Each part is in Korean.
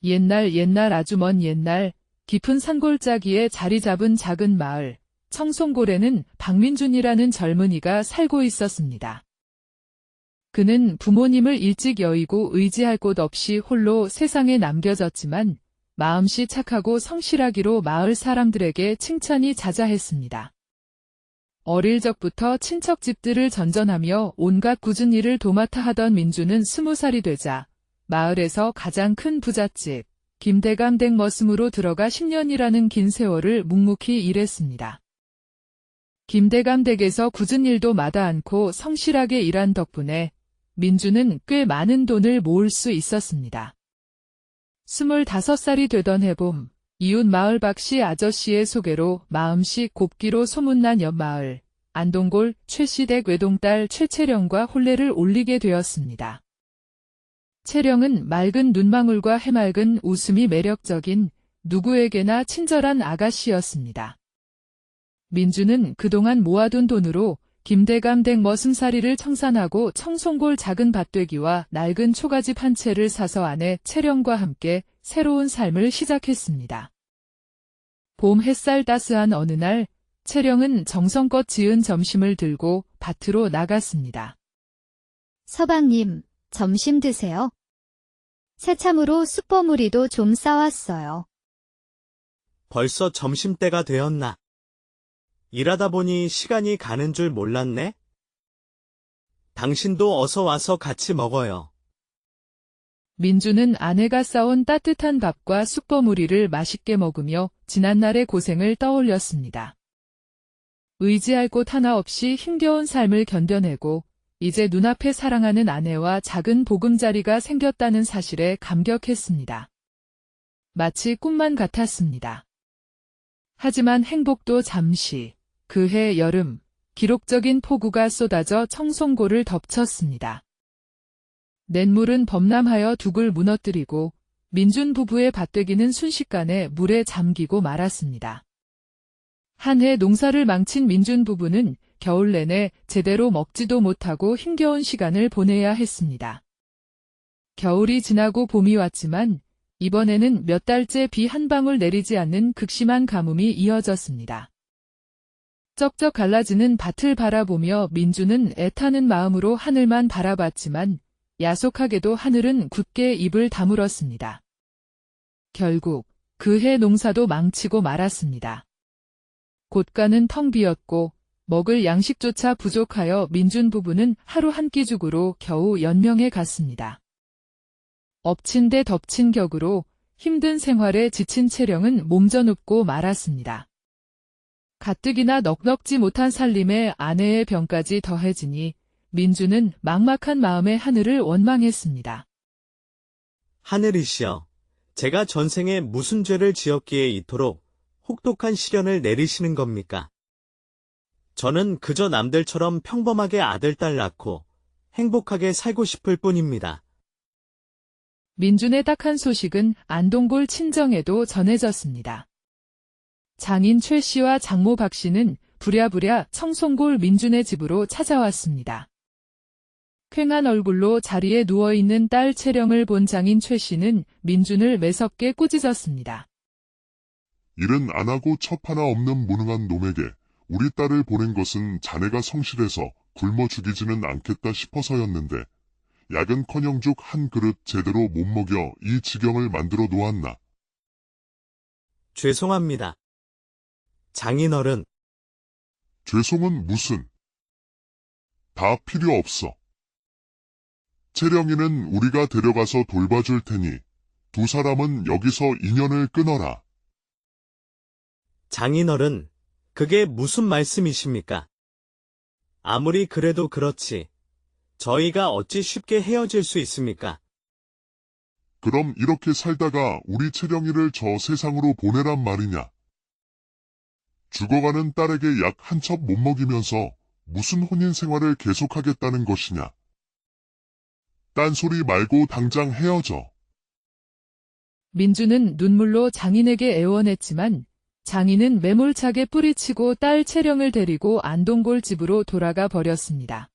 옛날 아주 먼 옛날 깊은 산골짜기에 자리 잡은 작은 마을 청송골에는 박민준이라는 젊은이가 살고 있었습니다. 그는 부모님을 일찍 여의고 의지할 곳 없이 홀로 세상에 남겨졌지만 마음씨 착하고 성실하기로 마을 사람들에게 칭찬이 자자했습니다. 어릴 적부터 친척 집들을 전전하며 온갖 굳은 일을 도맡아 하던 민주는 20살이 되자 마을에서 가장 큰 부잣집 김대감 댁 머슴으로 들어가 10년이라는 긴 세월을 묵묵히 일했습니다. 김대감 댁에서 굳은 일도 마다 않고 성실하게 일한 덕분에 민주는 꽤 많은 돈을 모을 수 있었습니다. 25살이 되던 해봄, 이웃 마을 박씨 아저씨의 소개로 마음씨 곱기로 소문난 옆마을 안동골 최씨 댁 외동딸 최채령과 혼례를 올리게 되었습니다. 채령은 맑은 눈망울과 해맑은 웃음이 매력적인 누구에게나 친절한 아가씨였습니다. 민주는 그동안 모아둔 돈으로 김대감 댁 머슴살이를 청산하고 청송골 작은 밭되기와 낡은 초가집 한 채를 사서 아내 채령과 함께 새로운 삶을 시작했습니다. 봄 햇살 따스한 어느 날 채령은 정성껏 지은 점심을 들고 밭으로 나갔습니다. 서방님, 점심 드세요. 새참으로 쑥버무리도 좀 싸왔어요. 벌써 점심때가 되었나? 일하다 보니 시간이 가는 줄 몰랐네? 당신도 어서 와서 같이 먹어요. 민주는 아내가 싸온 따뜻한 밥과 쑥버무리를 맛있게 먹으며 지난날의 고생을 떠올렸습니다. 의지할 곳 하나 없이 힘겨운 삶을 견뎌내고 이제 눈앞에 사랑하는 아내와 작은 보금자리가 생겼다는 사실에 감격했습니다. 마치 꿈만 같았습니다. 하지만 행복도 잠시, 그해 여름, 기록적인 폭우가 쏟아져 청송골을 덮쳤습니다. 냇물은 범람하여 둑을 무너뜨리고 민준 부부의 밭되기는 순식간에 물에 잠기고 말았습니다. 한 해 농사를 망친 민준 부부는 겨울 내내 제대로 먹지도 못하고 힘겨운 시간을 보내야 했습니다. 겨울이 지나고 봄이 왔지만 이번에는 몇 달째 비 한 방울 내리지 않는 극심한 가뭄이 이어졌습니다. 쩍쩍 갈라지는 밭을 바라보며 민주는 애타는 마음으로 하늘만 바라봤지만 야속하게도 하늘은 굳게 입을 다물었습니다. 결국 그해 농사도 망치고 말았습니다. 곳간은 텅 비었고 먹을 양식조차 부족하여 민준 부부는 하루 한 끼 죽으로 겨우 연명해 갔습니다. 엎친 데 덮친 격으로 힘든 생활에 지친 채령은 몸져눕고 말았습니다. 가뜩이나 넉넉지 못한 살림에 아내의 병까지 더해지니 민주는 막막한 마음에 하늘을 원망했습니다. 하늘이시여, 제가 전생에 무슨 죄를 지었기에 이토록 혹독한 시련을 내리시는 겁니까? 저는 그저 남들처럼 평범하게 아들, 딸 낳고 행복하게 살고 싶을 뿐입니다. 민준의 딱한 소식은 안동골 친정에도 전해졌습니다. 장인 최 씨와 장모 박 씨는 부랴부랴 청송골 민준의 집으로 찾아왔습니다. 퀭한 얼굴로 자리에 누워있는 딸 채령을 본 장인 최 씨는 민준을 매섭게 꾸짖었습니다. 일은 안 하고 첩 하나 없는 무능한 놈에게 우리 딸을 보낸 것은 자네가 성실해서 굶어 죽이지는 않겠다 싶어서였는데 약은커녕 죽 한 그릇 제대로 못 먹여 이 지경을 만들어 놓았나. 죄송합니다. 장인어른. 죄송은 무슨. 다 필요 없어. 채령이는 우리가 데려가서 돌봐줄 테니 두 사람은 여기서 인연을 끊어라. 장인어른, 그게 무슨 말씀이십니까? 아무리 그래도 그렇지. 저희가 어찌 쉽게 헤어질 수 있습니까? 그럼 이렇게 살다가 우리 채령이를 저 세상으로 보내란 말이냐. 죽어가는 딸에게 약 한 첩 못 먹이면서 무슨 혼인 생활을 계속하겠다는 것이냐. 딴소리 말고 당장 헤어져. 민주는 눈물로 장인에게 애원했지만 장인은 매몰차게 뿌리치고 딸 채령을 데리고 안동골 집으로 돌아가 버렸습니다.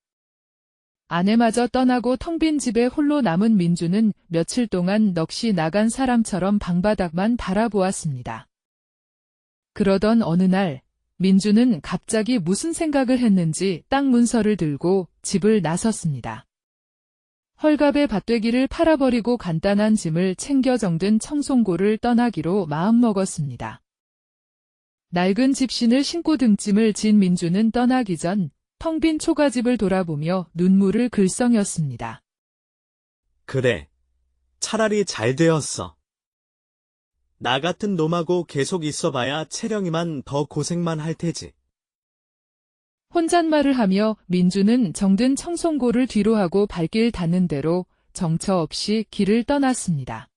아내마저 떠나고 텅 빈 집에 홀로 남은 민주는 며칠 동안 넋이 나간 사람처럼 방바닥만 바라보았습니다. 그러던 어느 날 민주는 갑자기 무슨 생각을 했는지 땅 문서를 들고 집을 나섰습니다. 헐갑의 밭되기를 팔아버리고 간단한 짐을 챙겨 정든 청송고를 떠나기로 마음먹었습니다. 낡은 집신을 신고 등짐을 진 민주는 떠나기 전 텅 빈 초가집을 돌아보며 눈물을 글썽였습니다. 그래. 차라리 잘 되었어. 나 같은 놈하고 계속 있어봐야 채령이만 더 고생만 할 테지. 혼잣말을 하며 민주는 정든 청송고를 뒤로 하고 발길 닿는 대로 정처 없이 길을 떠났습니다.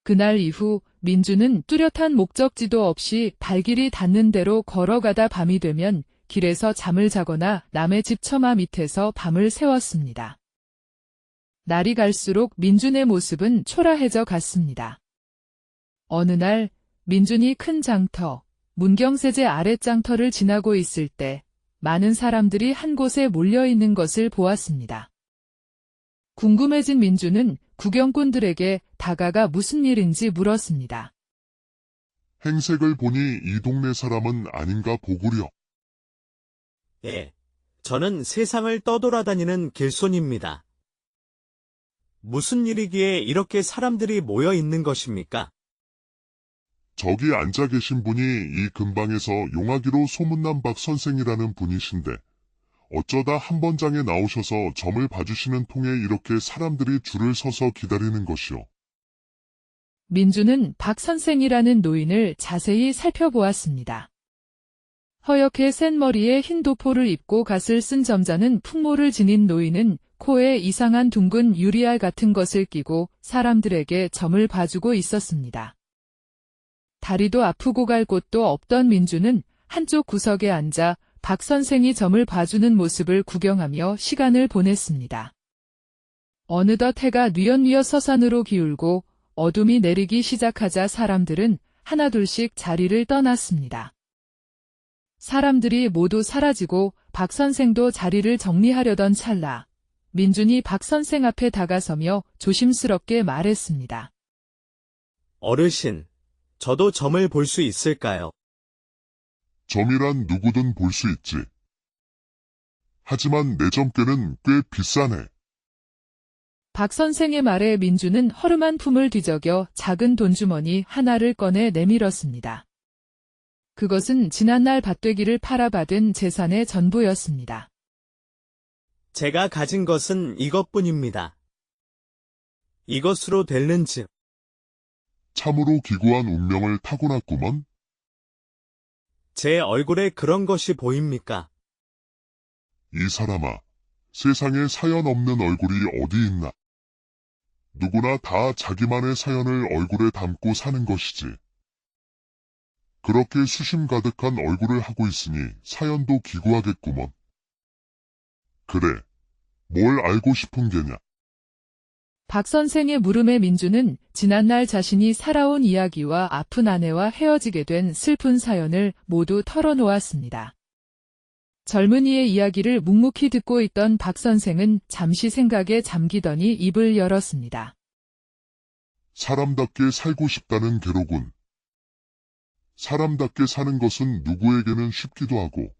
그날 이후 민주는 뚜렷한 목적지도 없이 발길이 닿는 대로 걸어가다 밤이 되면 길에서 잠을 자거나 남의 집 처마 밑에서 밤을 새웠습니다. 날이 갈수록 민준의 모습은 초라해져 갔습니다. 어느 날 민준이 큰 장터, 문경세제 아랫장터를 지나고 있을 때 많은 사람들이 한 곳에 몰려 있는 것을 보았습니다. 궁금해진 민주는 구경꾼들에게 다가가 무슨 일인지 물었습니다. 행색을 보니 이 동네 사람은 아닌가 보구려. 예. 저는 세상을 떠돌아다니는 길손입니다. 무슨 일이기에 이렇게 사람들이 모여 있는 것입니까? 저기 앉아 계신 분이 이 근방에서 용하기로 소문난 박 선생이라는 분이신데 어쩌다 한 번장에 나오셔서 점을 봐주시는 통에 이렇게 사람들이 줄을 서서 기다리는 것이오. 민주는 박 선생이라는 노인을 자세히 살펴보았습니다. 허옇게 센 머리에 흰 도포를 입고 갓을 쓴 점잖은 풍모를 지닌 노인은 코에 이상한 둥근 유리알 같은 것을 끼고 사람들에게 점을 봐주고 있었습니다. 다리도 아프고 갈 곳도 없던 민주는 한쪽 구석에 앉아 박 선생이 점을 봐주는 모습을 구경하며 시간을 보냈습니다. 어느덧 해가 뉘엿뉘엿 서산으로 기울고 어둠이 내리기 시작하자 사람들은 하나둘씩 자리를 떠났습니다. 사람들이 모두 사라지고 박 선생도 자리를 정리하려던 찰나 민준이 박 선생 앞에 다가서며 조심스럽게 말했습니다. 어르신, 저도 점을 볼 수 있을까요? 점이란 누구든 볼 수 있지. 하지만 내 점괘는 꽤 비싸네. 박 선생의 말에 민주는 허름한 품을 뒤적여 작은 돈주머니 하나를 꺼내 내밀었습니다. 그것은 지난날 밭되기를 팔아받은 재산의 전부였습니다. 제가 가진 것은 이것뿐입니다. 이것으로 될는지. 참으로 기구한 운명을 타고났구먼. 제 얼굴에 그런 것이 보입니까? 이 사람아, 세상에 사연 없는 얼굴이 어디 있나. 누구나 다 자기만의 사연을 얼굴에 담고 사는 것이지. 그렇게 수심 가득한 얼굴을 하고 있으니 사연도 기구하겠구먼. 그래, 뭘 알고 싶은 게냐? 박 선생의 물음에 민주는 지난날 자신이 살아온 이야기와 아픈 아내와 헤어지게 된 슬픈 사연을 모두 털어놓았습니다. 젊은이의 이야기를 묵묵히 듣고 있던 박 선생은 잠시 생각에 잠기더니 입을 열었습니다. 사람답게 살고 싶다는 괴로군. 사람답게 사는 것은 누구에게는 쉽기도 하고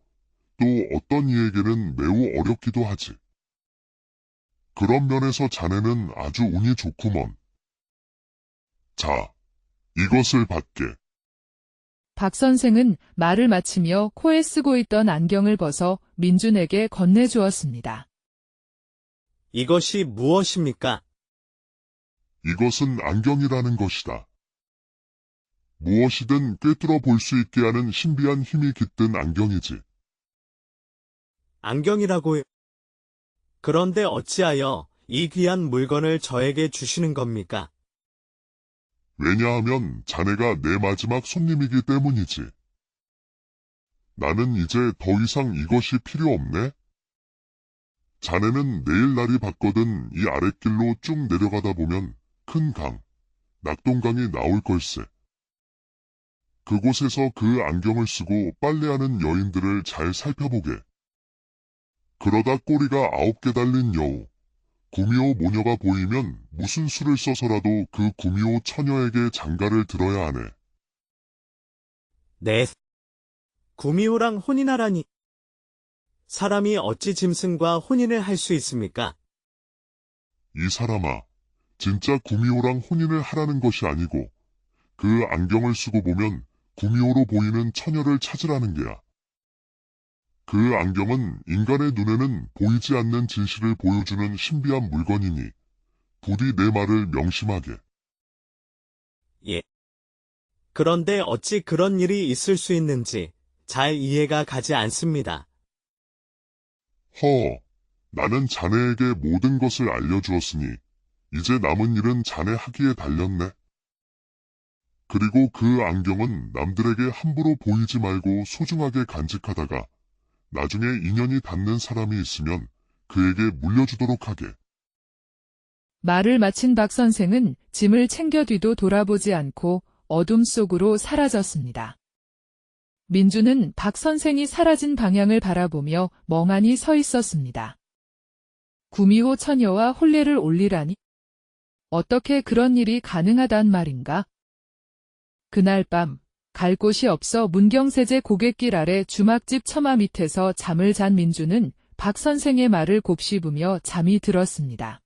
또 어떤 이에게는 매우 어렵기도 하지. 그런 면에서 자네는 아주 운이 좋구먼. 자, 이것을 받게. 박 선생은 말을 마치며 코에 쓰고 있던 안경을 벗어 민준에게 건네주었습니다. 이것이 무엇입니까? 이것은 안경이라는 것이다. 무엇이든 꿰뚫어 볼 수 있게 하는 신비한 힘이 깃든 안경이지. 안경이라고요? 그런데 어찌하여 이 귀한 물건을 저에게 주시는 겁니까? 왜냐하면 자네가 내 마지막 손님이기 때문이지. 나는 이제 더 이상 이것이 필요 없네. 자네는 내일 날이 밝거든 이 아랫길로 쭉 내려가다 보면 큰 강, 낙동강이 나올 걸세. 그곳에서 그 안경을 쓰고 빨래하는 여인들을 잘 살펴보게. 그러다 꼬리가 9개 달린 여우. 구미호 모녀가 보이면 무슨 수를 써서라도 그 구미호 처녀에게 장가를 들어야 하네. 네. 구미호랑 혼인하라니. 사람이 어찌 짐승과 혼인을 할 수 있습니까? 이 사람아, 진짜 구미호랑 혼인을 하라는 것이 아니고 그 안경을 쓰고 보면 구미호로 보이는 처녀를 찾으라는 게야. 그 안경은 인간의 눈에는 보이지 않는 진실을 보여주는 신비한 물건이니 부디 내 말을 명심하게. 예. 그런데 어찌 그런 일이 있을 수 있는지 잘 이해가 가지 않습니다. 나는 자네에게 모든 것을 알려주었으니 이제 남은 일은 자네 하기에 달렸네. 그리고 그 안경은 남들에게 함부로 보이지 말고 소중하게 간직하다가 나중에 인연이 닿는 사람이 있으면 그에게 물려주도록 하게. 말을 마친 박 선생은 짐을 챙겨 뒤도 돌아보지 않고 어둠 속으로 사라졌습니다. 민주는 박 선생이 사라진 방향을 바라보며 멍하니 서 있었습니다. 구미호 처녀와 혼례를 올리라니? 어떻게 그런 일이 가능하단 말인가? 그날 밤, 갈 곳이 없어 문경세제 고갯길 아래 주막집 처마 밑에서 잠을 잔 민주는 박 선생의 말을 곱씹으며 잠이 들었습니다.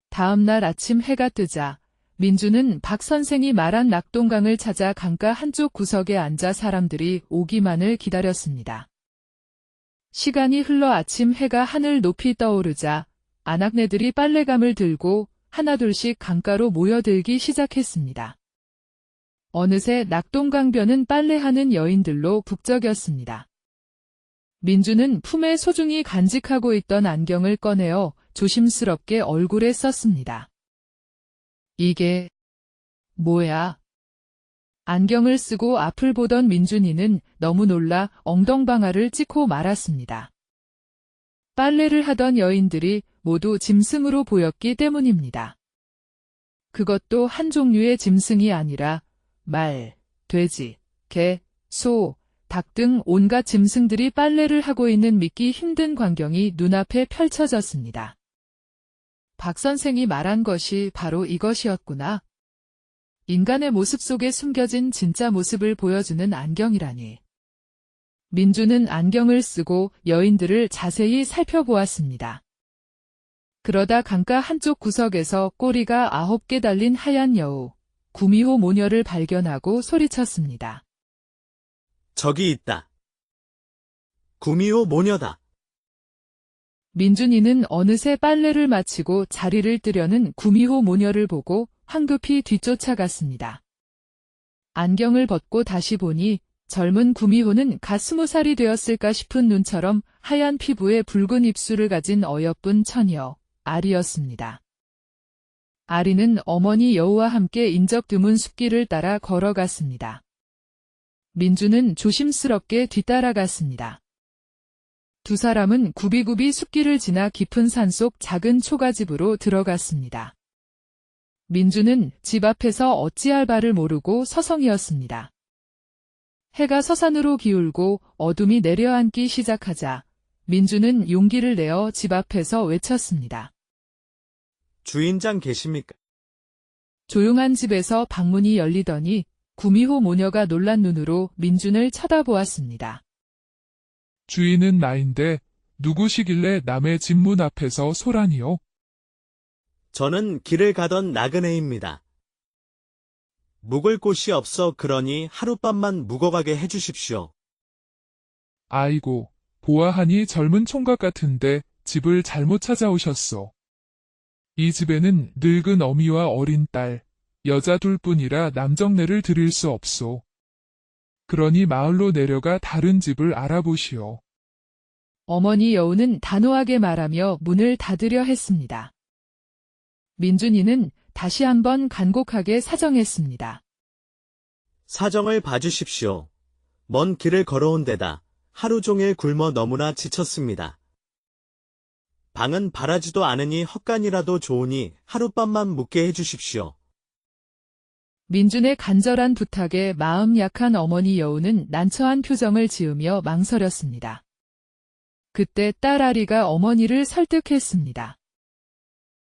다음 날 아침 해가 뜨자 민주는 박 선생이 말한 낙동강을 찾아 강가 한쪽 구석에 앉아 사람들이 오기만을 기다렸습니다. 시간이 흘러 아침 해가 하늘 높이 떠오르자 아낙네들이 빨래감을 들고 하나둘씩 강가로 모여들기 시작했습니다. 어느새 낙동강변은 빨래하는 여인들로 북적였습니다. 민주는 품에 소중히 간직하고 있던 안경을 꺼내어 조심스럽게 얼굴에 썼습니다. 이게 뭐야? 안경을 쓰고 앞을 보던 민준이는 너무 놀라 엉덩방아를 찍고 말았습니다. 빨래를 하던 여인들이 모두 짐승으로 보였기 때문입니다. 그것도 한 종류의 짐승이 아니라 말, 돼지, 개, 소, 닭 등 온갖 짐승들이 빨래를 하고 있는 믿기 힘든 광경이 눈앞에 펼쳐졌습니다. 박 선생이 말한 것이 바로 이것이었구나. 인간의 모습 속에 숨겨진 진짜 모습을 보여주는 안경이라니. 민주는 안경을 쓰고 여인들을 자세히 살펴보았습니다. 그러다 강가 한쪽 구석에서 꼬리가 9개 달린 하얀 여우, 구미호 모녀를 발견하고 소리쳤습니다. 저기 있다. 구미호 모녀다. 민준이는 어느새 빨래를 마치고 자리를 뜨려는 구미호 모녀를 보고 황급히 뒤쫓아갔습니다. 안경을 벗고 다시 보니 젊은 구미호는 갓 20살이 되었을까 싶은 눈처럼 하얀 피부에 붉은 입술을 가진 어여쁜 처녀, 아리였습니다. 아리는 어머니 여우와 함께 인적 드문 숲길을 따라 걸어갔습니다. 민주는 조심스럽게 뒤따라갔습니다. 두 사람은 굽이굽이 숲길을 지나 깊은 산속 작은 초가집으로 들어갔습니다. 민주는 집 앞에서 어찌할 바를 모르고 서성이었습니다. 해가 서산으로 기울고 어둠이 내려앉기 시작하자 민주는 용기를 내어 집 앞에서 외쳤습니다. 주인장 계십니까? 조용한 집에서 방문이 열리더니 구미호 모녀가 놀란 눈으로 민준을 쳐다보았습니다. 주인은 나인데 누구시길래 남의 집 문 앞에서 소란이요? 저는 길을 가던 나그네입니다. 묵을 곳이 없어 그러니 하룻밤만 묵어가게 해주십시오. 아이고, 보아하니 젊은 총각 같은데 집을 잘못 찾아오셨소. 이 집에는 늙은 어미와 어린 딸, 여자 둘뿐이라 남정네를 드릴 수 없소. 그러니 마을로 내려가 다른 집을 알아보시오. 어머니 여우는 단호하게 말하며 문을 닫으려 했습니다. 민준이는 다시 한번 간곡하게 사정했습니다. 사정을 봐주십시오. 먼 길을 걸어온 데다 하루 종일 굶어 너무나 지쳤습니다. 방은 바라지도 않으니 헛간이라도 좋으니 하룻밤만 묵게 해주십시오. 민준의 간절한 부탁에 마음 약한 어머니 여우는 난처한 표정을 지으며 망설였습니다. 그때 딸 아리가 어머니를 설득했습니다.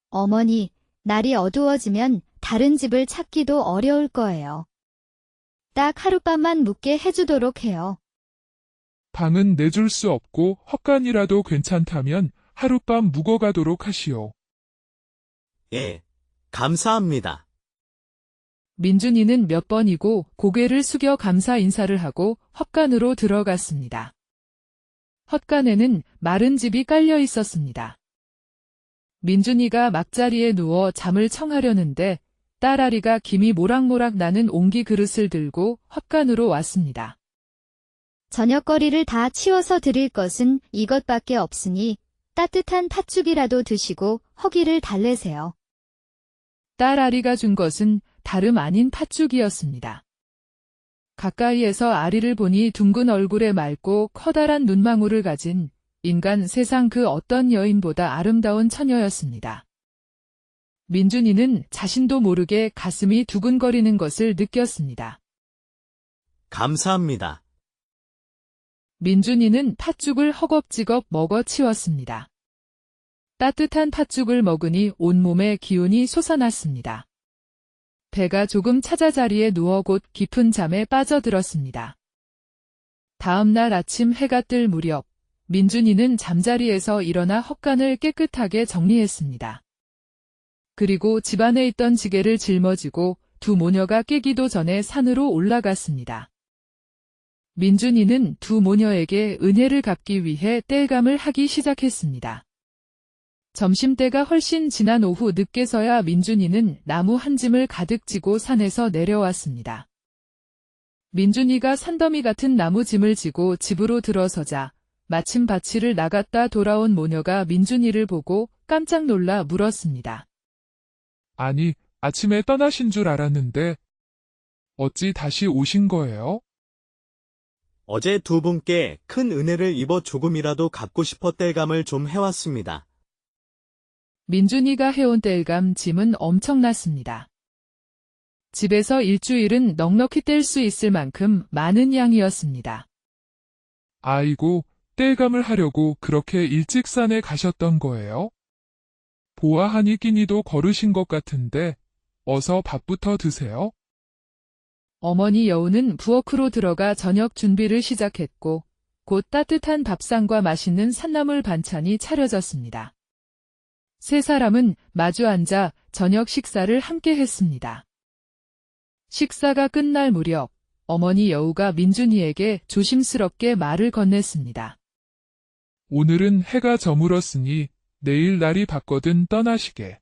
어머니, 날이 어두워지면 다른 집을 찾기도 어려울 거예요. 딱 하룻밤만 묵게 해주도록 해요. 방은 내줄 수 없고 헛간이라도 괜찮다면 하룻밤 묵어가도록 하시오. 예, 감사합니다. 민준이는 몇 번이고 고개를 숙여 감사 인사를 하고 헛간으로 들어갔습니다. 헛간에는 마른 집이 깔려 있었습니다. 민준이가 막자리에 누워 잠을 청하려는데 딸아리가 김이 모락모락 나는 옹기 그릇을 들고 헛간으로 왔습니다. 저녁거리를 다 치워서 드릴 것은 이것밖에 없으니 따뜻한 팥죽이라도 드시고 허기를 달래세요. 딸아리가 준 것은 다름 아닌 팥죽이었습니다. 가까이에서 아리를 보니 둥근 얼굴에 맑고 커다란 눈망울을 가진 인간 세상 그 어떤 여인보다 아름다운 처녀였습니다. 민준이는 자신도 모르게 가슴이 두근거리는 것을 느꼈습니다. 감사합니다. 민준이는 팥죽을 허겁지겁 먹어 치웠습니다. 따뜻한 팥죽을 먹으니 온몸에 기운이 솟아났습니다. 배가 조금 찾아 자리에 누워 곧 깊은 잠에 빠져들었습니다. 다음 날 아침 해가 뜰 무렵 민준이는 잠자리에서 일어나 헛간을 깨끗하게 정리했습니다. 그리고 집안에 있던 지게를 짊어지고 두 모녀가 깨기도 전에 산으로 올라갔습니다. 민준이는 두 모녀에게 은혜를 갚기 위해 땔감을 하기 시작했습니다. 점심때가 훨씬 지난 오후 늦게서야 민준이는 나무 한 짐을 가득 지고 산에서 내려왔습니다. 민준이가 산더미 같은 나무 짐을 지고 집으로 들어서자 마침 밭일을 나갔다 돌아온 모녀가 민준이를 보고 깜짝 놀라 물었습니다. 아니, 아침에 떠나신 줄 알았는데 어찌 다시 오신 거예요? 어제 두 분께 큰 은혜를 입어 조금이라도 갚고 싶어 땔감을 좀 해왔습니다. 민준이가 해온 땔감 짐은 엄청났습니다. 집에서 일주일은 넉넉히 뗄 수 있을 만큼 많은 양이었습니다. 아이고, 땔감을 하려고 그렇게 일찍 산에 가셨던 거예요? 보아하니 끼니도 거르신 것 같은데 어서 밥부터 드세요. 어머니 여우는 부엌으로 들어가 저녁 준비를 시작했고 곧 따뜻한 밥상과 맛있는 산나물 반찬이 차려졌습니다. 세 사람은 마주 앉아 저녁 식사를 함께 했습니다. 식사가 끝날 무렵 어머니 여우가 민준이에게 조심스럽게 말을 건넸습니다. 오늘은 해가 저물었으니 내일 날이 밝거든 떠나시게.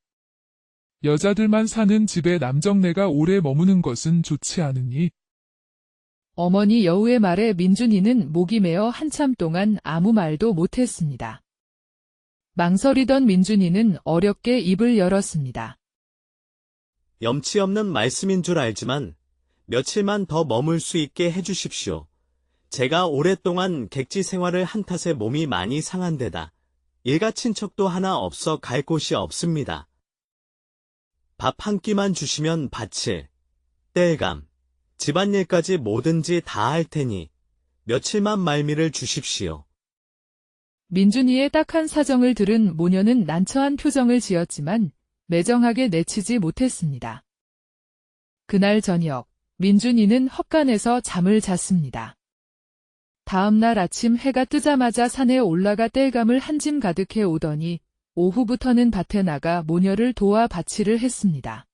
여자들만 사는 집에 남정네가 오래 머무는 것은 좋지 않으니. 어머니 여우의 말에 민준이는 목이 메어 한참 동안 아무 말도 못했습니다. 망설이던 민준이는 어렵게 입을 열었습니다. 염치 없는 말씀인 줄 알지만 며칠만 더 머물 수 있게 해주십시오. 제가 오랫동안 객지 생활을 한 탓에 몸이 많이 상한 데다 일가 친척도 하나 없어 갈 곳이 없습니다. 밥 한 끼만 주시면 밭일, 땔감, 집안일까지 뭐든지 다 할 테니 며칠만 말미를 주십시오. 민준이의 딱한 사정을 들은 모녀는 난처한 표정을 지었지만 매정하게 내치지 못했습니다. 그날 저녁, 민준이는 헛간에서 잠을 잤습니다. 다음 날 아침 해가 뜨자마자 산에 올라가 땔감을 한 짐 가득해 오더니 오후부터는 밭에 나가 모녀를 도와 밭일을 했습니다.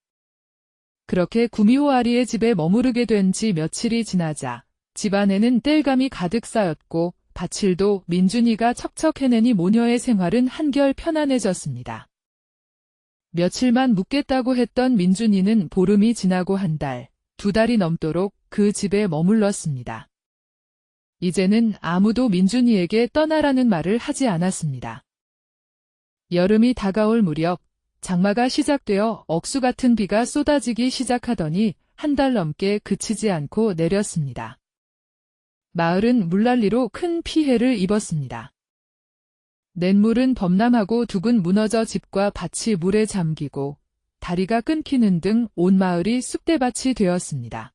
그렇게 구미호아리의 집에 머무르게 된 지 며칠이 지나자 집안에는 땔감이 가득 쌓였고 밭일도 민준이가 척척 해내니 모녀의 생활은 한결 편안해졌습니다. 며칠만 묵겠다고 했던 민준이는 보름이 지나고 한 달, 두 달이 넘도록 그 집에 머물렀습니다. 이제는 아무도 민준이에게 떠나라는 말을 하지 않았습니다. 여름이 다가올 무렵 장마가 시작되어 억수 같은 비가 쏟아지기 시작하더니 한 달 넘게 그치지 않고 내렸습니다. 마을은 물난리로 큰 피해를 입었습니다. 냇물은 범람하고 둑은 무너져 집과 밭이 물에 잠기고 다리가 끊기는 등 온 마을이 쑥대밭이 되었습니다.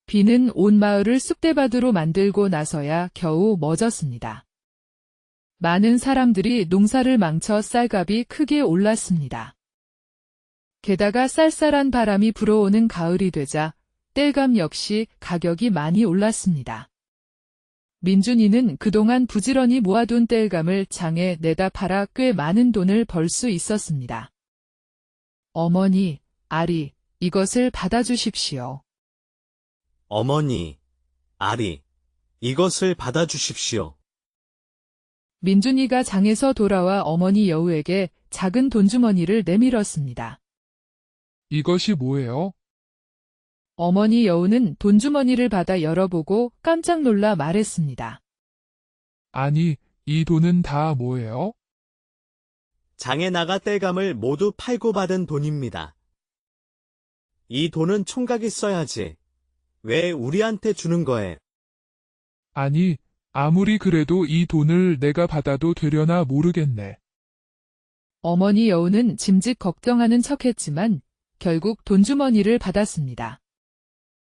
비는 온 마을을 쑥대밭으로 만들고 나서야 겨우 멎었습니다. 많은 사람들이 농사를 망쳐 쌀값이 크게 올랐습니다. 게다가 쌀쌀한 바람이 불어오는 가을이 되자 땔감 역시 가격이 많이 올랐습니다. 민준이는 그동안 부지런히 모아둔 땔감을 장에 내다 팔아 꽤 많은 돈을 벌 수 있었습니다. 어머니, 아리, 이것을 받아주십시오. 어머니, 아리, 이것을 받아주십시오. 민준이가 장에서 돌아와 어머니 여우에게 작은 돈주머니를 내밀었습니다. 이것이 뭐예요? 어머니 여우는 돈주머니를 받아 열어보고 깜짝 놀라 말했습니다. 아니, 이 돈은 다 뭐예요? 장에 나가 땔감을 모두 팔고 받은 돈입니다. 이 돈은 총각이 써야지. 왜 우리한테 주는 거예요? 아니, 아무리 그래도 이 돈을 내가 받아도 되려나 모르겠네. 어머니 여우는 짐짓 걱정하는 척했지만 결국 돈주머니를 받았습니다.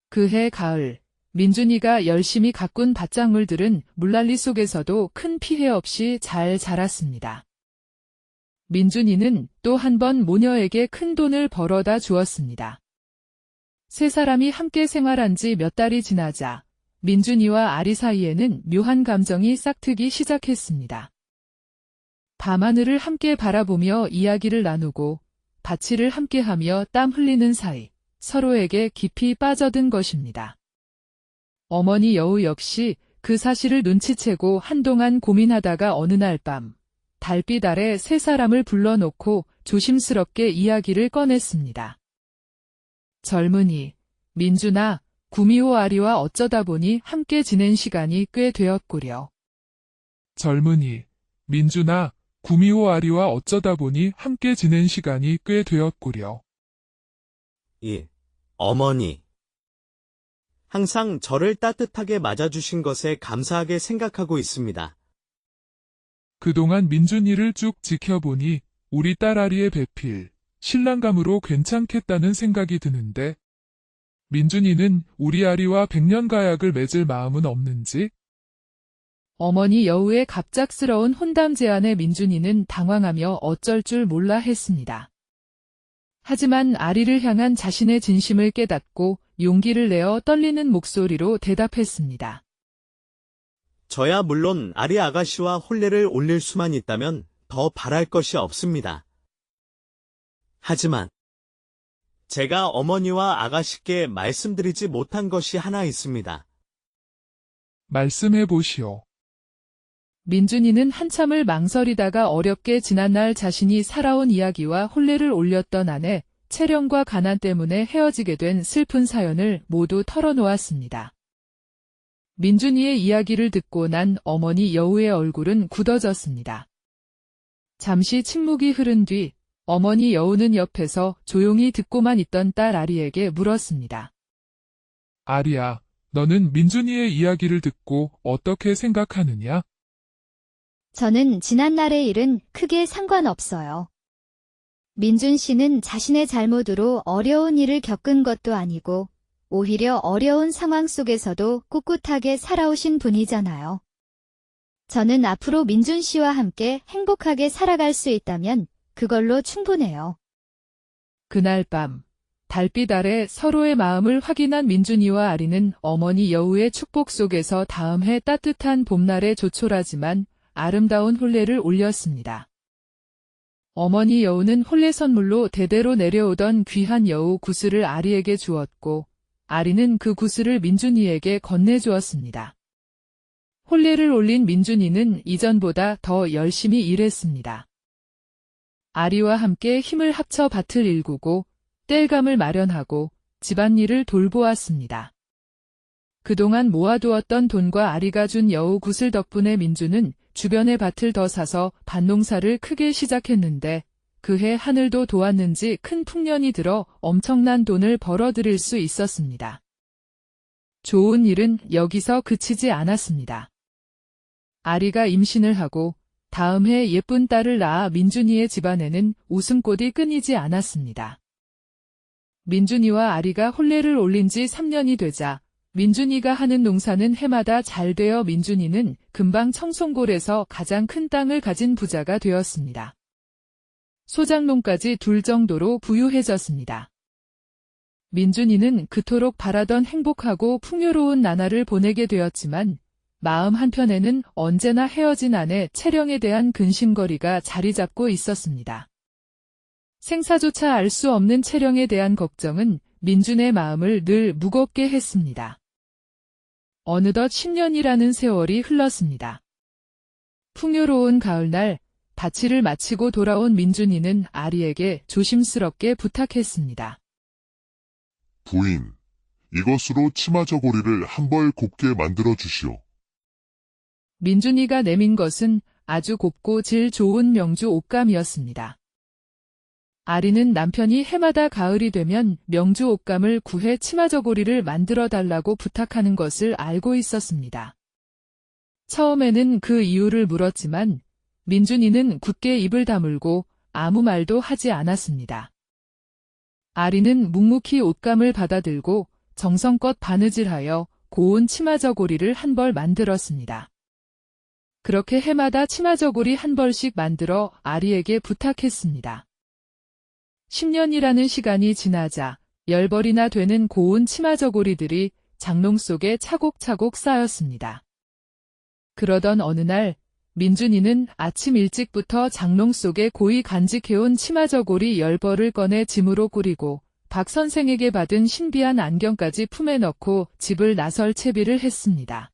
그해 가을, 민준이가 열심히 가꾼 밭작물들은 물난리 속에서도 큰 피해 없이 잘 자랐습니다. 민준이는 또 한 번 모녀에게 큰 돈을 벌어다 주었습니다. 세 사람이 함께 생활한 지 몇 달이 지나자 민준이와 아리 사이에는 묘한 감정이 싹트기 시작했습니다. 밤하늘을 함께 바라보며 이야기를 나누고 밭일을 함께하며 땀 흘리는 사이 서로에게 깊이 빠져든 것입니다. 어머니 여우 역시 그 사실을 눈치채고 한동안 고민하다가 어느 날 밤 달빛 아래 세 사람을 불러놓고 조심스럽게 이야기를 꺼냈습니다. 젊은이, 민준아, 구미호 아리와 어쩌다 보니 함께 지낸 시간이 꽤 되었구려. 젊은이, 민준아, 구미호 아리와 어쩌다 보니 함께 지낸 시간이 꽤 되었구려. 어머니. 항상 저를 따뜻하게 맞아주신 것에 감사하게 생각하고 있습니다. 그동안 민준이를 쭉 지켜보니 우리 딸 아리의 배필, 신랑감으로 괜찮겠다는 생각이 드는데 민준이는 우리 아리와 백년가약을 맺을 마음은 없는지? 어머니 여우의 갑작스러운 혼담 제안에 민준이는 당황하며 어쩔 줄 몰라 했습니다. 하지만 아리를 향한 자신의 진심을 깨닫고 용기를 내어 떨리는 목소리로 대답했습니다. 저야 물론 아리 아가씨와 혼례를 올릴 수만 있다면 더 바랄 것이 없습니다. 하지만 제가 어머니와 아가씨께 말씀드리지 못한 것이 하나 있습니다. 말씀해 보시오. 민준이는 한참을 망설이다가 어렵게 지난날 자신이 살아온 이야기와 혼례를 올렸던 아내, 체령과 가난 때문에 헤어지게 된 슬픈 사연을 모두 털어놓았습니다. 민준이의 이야기를 듣고 난 어머니 여우의 얼굴은 굳어졌습니다. 잠시 침묵이 흐른 뒤 어머니 여우는 옆에서 조용히 듣고만 있던 딸 아리에게 물었습니다. 아리야, 너는 민준이의 이야기를 듣고 어떻게 생각하느냐? 저는 지난날의 일은 크게 상관없어요. 민준 씨는 자신의 잘못으로 어려운 일을 겪은 것도 아니고 오히려 어려운 상황 속에서도 꿋꿋하게 살아오신 분이잖아요. 저는 앞으로 민준 씨와 함께 행복하게 살아갈 수 있다면 그걸로 충분해요. 그날 밤 달빛 아래 서로의 마음을 확인한 민준이와 아리는 어머니 여우의 축복 속에서 다음 해 따뜻한 봄날에 조촐하지만 아름다운 혼례를 올렸습니다. 어머니 여우는 혼례 선물로 대대로 내려오던 귀한 여우 구슬을 아리에게 주었고 아리는 그 구슬을 민준이에게 건네주었습니다. 혼례를 올린 민준이는 이전보다 더 열심히 일했습니다. 아리와 함께 힘을 합쳐 밭을 일구고 땔감을 마련하고 집안일을 돌보았습니다. 그동안 모아두었던 돈과 아리가 준 여우 구슬 덕분에 민준은 주변의 밭을 더 사서 밭농사를 크게 시작했는데 그해 하늘도 도왔는지 큰 풍년이 들어 엄청난 돈을 벌어들일 수 있었습니다. 좋은 일은 여기서 그치지 않았습니다. 아리가 임신을 하고 다음 해 예쁜 딸을 낳아 민준이의 집안에는 웃음꽃이 끊이지 않았습니다. 민준이와 아리가 혼례를 올린 지 3년이 되자 민준이가 하는 농사는 해마다 잘 되어 민준이는 금방 청송골에서 가장 큰 땅을 가진 부자가 되었습니다. 소장농까지 둘 정도로 부유해졌습니다. 민준이는 그토록 바라던 행복하고 풍요로운 나날을 보내게 되었지만 마음 한편에는 언제나 헤어진 아내 채령에 대한 근심거리가 자리 잡고 있었습니다. 생사조차 알 수 없는 채령에 대한 걱정은 민준의 마음을 늘 무겁게 했습니다. 어느덧 10년이라는 세월이 흘렀습니다. 풍요로운 가을날 밭일을 마치고 돌아온 민준이는 아리에게 조심스럽게 부탁했습니다. 부인, 이것으로 치마 저고리를 한 벌 곱게 만들어 주시오. 민준이가 내민 것은 아주 곱고 질 좋은 명주 옷감이었습니다. 아리는 남편이 해마다 가을이 되면 명주 옷감을 구해 치마 저고리를 만들어 달라고 부탁하는 것을 알고 있었습니다. 처음에는 그 이유를 물었지만 민준이는 굳게 입을 다물고 아무 말도 하지 않았습니다. 아리는 묵묵히 옷감을 받아들고 정성껏 바느질하여 고운 치마 저고리를 한 벌 만들었습니다. 그렇게 해마다 치마 저고리 한 벌씩 만들어 아리에게 부탁했습니다. 10년이라는 시간이 지나자 10벌이나 되는 고운 치마 저고리들이 장롱 속에 차곡차곡 쌓였습니다. 그러던 어느 날 민준이는 아침 일찍부터 장롱 속에 고이 간직해온 치마 저고리 10벌을 꺼내 짐으로 꾸리고 박 선생에게 받은 신비한 안경까지 품에 넣고 집을 나설 채비를 했습니다.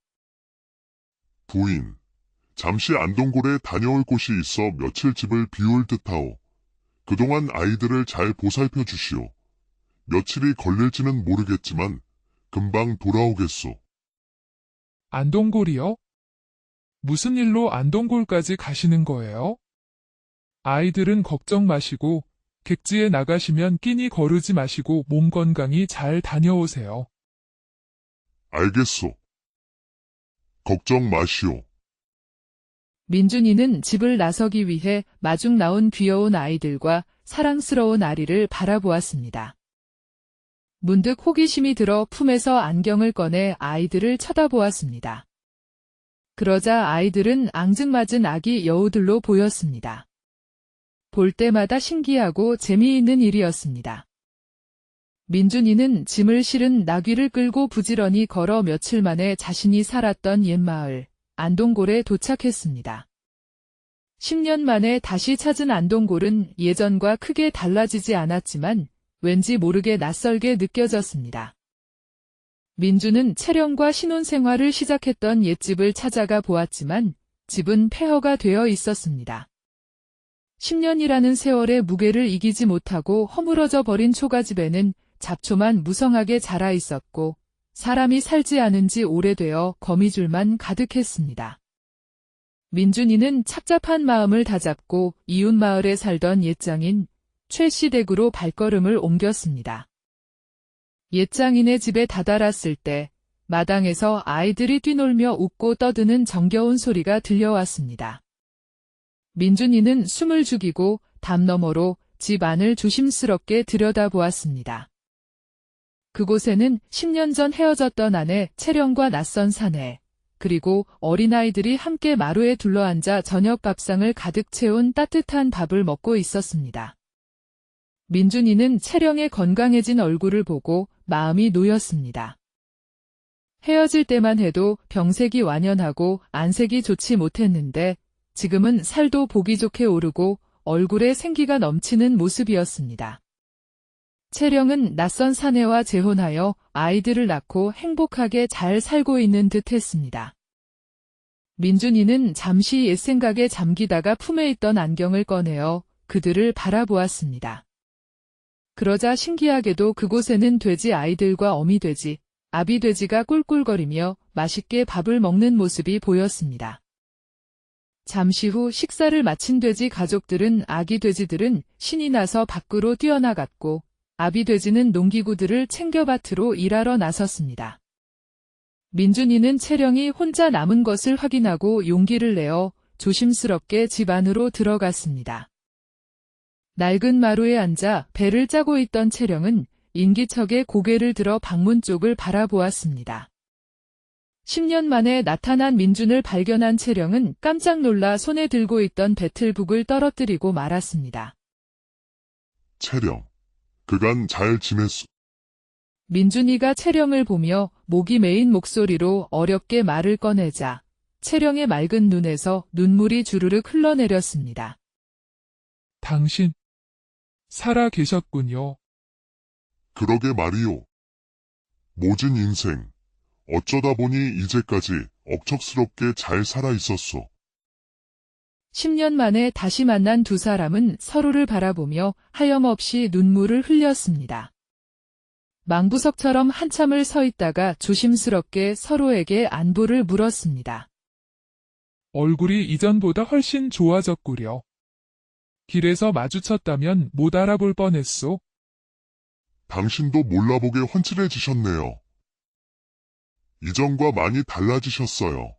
부인, 잠시 안동골에 다녀올 곳이 있어 며칠 집을 비울 듯하오. 그동안 아이들을 잘 보살펴 주시오. 며칠이 걸릴지는 모르겠지만 금방 돌아오겠소. 안동골이요? 무슨 일로 안동골까지 가시는 거예요? 아이들은 걱정 마시고 객지에 나가시면 끼니 거르지 마시고 몸 건강히 잘 다녀오세요. 알겠소. 걱정 마시오. 민준이는 집을 나서기 위해 마중 나온 귀여운 아이들과 사랑스러운 아리를 바라보았습니다. 문득 호기심이 들어 품에서 안경을 꺼내 아이들을 쳐다보았습니다. 그러자 아이들은 앙증맞은 아기 여우들로 보였습니다. 볼 때마다 신기하고 재미있는 일이었습니다. 민준이는 짐을 실은 나귀를 끌고 부지런히 걸어 며칠 만에 자신이 살았던 옛마을 안동골에 도착했습니다. 10년 만에 다시 찾은 안동골은 예전과 크게 달라지지 않았지만 왠지 모르게 낯설게 느껴졌습니다. 민주는 채령과 신혼생활을 시작했던 옛집을 찾아가 보았지만 집은 폐허가 되어 있었습니다. 10년이라는 세월의 무게를 이기지 못하고 허물어져 버린 초가집에는 잡초만 무성하게 자라 있었고 사람이 살지 않은 지 오래되어 거미줄만 가득했습니다. 민준이는 착잡한 마음을 다잡고 이웃 마을에 살던 옛장인 최씨 댁으로 발걸음을 옮겼습니다. 옛장인의 집에 다다랐을 때 마당에서 아이들이 뛰놀며 웃고 떠드는 정겨운 소리가 들려왔습니다. 민준이는 숨을 죽이고 담 너머로 집 안을 조심스럽게 들여다보았습니다. 그곳에는 10년 전 헤어졌던 아내 채령과 낯선 사내, 그리고 어린아이들이 함께 마루에 둘러앉아 저녁 밥상을 가득 채운 따뜻한 밥을 먹고 있었습니다. 민준이는 채령의 건강해진 얼굴을 보고 마음이 놓였습니다. 헤어질 때만 해도 병색이 완연하고 안색이 좋지 못했는데 지금은 살도 보기 좋게 오르고 얼굴에 생기가 넘치는 모습이었습니다. 채령은 낯선 사내와 재혼하여 아이들을 낳고 행복하게 잘 살고 있는 듯 했습니다. 민준이는 잠시 옛 생각에 잠기다가 품에 있던 안경을 꺼내어 그들을 바라보았습니다. 그러자 신기하게도 그곳에는 돼지 아이들과 어미돼지, 아비돼지가 꿀꿀거리며 맛있게 밥을 먹는 모습이 보였습니다. 잠시 후 식사를 마친 돼지 가족들은 아기 돼지들은 신이 나서 밖으로 뛰어나갔고 아비돼지는 농기구들을 챙겨 밭으로 일하러 나섰습니다. 민준이는 채령이 혼자 남은 것을 확인하고 용기를 내어 조심스럽게 집 안으로 들어갔습니다. 낡은 마루에 앉아 배를 짜고 있던 채령은 인기척에 고개를 들어 방문 쪽을 바라보았습니다. 10년 만에 나타난 민준을 발견한 채령은 깜짝 놀라 손에 들고 있던 배틀북을 떨어뜨리고 말았습니다. 채령, 그간 잘 지냈소? 민준이가 채령을 보며 목이 메인 목소리로 어렵게 말을 꺼내자 채령의 맑은 눈에서 눈물이 주르륵 흘러내렸습니다. 당신, 살아 계셨군요. 그러게 말이오. 모진 인생, 어쩌다 보니 이제까지 억척스럽게 잘 살아 있었소. 10년 만에 다시 만난 두 사람은 서로를 바라보며 하염없이 눈물을 흘렸습니다. 망부석처럼 한참을 서 있다가 조심스럽게 서로에게 안부를 물었습니다. 얼굴이 이전보다 훨씬 좋아졌구려. 길에서 마주쳤다면 못 알아볼 뻔했소. 당신도 몰라보게 훤칠해지셨네요. 이전과 많이 달라지셨어요.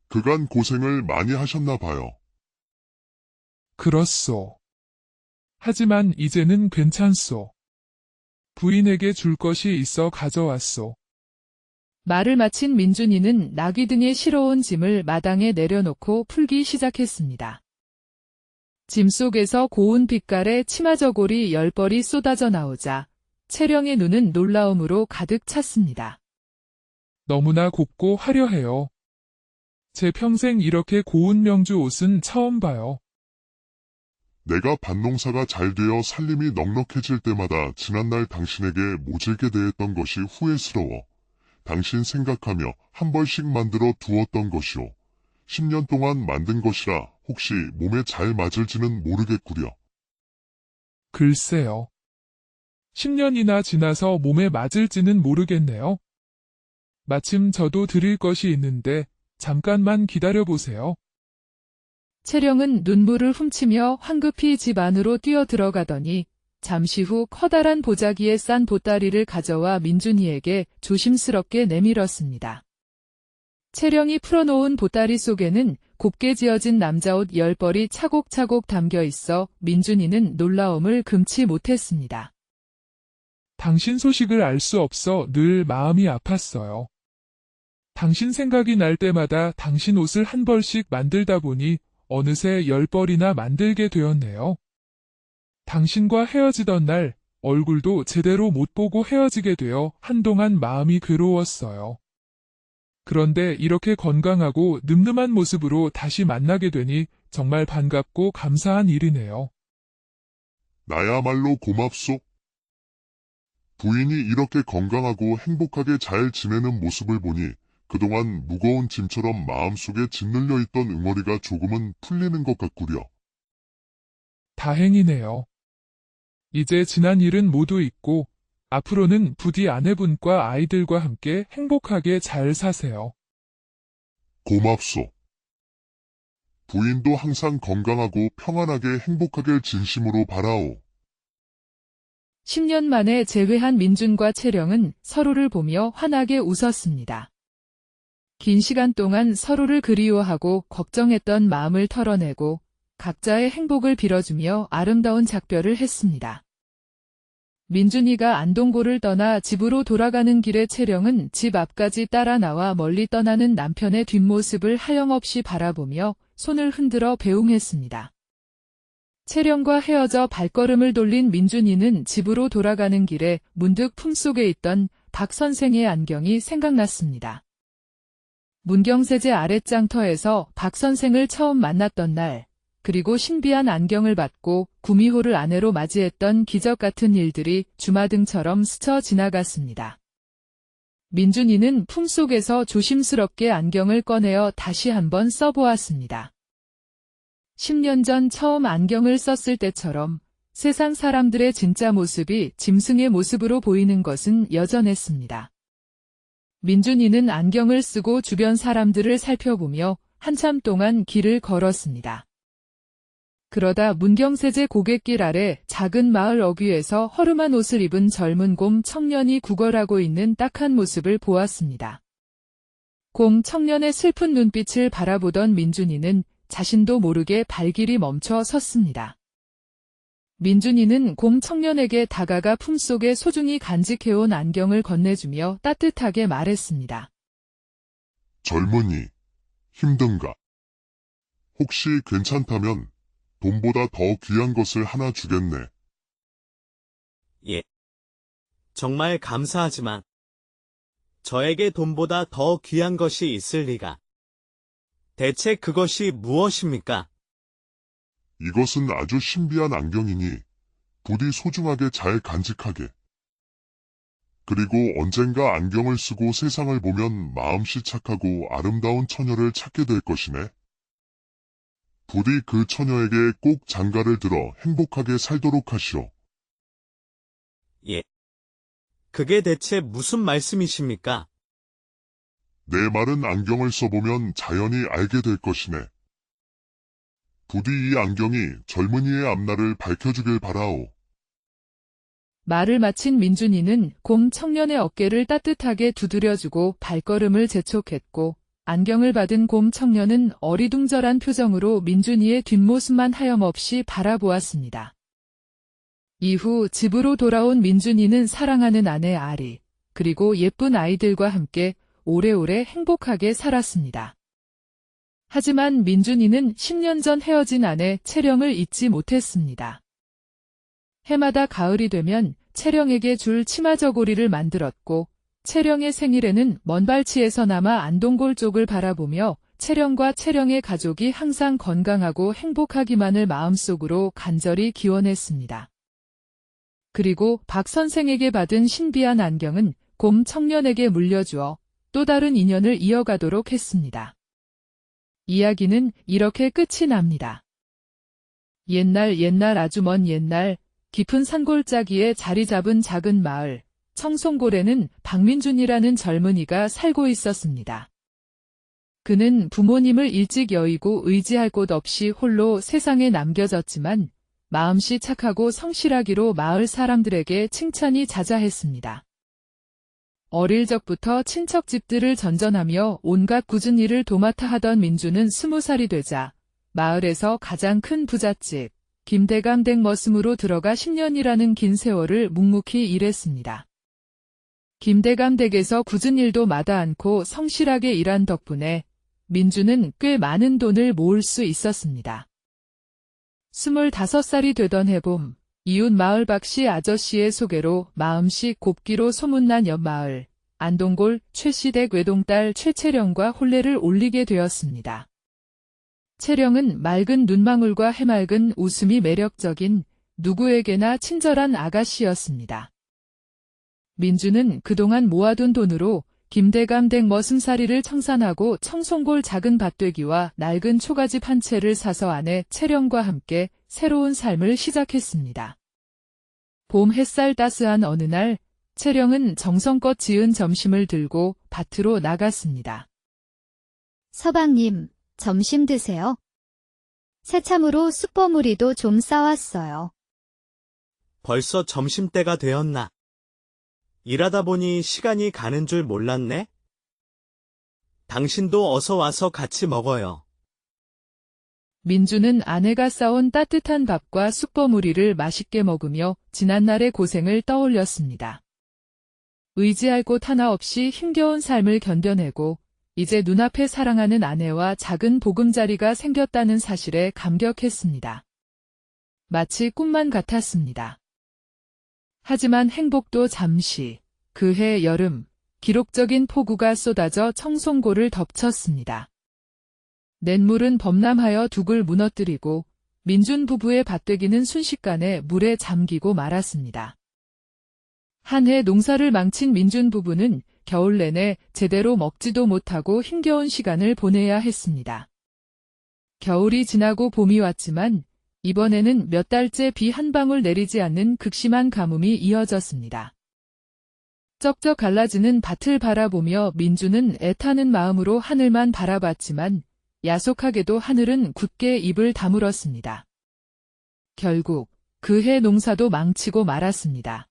그간 고생을 많이 하셨나 봐요. 그렇소. 하지만 이제는 괜찮소. 부인에게 줄 것이 있어 가져왔소. 말을 마친 민준이는 나귀 등에 실어온 짐을 마당에 내려놓고 풀기 시작했습니다. 짐 속에서 고운 빛깔의 치마 저고리 10벌이 쏟아져 나오자 채령의 눈은 놀라움으로 가득 찼습니다. 너무나 곱고 화려해요. 제 평생 이렇게 고운 명주 옷은 처음 봐요. 내가 밭농사가 잘 되어 살림이 넉넉해질 때마다 지난날 당신에게 모질게 대했던 것이 후회스러워 당신 생각하며 한 벌씩 만들어 두었던 것이오. 10년 동안 만든 것이라 혹시 몸에 잘 맞을지는 모르겠구려. 글쎄요. 10년이나 지나서 몸에 맞을지는 모르겠네요. 마침 저도 드릴 것이 있는데 잠깐만 기다려보세요. 채령은 눈물을 훔치며 황급히 집 안으로 뛰어 들어가더니 잠시 후 커다란 보자기에 싼 보따리를 가져와 민준이에게 조심스럽게 내밀었습니다. 채령이 풀어놓은 보따리 속에는 곱게 지어진 남자옷 10벌이 차곡차곡 담겨 있어 민준이는 놀라움을 금치 못했습니다. 당신 소식을 알 수 없어 늘 마음이 아팠어요. 당신 생각이 날 때마다 당신 옷을 한 벌씩 만들다 보니 어느새 10벌이나 만들게 되었네요. 당신과 헤어지던 날 얼굴도 제대로 못 보고 헤어지게 되어 한동안 마음이 괴로웠어요. 그런데 이렇게 건강하고 늠름한 모습으로 다시 만나게 되니 정말 반갑고 감사한 일이네요. 나야말로 고맙소. 부인이 이렇게 건강하고 행복하게 잘 지내는 모습을 보니 그동안 무거운 짐처럼 마음속에 짓눌려 있던 응어리가 조금은 풀리는 것 같구려. 다행이네요. 이제 지난 일은 모두 잊고 앞으로는 부디 아내분과 아이들과 함께 행복하게 잘 사세요. 고맙소. 부인도 항상 건강하고 평안하게 행복하길 진심으로 바라오. 10년 만에 재회한 민준과 채령은 서로를 보며 환하게 웃었습니다. 긴 시간 동안 서로를 그리워하고 걱정했던 마음을 털어내고 각자의 행복을 빌어주며 아름다운 작별을 했습니다. 민준이가 안동고를 떠나 집으로 돌아가는 길에 채령은 집 앞까지 따라 나와 멀리 떠나는 남편의 뒷모습을 하염없이 바라보며 손을 흔들어 배웅했습니다. 채령과 헤어져 발걸음을 돌린 민준이는 집으로 돌아가는 길에 문득 품속에 있던 박 선생의 안경이 생각났습니다. 문경세제 아랫장터에서 박 선생을 처음 만났던 날, 그리고 신비한 안경을 받고 구미호를 아내로 맞이했던 기적 같은 일들이 주마등처럼 스쳐 지나갔습니다. 민준이는 품속에서 조심스럽게 안경을 꺼내어 다시 한번 써보았습니다. 10년 전 처음 안경을 썼을 때처럼 세상 사람들의 진짜 모습이 짐승의 모습으로 보이는 것은 여전했습니다. 민준이는 안경을 쓰고 주변 사람들을 살펴보며 한참 동안 길을 걸었습니다. 그러다 문경세제 고갯길 아래 작은 마을 어귀에서 허름한 옷을 입은 젊은 곰 청년이 구걸하고 있는 딱한 모습을 보았습니다. 곰 청년의 슬픈 눈빛을 바라보던 민준이는 자신도 모르게 발길이 멈춰 섰습니다. 민준이는 곰 청년에게 다가가 품속에 소중히 간직해온 안경을 건네주며 따뜻하게 말했습니다. 젊으니 힘든가? 혹시 괜찮다면 돈보다 더 귀한 것을 하나 주겠네. 예. 정말 감사하지만 저에게 돈보다 더 귀한 것이 있을 리가. 대체 그것이 무엇입니까? 이것은 아주 신비한 안경이니 부디 소중하게 잘 간직하게. 그리고 언젠가 안경을 쓰고 세상을 보면 마음씨 착하고 아름다운 처녀를 찾게 될 것이네. 부디 그 처녀에게 꼭 장가를 들어 행복하게 살도록 하시오. 예. 그게 대체 무슨 말씀이십니까? 내 말은 안경을 써보면 자연히 알게 될 것이네. 부디 이 안경이 젊은이의 앞날을 밝혀주길 바라오. 말을 마친 민준이는 곰 청년의 어깨를 따뜻하게 두드려주고 발걸음을 재촉했고 안경을 받은 곰 청년은 어리둥절한 표정으로 민준이의 뒷모습만 하염없이 바라보았습니다. 이후 집으로 돌아온 민준이는 사랑하는 아내 아리, 그리고 예쁜 아이들과 함께 오래오래 행복하게 살았습니다. 하지만 민준이는 10년 전 헤어진 아내 채령을 잊지 못했습니다. 해마다 가을이 되면 채령에게 줄 치마 저고리를 만들었고 채령의 생일에는 먼발치에서나마 안동골 쪽을 바라보며 채령과 채령의 가족이 항상 건강하고 행복하기만을 마음속으로 간절히 기원했습니다. 그리고 박 선생에게 받은 신비한 안경은 곰 청년에게 물려주어 또 다른 인연을 이어가도록 했습니다. 이야기는 이렇게 끝이 납니다. 옛날 아주 먼 옛날 깊은 산골짜기에 자리 잡은 작은 마을 청송골에는 박민준이라는 젊은이가 살고 있었습니다. 그는 부모님을 일찍 여의고 의지할 곳 없이 홀로 세상에 남겨졌지만 마음씨 착하고 성실하기로 마을 사람들에게 칭찬이 자자했습니다. 어릴 적부터 친척 집들을 전전하며 온갖 굳은 일을 도맡아 하던 민주는 20살이 되자 마을에서 가장 큰 부잣집 김대감 댁 머슴으로 들어가 10년이라는 긴 세월을 묵묵히 일했습니다. 김대감 댁에서 굳은 일도 마다 않고 성실하게 일한 덕분에 민주는 꽤 많은 돈을 모을 수 있었습니다. 25살이 되던 해봄, 이웃 마을 박씨 아저씨의 소개로 마음씨 곱기로 소문난 옆마을, 안동골 최씨댁 외동딸 최채령과 혼례를 올리게 되었습니다. 채령은 맑은 눈망울과 해맑은 웃음이 매력적인 누구에게나 친절한 아가씨였습니다. 민주는 그동안 모아둔 돈으로 김대감 댁 머슴살이를 청산하고 청송골 작은 밭되기와 낡은 초가집 한 채를 사서 아내 채령과 함께 새로운 삶을 시작했습니다. 봄 햇살 따스한 어느 날 채령은 정성껏 지은 점심을 들고 밭으로 나갔습니다. 서방님, 점심 드세요. 새참으로 쑥버무리도 좀 싸왔어요. 벌써 점심때가 되었나? 일하다 보니 시간이 가는 줄 몰랐네? 당신도 어서 와서 같이 먹어요. 민주는 아내가 싸온 따뜻한 밥과 쑥버무리를 맛있게 먹으며 지난날의 고생을 떠올렸습니다. 의지할 곳 하나 없이 힘겨운 삶을 견뎌내고 이제 눈앞에 사랑하는 아내와 작은 보금자리가 생겼다는 사실에 감격했습니다. 마치 꿈만 같았습니다. 하지만 행복도 잠시, 그해 여름, 기록적인 폭우가 쏟아져 청송골을 덮쳤습니다. 냇물은 범람하여 둑을 무너뜨리고 민준 부부의 밭되기는 순식간에 물에 잠기고 말았습니다. 한 해 농사를 망친 민준 부부는 겨울 내내 제대로 먹지도 못하고 힘겨운 시간을 보내야 했습니다. 겨울이 지나고 봄이 왔지만 이번에는 몇 달째 비 한 방울 내리지 않는 극심한 가뭄이 이어졌습니다. 쩍쩍 갈라지는 밭을 바라보며 민주는 애타는 마음으로 하늘만 바라봤지만 야속하게도 하늘은 굳게 입을 다물었습니다. 결국 그해 농사도 망치고 말았습니다.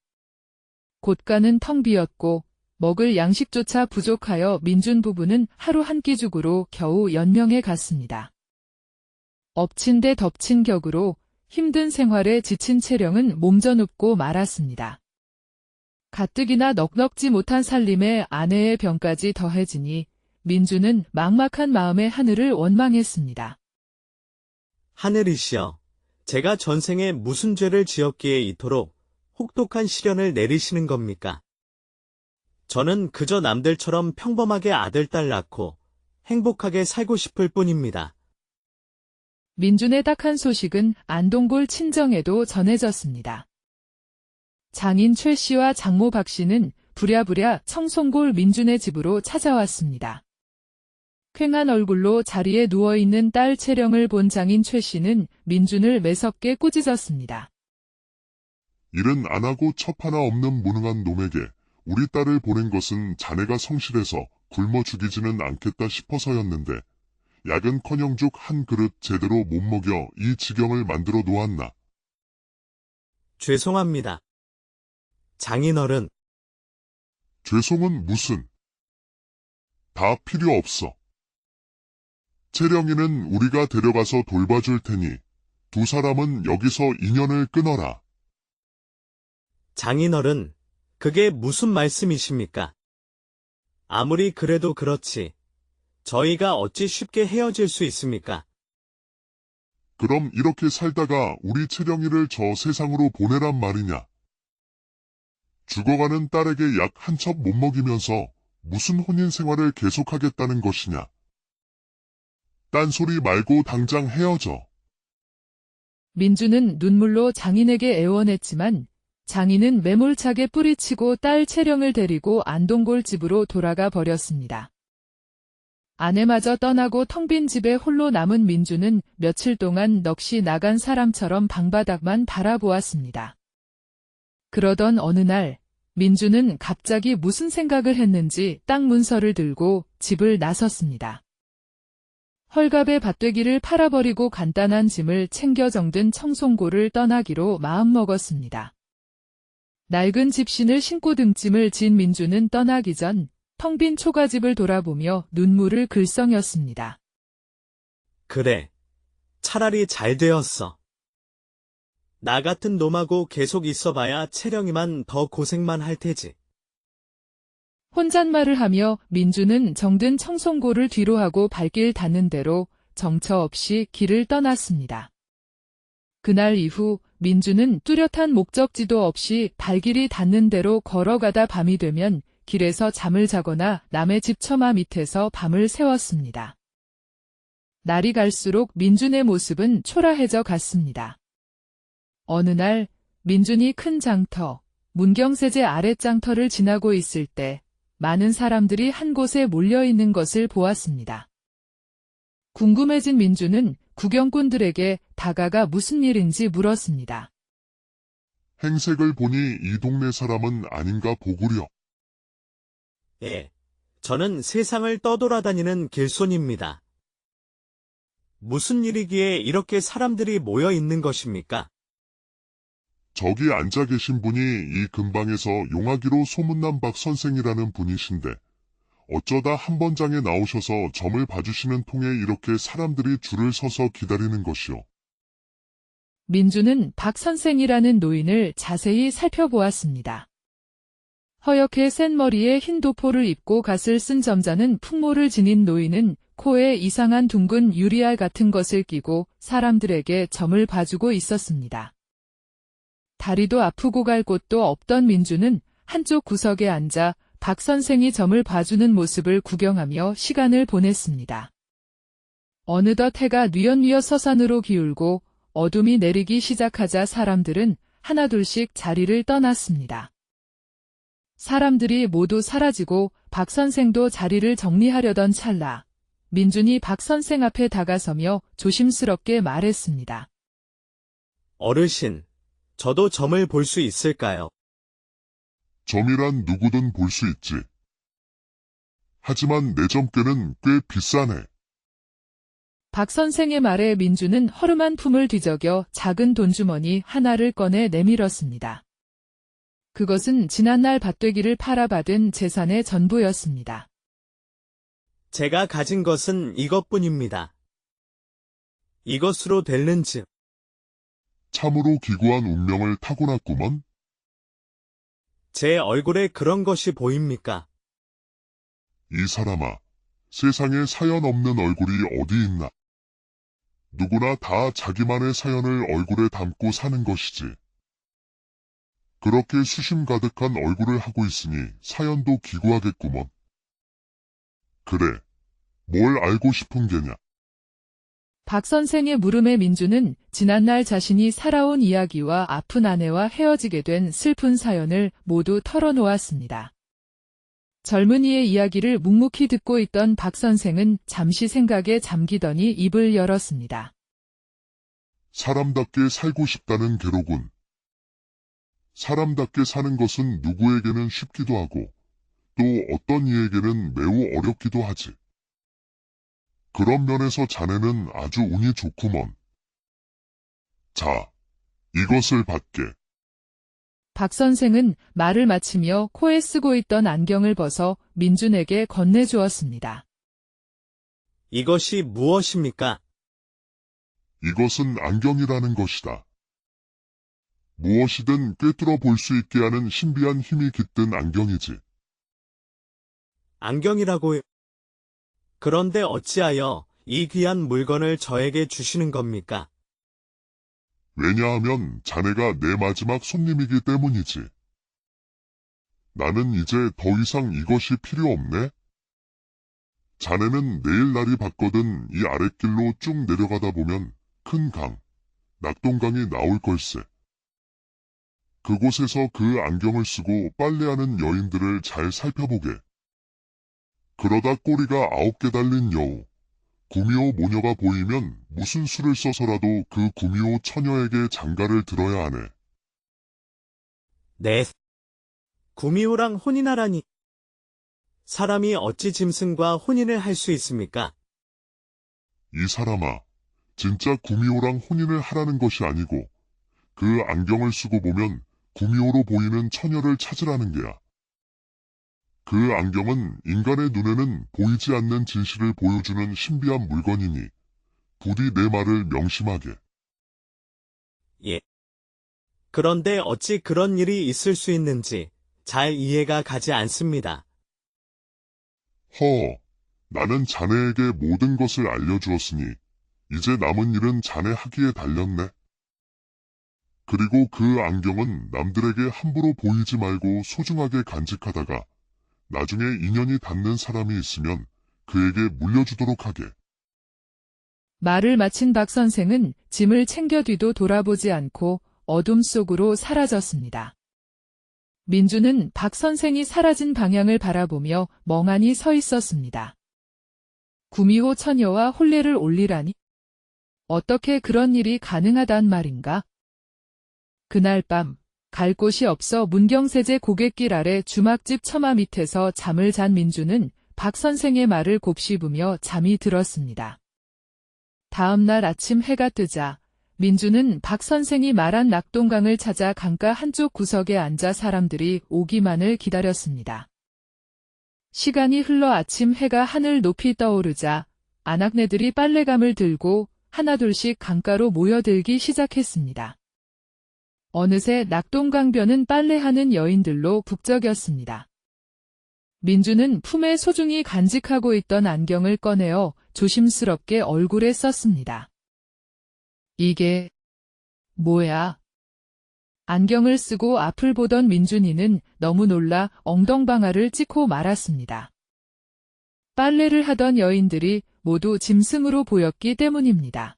곳간은 텅 비었고 먹을 양식조차 부족하여 민준 부부는 하루 한 끼 죽으로 겨우 연명해 갔습니다. 엎친 데 덮친 격으로 힘든 생활에 지친 채령은 몸져눕고 말았습니다. 가뜩이나 넉넉지 못한 살림에 아내의 병까지 더해지니 민주는 막막한 마음에 하늘을 원망했습니다. 하늘이시여, 제가 전생에 무슨 죄를 지었기에 이토록 혹독한 시련을 내리시는 겁니까? 저는 그저 남들처럼 평범하게 아들, 딸 낳고 행복하게 살고 싶을 뿐입니다. 민준의 딱한 소식은 안동골 친정에도 전해졌습니다. 장인 최 씨와 장모 박 씨는 부랴부랴 청송골 민준의 집으로 찾아왔습니다. 퀭한 얼굴로 자리에 누워있는 딸 채령을 본 장인 최 씨는 민준을 매섭게 꾸짖었습니다. 일은 안 하고 첩 하나 없는 무능한 놈에게 우리 딸을 보낸 것은 자네가 성실해서 굶어 죽이지는 않겠다 싶어서였는데 약은커녕 죽 한 그릇 제대로 못 먹여 이 지경을 만들어 놓았나. 죄송합니다. 장인어른, 죄송은 무슨. 다 필요 없어. 채령이는 우리가 데려가서 돌봐줄 테니 두 사람은 여기서 인연을 끊어라. 장인어른, 그게 무슨 말씀이십니까? 아무리 그래도 그렇지. 저희가 어찌 쉽게 헤어질 수 있습니까? 그럼 이렇게 살다가 우리 채령이를 저 세상으로 보내란 말이냐. 죽어가는 딸에게 약 한 첩 못 먹이면서 무슨 혼인 생활을 계속하겠다는 것이냐. 딴소리 말고 당장 헤어져. 민준은 눈물로 장인에게 애원했지만 장인은 매몰차게 뿌리치고 딸 채령을 데리고 안동골 집으로 돌아가 버렸습니다. 아내마저 떠나고 텅 빈 집에 홀로 남은 민준은 며칠 동안 넋이 나간 사람처럼 방바닥만 바라보았습니다. 그러던 어느 날 민준은 갑자기 무슨 생각을 했는지 땅 문서를 들고 집을 나섰습니다. 헐갑의 밭되기를 팔아버리고 간단한 짐을 챙겨 정든 청송골을 떠나기로 마음먹었습니다. 낡은 집신을 신고 등짐을 진 민준은 떠나기 전 텅 빈 초가집을 돌아보며 눈물을 글썽였습니다. 그래, 차라리 잘 되었어. 나 같은 놈하고 계속 있어봐야 채령이만 더 고생만 할 테지. 혼잣말을 하며 민준은 정든 청송골을 뒤로하고 발길 닿는 대로 정처 없이 길을 떠났습니다. 그날 이후 민준은 뚜렷한 목적지도 없이 발길이 닿는 대로 걸어가다 밤이 되면 길에서 잠을 자거나 남의 집 처마 밑에서 밤을 새웠습니다. 날이 갈수록 민준의 모습은 초라해져 갔습니다. 어느 날 민준이 큰 장터, 문경세제 아랫장터를 지나고 있을 때 많은 사람들이 한 곳에 몰려있는 것을 보았습니다. 궁금해진 민준은 구경꾼들에게 다가가 무슨 일인지 물었습니다. 행색을 보니 이 동네 사람은 아닌가 보구려. 예, 저는 세상을 떠돌아다니는 길손입니다. 무슨 일이기에 이렇게 사람들이 모여 있는 것입니까? 저기 앉아 계신 분이 이 근방에서 용하기로 소문난 박 선생이라는 분이신데 어쩌다 한 번장에 나오셔서 점을 봐주시는 통에 이렇게 사람들이 줄을 서서 기다리는 것이오. 민준은 박 선생이라는 노인을 자세히 살펴보았습니다. 허옇게 센 머리에 흰 도포를 입고 갓을 쓴 점잖은 풍모를 지닌 노인은 코에 이상한 둥근 유리알 같은 것을 끼고 사람들에게 점을 봐주고 있었습니다. 다리도 아프고 갈 곳도 없던 민준은 한쪽 구석에 앉아 박 선생이 점을 봐주는 모습을 구경하며 시간을 보냈습니다. 어느덧 해가 뉘엿뉘엿 서산으로 기울고 어둠이 내리기 시작하자 사람들은 하나둘씩 자리를 떠났습니다. 사람들이 모두 사라지고 박 선생도 자리를 정리하려던 찰나 민준이 박 선생 앞에 다가서며 조심스럽게 말했습니다. 어르신, 저도 점을 볼 수 있을까요? 점이란 누구든 볼 수 있지. 하지만 내 점괘는 꽤 비싸네. 박 선생의 말에 민준은 허름한 품을 뒤적여 작은 돈주머니 하나를 꺼내 내밀었습니다. 그것은 지난날 밭되기를 팔아받은 재산의 전부였습니다. 제가 가진 것은 이것뿐입니다. 이것으로 될는즉. 참으로 기구한 운명을 타고났구먼. 제 얼굴에 그런 것이 보입니까? 이 사람아, 세상에 사연 없는 얼굴이 어디 있나? 누구나 다 자기만의 사연을 얼굴에 담고 사는 것이지. 그렇게 수심 가득한 얼굴을 하고 있으니 사연도 기구하겠구먼. 그래, 뭘 알고 싶은 게냐? 박 선생의 물음에 민주는 지난날 자신이 살아온 이야기와 아픈 아내와 헤어지게 된 슬픈 사연을 모두 털어놓았습니다. 젊은이의 이야기를 묵묵히 듣고 있던 박 선생은 잠시 생각에 잠기더니 입을 열었습니다. 사람답게 살고 싶다는 괴로군. 사람답게 사는 것은 누구에게는 쉽기도 하고 또 어떤 이에게는 매우 어렵기도 하지. 그런 면에서 자네는 아주 운이 좋구먼. 자, 이것을 받게. 박 선생은 말을 마치며 코에 쓰고 있던 안경을 벗어 민준에게 건네주었습니다. 이것이 무엇입니까? 이것은 안경이라는 것이다. 무엇이든 꿰뚫어 볼 수 있게 하는 신비한 힘이 깃든 안경이지. 안경이라고요? 그런데 어찌하여 이 귀한 물건을 저에게 주시는 겁니까? 왜냐하면 자네가 내 마지막 손님이기 때문이지. 나는 이제 더 이상 이것이 필요 없네. 자네는 내일 날이 밝거든 이 아랫길로 쭉 내려가다 보면 큰 강, 낙동강이 나올 걸세. 그곳에서 그 안경을 쓰고 빨래하는 여인들을 잘 살펴보게. 그러다 꼬리가 9개 달린 여우, 구미호 모녀가 보이면 무슨 수를 써서라도 그 구미호 처녀에게 장가를 들어야 하네. 네. 구미호랑 혼인하라니. 사람이 어찌 짐승과 혼인을 할 수 있습니까? 이 사람아, 진짜 구미호랑 혼인을 하라는 것이 아니고 그 안경을 쓰고 보면 구미호로 보이는 처녀를 찾으라는 게야. 그 안경은 인간의 눈에는 보이지 않는 진실을 보여주는 신비한 물건이니 부디 내 말을 명심하게. 예. 그런데 어찌 그런 일이 있을 수 있는지 잘 이해가 가지 않습니다. 나는 자네에게 모든 것을 알려주었으니 이제 남은 일은 자네 하기에 달렸네. 그리고 그 안경은 남들에게 함부로 보이지 말고 소중하게 간직하다가 나중에 인연이 닿는 사람이 있으면 그에게 물려주도록 하게. 말을 마친 박 선생은 짐을 챙겨 뒤도 돌아보지 않고 어둠 속으로 사라졌습니다. 민주는 박 선생이 사라진 방향을 바라보며 멍하니 서 있었습니다. 구미호 처녀와 혼례를 올리라니? 어떻게 그런 일이 가능하단 말인가? 그날 밤, 갈 곳이 없어 문경세제 고갯길 아래 주막집 처마 밑에서 잠을 잔 민주는 박 선생의 말을 곱씹으며 잠이 들었습니다. 다음 날 아침 해가 뜨자 민주는 박 선생이 말한 낙동강을 찾아 강가 한쪽 구석에 앉아 사람들이 오기만을 기다렸습니다. 시간이 흘러 아침 해가 하늘 높이 떠오르자 아낙네들이 빨래감을 들고 하나둘씩 강가로 모여들기 시작했습니다. 어느새 낙동강변은 빨래하는 여인들로 북적였습니다. 민주는 품에 소중히 간직하고 있던 안경을 꺼내어 조심스럽게 얼굴에 썼습니다. 이게 뭐야? 안경을 쓰고 앞을 보던 민준이는 너무 놀라 엉덩방아를 찍고 말았습니다. 빨래를 하던 여인들이 모두 짐승으로 보였기 때문입니다.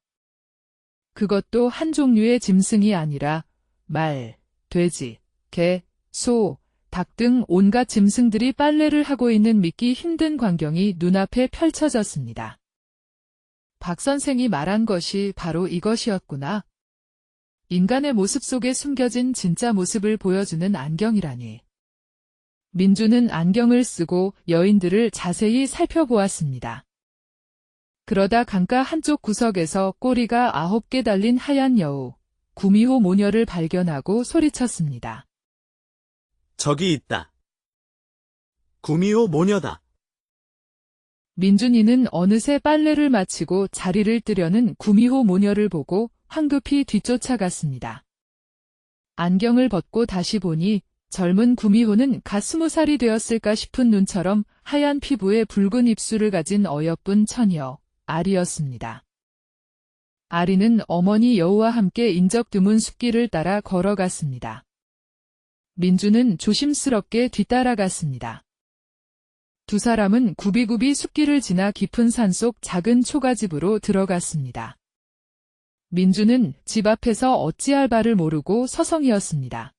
그것도 한 종류의 짐승이 아니라 말, 돼지, 개, 소, 닭 등 온갖 짐승들이 빨래를 하고 있는 믿기 힘든 광경이 눈앞에 펼쳐졌습니다. 박 선생이 말한 것이 바로 이것이었구나. 인간의 모습 속에 숨겨진 진짜 모습을 보여주는 안경이라니. 민주는 안경을 쓰고 여인들을 자세히 살펴보았습니다. 그러다 강가 한쪽 구석에서 꼬리가 9개 달린 하얀 여우, 구미호 모녀를 발견하고 소리쳤습니다. 저기 있다. 구미호 모녀다. 민준이는 어느새 빨래를 마치고 자리를 뜨려는 구미호 모녀를 보고 황급히 뒤쫓아갔습니다. 안경을 벗고 다시 보니 젊은 구미호는 갓 20살이 되었을까 싶은 눈처럼 하얀 피부에 붉은 입술을 가진 어여쁜 처녀, 아리였습니다. 아리는 어머니 여우와 함께 인적 드문 숲길을 따라 걸어갔습니다. 민주는 조심스럽게 뒤따라갔습니다. 두 사람은 굽이굽이 숲길을 지나 깊은 산속 작은 초가집으로 들어갔습니다. 민주는 집 앞에서 어찌할 바를 모르고 서성이었습니다.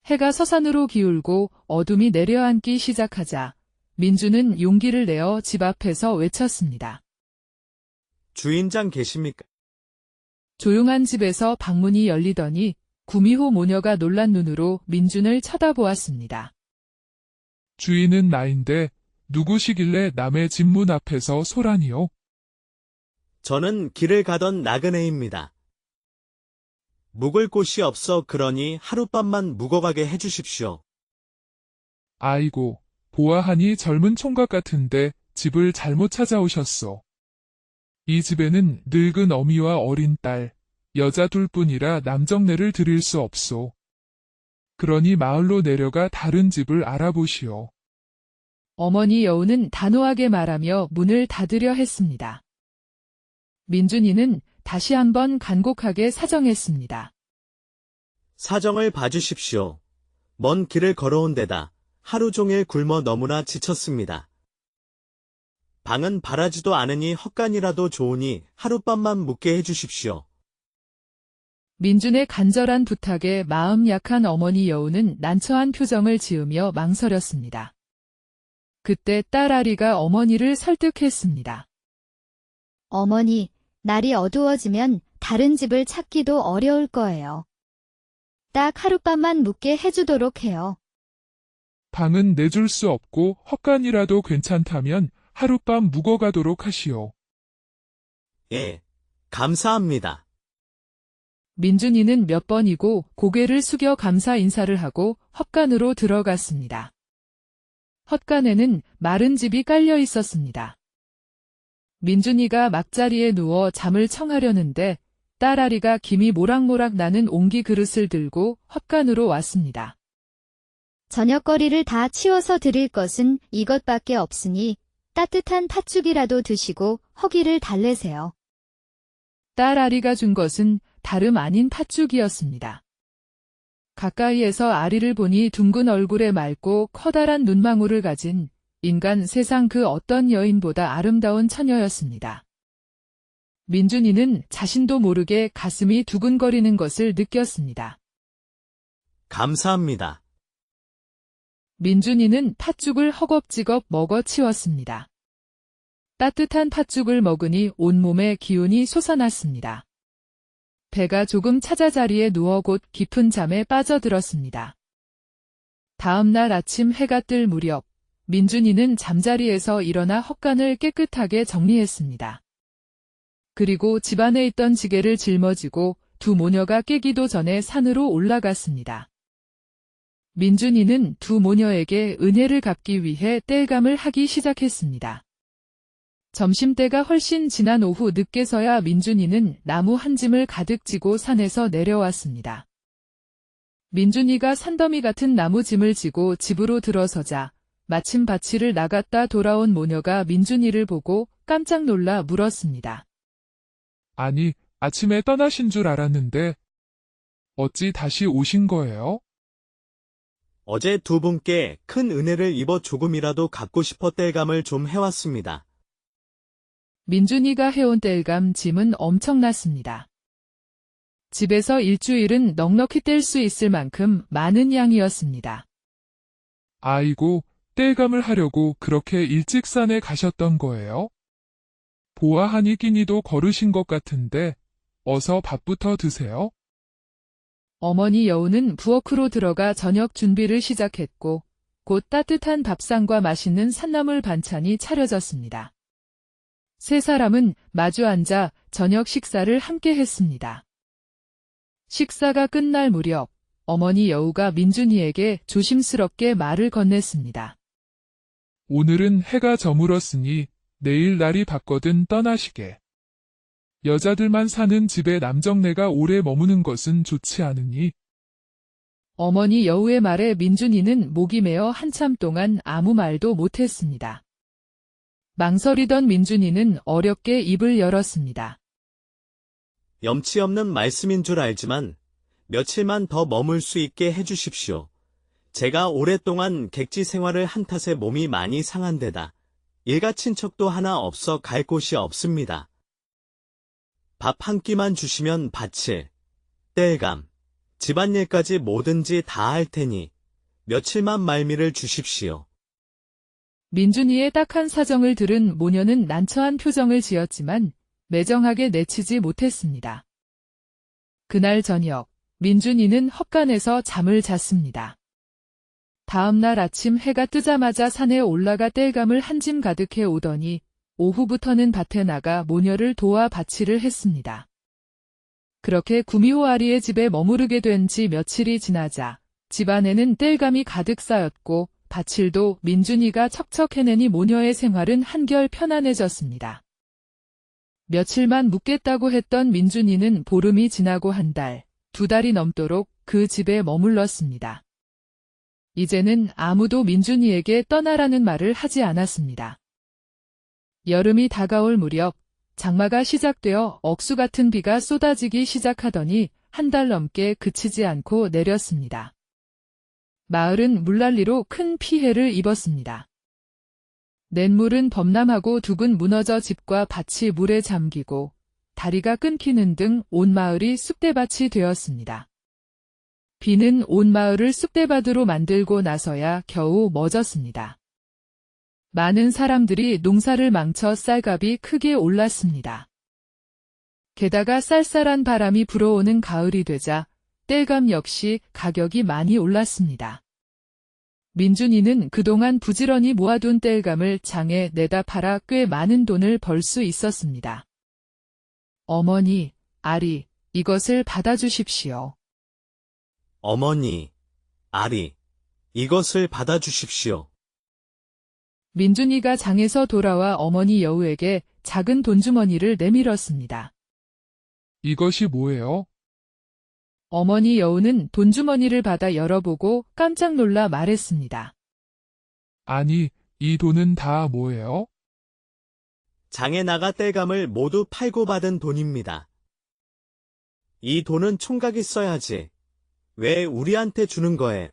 해가 서산으로 기울고 어둠이 내려앉기 시작하자 민주는 용기를 내어 집 앞에서 외쳤습니다. 주인장 계십니까? 조용한 집에서 방문이 열리더니 구미호 모녀가 놀란 눈으로 민준을 쳐다보았습니다. 주인은 나인데 누구시길래 남의 집 문 앞에서 소란이요? 저는 길을 가던 나그네입니다. 묵을 곳이 없어 그러니 하룻밤만 묵어가게 해주십시오. 아이고, 보아하니 젊은 총각 같은데 집을 잘못 찾아오셨소. 이 집에는 늙은 어미와 어린 딸, 여자 둘뿐이라 남정네를 드릴 수 없소. 그러니 마을로 내려가 다른 집을 알아보시오. 어머니 여우는 단호하게 말하며 문을 닫으려 했습니다. 민준이는 다시 한번 간곡하게 사정했습니다. 사정을 봐주십시오. 먼 길을 걸어온 데다 하루 종일 굶어 너무나 지쳤습니다. 방은 바라지도 않으니 헛간이라도 좋으니 하룻밤만 묵게 해주십시오. 민준의 간절한 부탁에 마음 약한 어머니 여우는 난처한 표정을 지으며 망설였습니다. 그때 딸 아리가 어머니를 설득했습니다. 어머니, 날이 어두워지면 다른 집을 찾기도 어려울 거예요. 딱 하룻밤만 묵게 해주도록 해요. 방은 내줄 수 없고 헛간이라도 괜찮다면 하룻밤 묵어가도록 하시오. 예, 감사합니다. 민준이는 몇 번이고 고개를 숙여 감사 인사를 하고 헛간으로 들어갔습니다. 헛간에는 마른 집이 깔려 있었습니다. 민준이가 막자리에 누워 잠을 청하려는데 딸아리가 김이 모락모락 나는 옹기 그릇을 들고 헛간으로 왔습니다. 저녁거리를 다 치워서 드릴 것은 이것밖에 없으니 따뜻한 팥죽이라도 드시고 허기를 달래세요. 딸아리가 준 것은 다름 아닌 팥죽이었습니다. 가까이에서 아리를 보니 둥근 얼굴에 맑고 커다란 눈망울을 가진 인간 세상 그 어떤 여인보다 아름다운 처녀였습니다. 민준이는 자신도 모르게 가슴이 두근거리는 것을 느꼈습니다. 감사합니다. 민준이는 팥죽을 허겁지겁 먹어 치웠습니다. 따뜻한 팥죽을 먹으니 온몸에 기운이 솟아났습니다. 배가 조금 찾아 자리에 누워 곧 깊은 잠에 빠져들었습니다. 다음 날 아침 해가 뜰 무렵 민준이는 잠자리에서 일어나 헛간을 깨끗하게 정리했습니다. 그리고 집안에 있던 지게를 짊어지고 두 모녀가 깨기도 전에 산으로 올라갔습니다. 민준이는 두 모녀에게 은혜를 갚기 위해 땔감을 하기 시작했습니다. 점심때가 훨씬 지난 오후 늦게서야 민준이는 나무 한 짐을 가득 지고 산에서 내려왔습니다. 민준이가 산더미 같은 나무 짐을 지고 집으로 들어서자 마침 밭일을 나갔다 돌아온 모녀가 민준이를 보고 깜짝 놀라 물었습니다. 아니, 아침에 떠나신 줄 알았는데 어찌 다시 오신 거예요? 어제 두 분께 큰 은혜를 입어 조금이라도 갚고 싶어 땔감을 좀 해왔습니다. 민준이가 해온 땔감 짐은 엄청났습니다. 집에서 일주일은 넉넉히 뗄 수 있을 만큼 많은 양이었습니다. 아이고, 땔감을 하려고 그렇게 일찍 산에 가셨던 거예요? 보아하니 끼니도 거르신 것 같은데 어서 밥부터 드세요. 어머니 여우는 부엌으로 들어가 저녁 준비를 시작했고 곧 따뜻한 밥상과 맛있는 산나물 반찬이 차려졌습니다. 세 사람은 마주 앉아 저녁 식사를 함께 했습니다. 식사가 끝날 무렵 어머니 여우가 민준이에게 조심스럽게 말을 건넸습니다. 오늘은 해가 저물었으니 내일 날이 밝거든 떠나시게. 여자들만 사는 집에 남정네가 오래 머무는 것은 좋지 않으니. 어머니 여우의 말에 민준이는 목이 메어 한참 동안 아무 말도 못했습니다. 망설이던 민준이는 어렵게 입을 열었습니다. 염치 없는 말씀인 줄 알지만 며칠만 더 머물 수 있게 해주십시오. 제가 오랫동안 객지 생활을 한 탓에 몸이 많이 상한 데다 일가 친척도 하나 없어 갈 곳이 없습니다. 밥 한 끼만 주시면 밭일, 땔감, 집안일까지 뭐든지 다 할 테니 며칠만 말미를 주십시오. 민준이의 딱한 사정을 들은 모녀는 난처한 표정을 지었지만 매정하게 내치지 못했습니다. 그날 저녁, 민준이는 헛간에서 잠을 잤습니다. 다음 날 아침 해가 뜨자마자 산에 올라가 땔감을 한 짐 가득해 오더니 오후부터는 밭에 나가 모녀를 도와 밭일을 했습니다. 그렇게 구미호아리의 집에 머무르게 된 지 며칠이 지나자 집안에는 땔감이 가득 쌓였고 밭일도 민준이가 척척 해내니 모녀의 생활은 한결 편안해졌습니다. 며칠만 묵겠다고 했던 민준이는 보름이 지나고 한 달, 2달이 넘도록 그 집에 머물렀습니다. 이제는 아무도 민준이에게 떠나라는 말을 하지 않았습니다. 여름이 다가올 무렵 장마가 시작되어 억수 같은 비가 쏟아지기 시작하더니 한 달 넘게 그치지 않고 내렸습니다. 마을은 물난리로 큰 피해를 입었습니다. 냇물은 범람하고 둑은 무너져 집과 밭이 물에 잠기고 다리가 끊기는 등 온 마을이 쑥대밭이 되었습니다. 비는 온 마을을 쑥대밭으로 만들고 나서야 겨우 멎었습니다. 많은 사람들이 농사를 망쳐 쌀값이 크게 올랐습니다. 게다가 쌀쌀한 바람이 불어오는 가을이 되자 땔감 역시 가격이 많이 올랐습니다. 민준이는 그동안 부지런히 모아둔 땔감을 장에 내다 팔아 꽤 많은 돈을 벌 수 있었습니다. 어머니, 아리, 이것을 받아주십시오. 어머니, 아리, 이것을 받아주십시오. 민준이가 장에서 돌아와 어머니 여우에게 작은 돈주머니를 내밀었습니다. 이것이 뭐예요? 어머니 여우는 돈주머니를 받아 열어보고 깜짝 놀라 말했습니다. 아니, 이 돈은 다 뭐예요? 장에 나가 땔감을 모두 팔고 받은 돈입니다. 이 돈은 총각이 써야지. 왜 우리한테 주는 거에?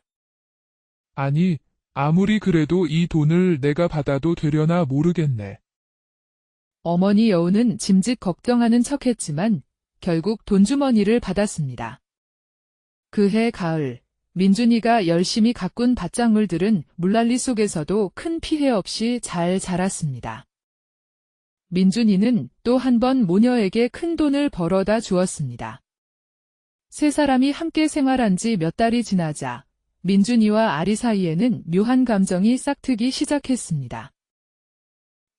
아니, 아무리 그래도 이 돈을 내가 받아도 되려나 모르겠네. 어머니 여우는 짐짓 걱정하는 척했지만 결국 돈주머니를 받았습니다. 그해 가을, 민준이가 열심히 가꾼 밭작물들은 물난리 속에서도 큰 피해 없이 잘 자랐습니다. 민준이는 또 한 번 모녀에게 큰 돈을 벌어다 주었습니다. 세 사람이 함께 생활한 지 몇 달이 지나자 민준이와 아리 사이에는 묘한 감정이 싹트기 시작했습니다.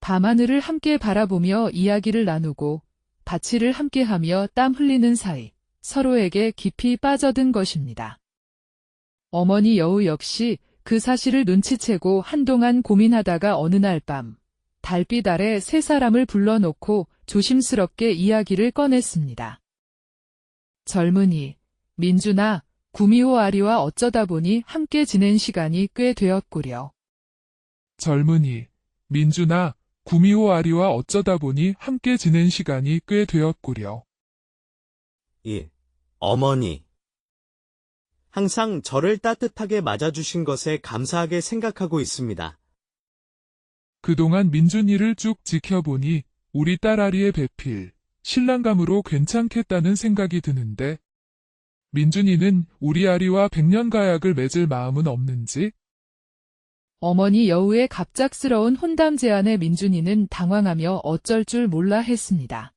밤하늘을 함께 바라보며 이야기를 나누고 밭일을 함께하며 땀 흘리는 사이 서로에게 깊이 빠져든 것입니다. 어머니 여우 역시 그 사실을 눈치채고 한동안 고민하다가 어느 날 밤 달빛 아래 세 사람을 불러놓고 조심스럽게 이야기를 꺼냈습니다. 젊은이, 민준아, 구미호 아리와 어쩌다 보니 함께 지낸 시간이 꽤 되었구려. 젊은이, 민준아, 구미호 아리와 어쩌다 보니 함께 지낸 시간이 꽤 되었구려. 어머니. 항상 저를 따뜻하게 맞아주신 것에 감사하게 생각하고 있습니다. 그동안 민준이를 쭉 지켜보니 우리 딸 아리의 배필, 신랑감으로 괜찮겠다는 생각이 드는데 민준이는 우리 아리와 백년가약을 맺을 마음은 없는지? 어머니 여우의 갑작스러운 혼담 제안에 민준이는 당황하며 어쩔 줄 몰라 했습니다.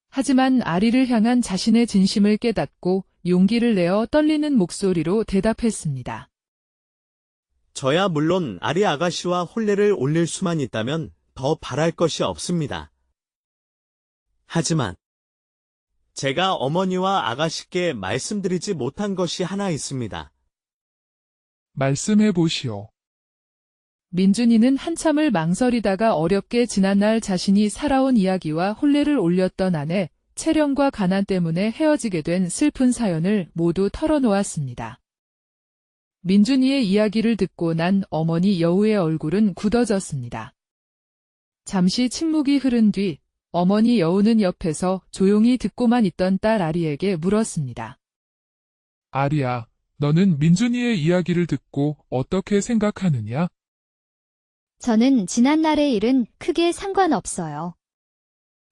하지만 아리를 향한 자신의 진심을 깨닫고 용기를 내어 떨리는 목소리로 대답했습니다. 저야 물론 아리 아가씨와 혼례를 올릴 수만 있다면 더 바랄 것이 없습니다. 하지만 제가 어머니와 아가씨께 말씀드리지 못한 것이 하나 있습니다. 말씀해 보시오. 민준이는 한참을 망설이다가 어렵게 지난날 자신이 살아온 이야기와 혼례를 올렸던 아내, 채령과 가난 때문에 헤어지게 된 슬픈 사연을 모두 털어놓았습니다. 민준이의 이야기를 듣고 난 어머니 여우의 얼굴은 굳어졌습니다. 잠시 침묵이 흐른 뒤 어머니 여우는 옆에서 조용히 듣고만 있던 딸 아리에게 물었습니다. 아리야, 너는 민준이의 이야기를 듣고 어떻게 생각하느냐? 저는 지난날의 일은 크게 상관없어요.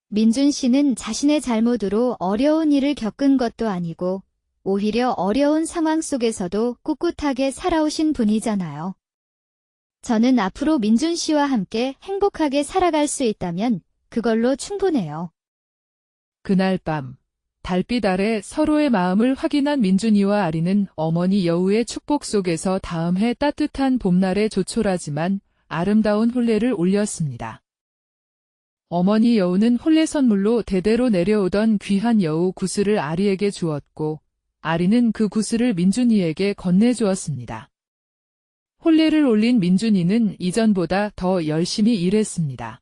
민준 씨는 자신의 잘못으로 어려운 일을 겪은 것도 아니고 오히려 어려운 상황 속에서도 꿋꿋하게 살아오신 분이잖아요. 저는 앞으로 민준 씨와 함께 행복하게 살아갈 수 있다면 그걸로 충분해요. 그날 밤 달빛 아래 서로의 마음을 확인한 민준이와 아리는 어머니 여우의 축복 속에서 다음 해 따뜻한 봄날에 조촐하지만 아름다운 혼례를 올렸습니다. 어머니 여우는 혼례 선물로 대대로 내려오던 귀한 여우 구슬을 아리에게 주었고 아리는 그 구슬을 민준이에게 건네주었습니다. 혼례를 올린 민준이는 이전보다 더 열심히 일했습니다.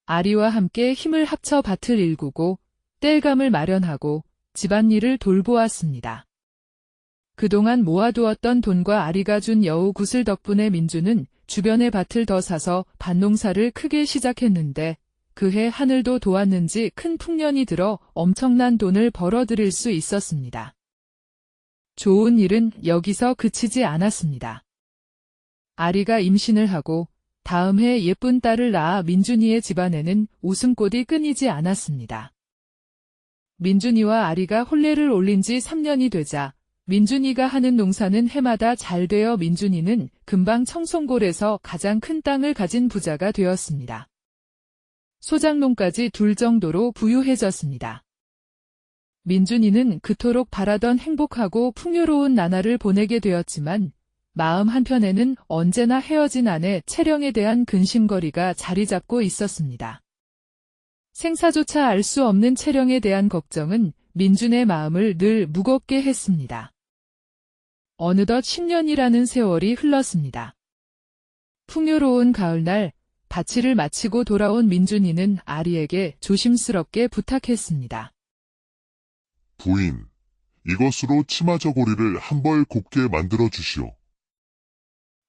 아리와 함께 힘을 합쳐 밭을 일구고 땔감을 마련하고 집안일을 돌보았습니다. 그동안 모아두었던 돈과 아리가 준 여우 구슬 덕분에 민준은 주변의 밭을 더 사서 밭농사를 크게 시작했는데 그해 하늘도 도왔는지 큰 풍년이 들어 엄청난 돈을 벌어들일 수 있었습니다. 좋은 일은 여기서 그치지 않았습니다. 아리가 임신을 하고 다음 해 예쁜 딸을 낳아 민준이의 집안에는 웃음꽃이 끊이지 않았습니다. 민준이와 아리가 혼례를 올린 지 3년이 되자 민준이가 하는 농사는 해마다 잘 되어 민준이는 금방 청송골에서 가장 큰 땅을 가진 부자가 되었습니다. 소작농까지 둘 정도로 부유해졌습니다. 민준이는 그토록 바라던 행복하고 풍요로운 나날을 보내게 되었지만 마음 한편에는 언제나 헤어진 아내 채령에 대한 근심거리가 자리 잡고 있었습니다. 생사조차 알 수 없는 채령에 대한 걱정은 민준의 마음을 늘 무겁게 했습니다. 어느덧 10년이라는 세월이 흘렀습니다. 풍요로운 가을날 밭일을 마치고 돌아온 민준이는 아리에게 조심스럽게 부탁했습니다. 부인, 이것으로 치마 저고리를 한 벌 곱게 만들어 주시오.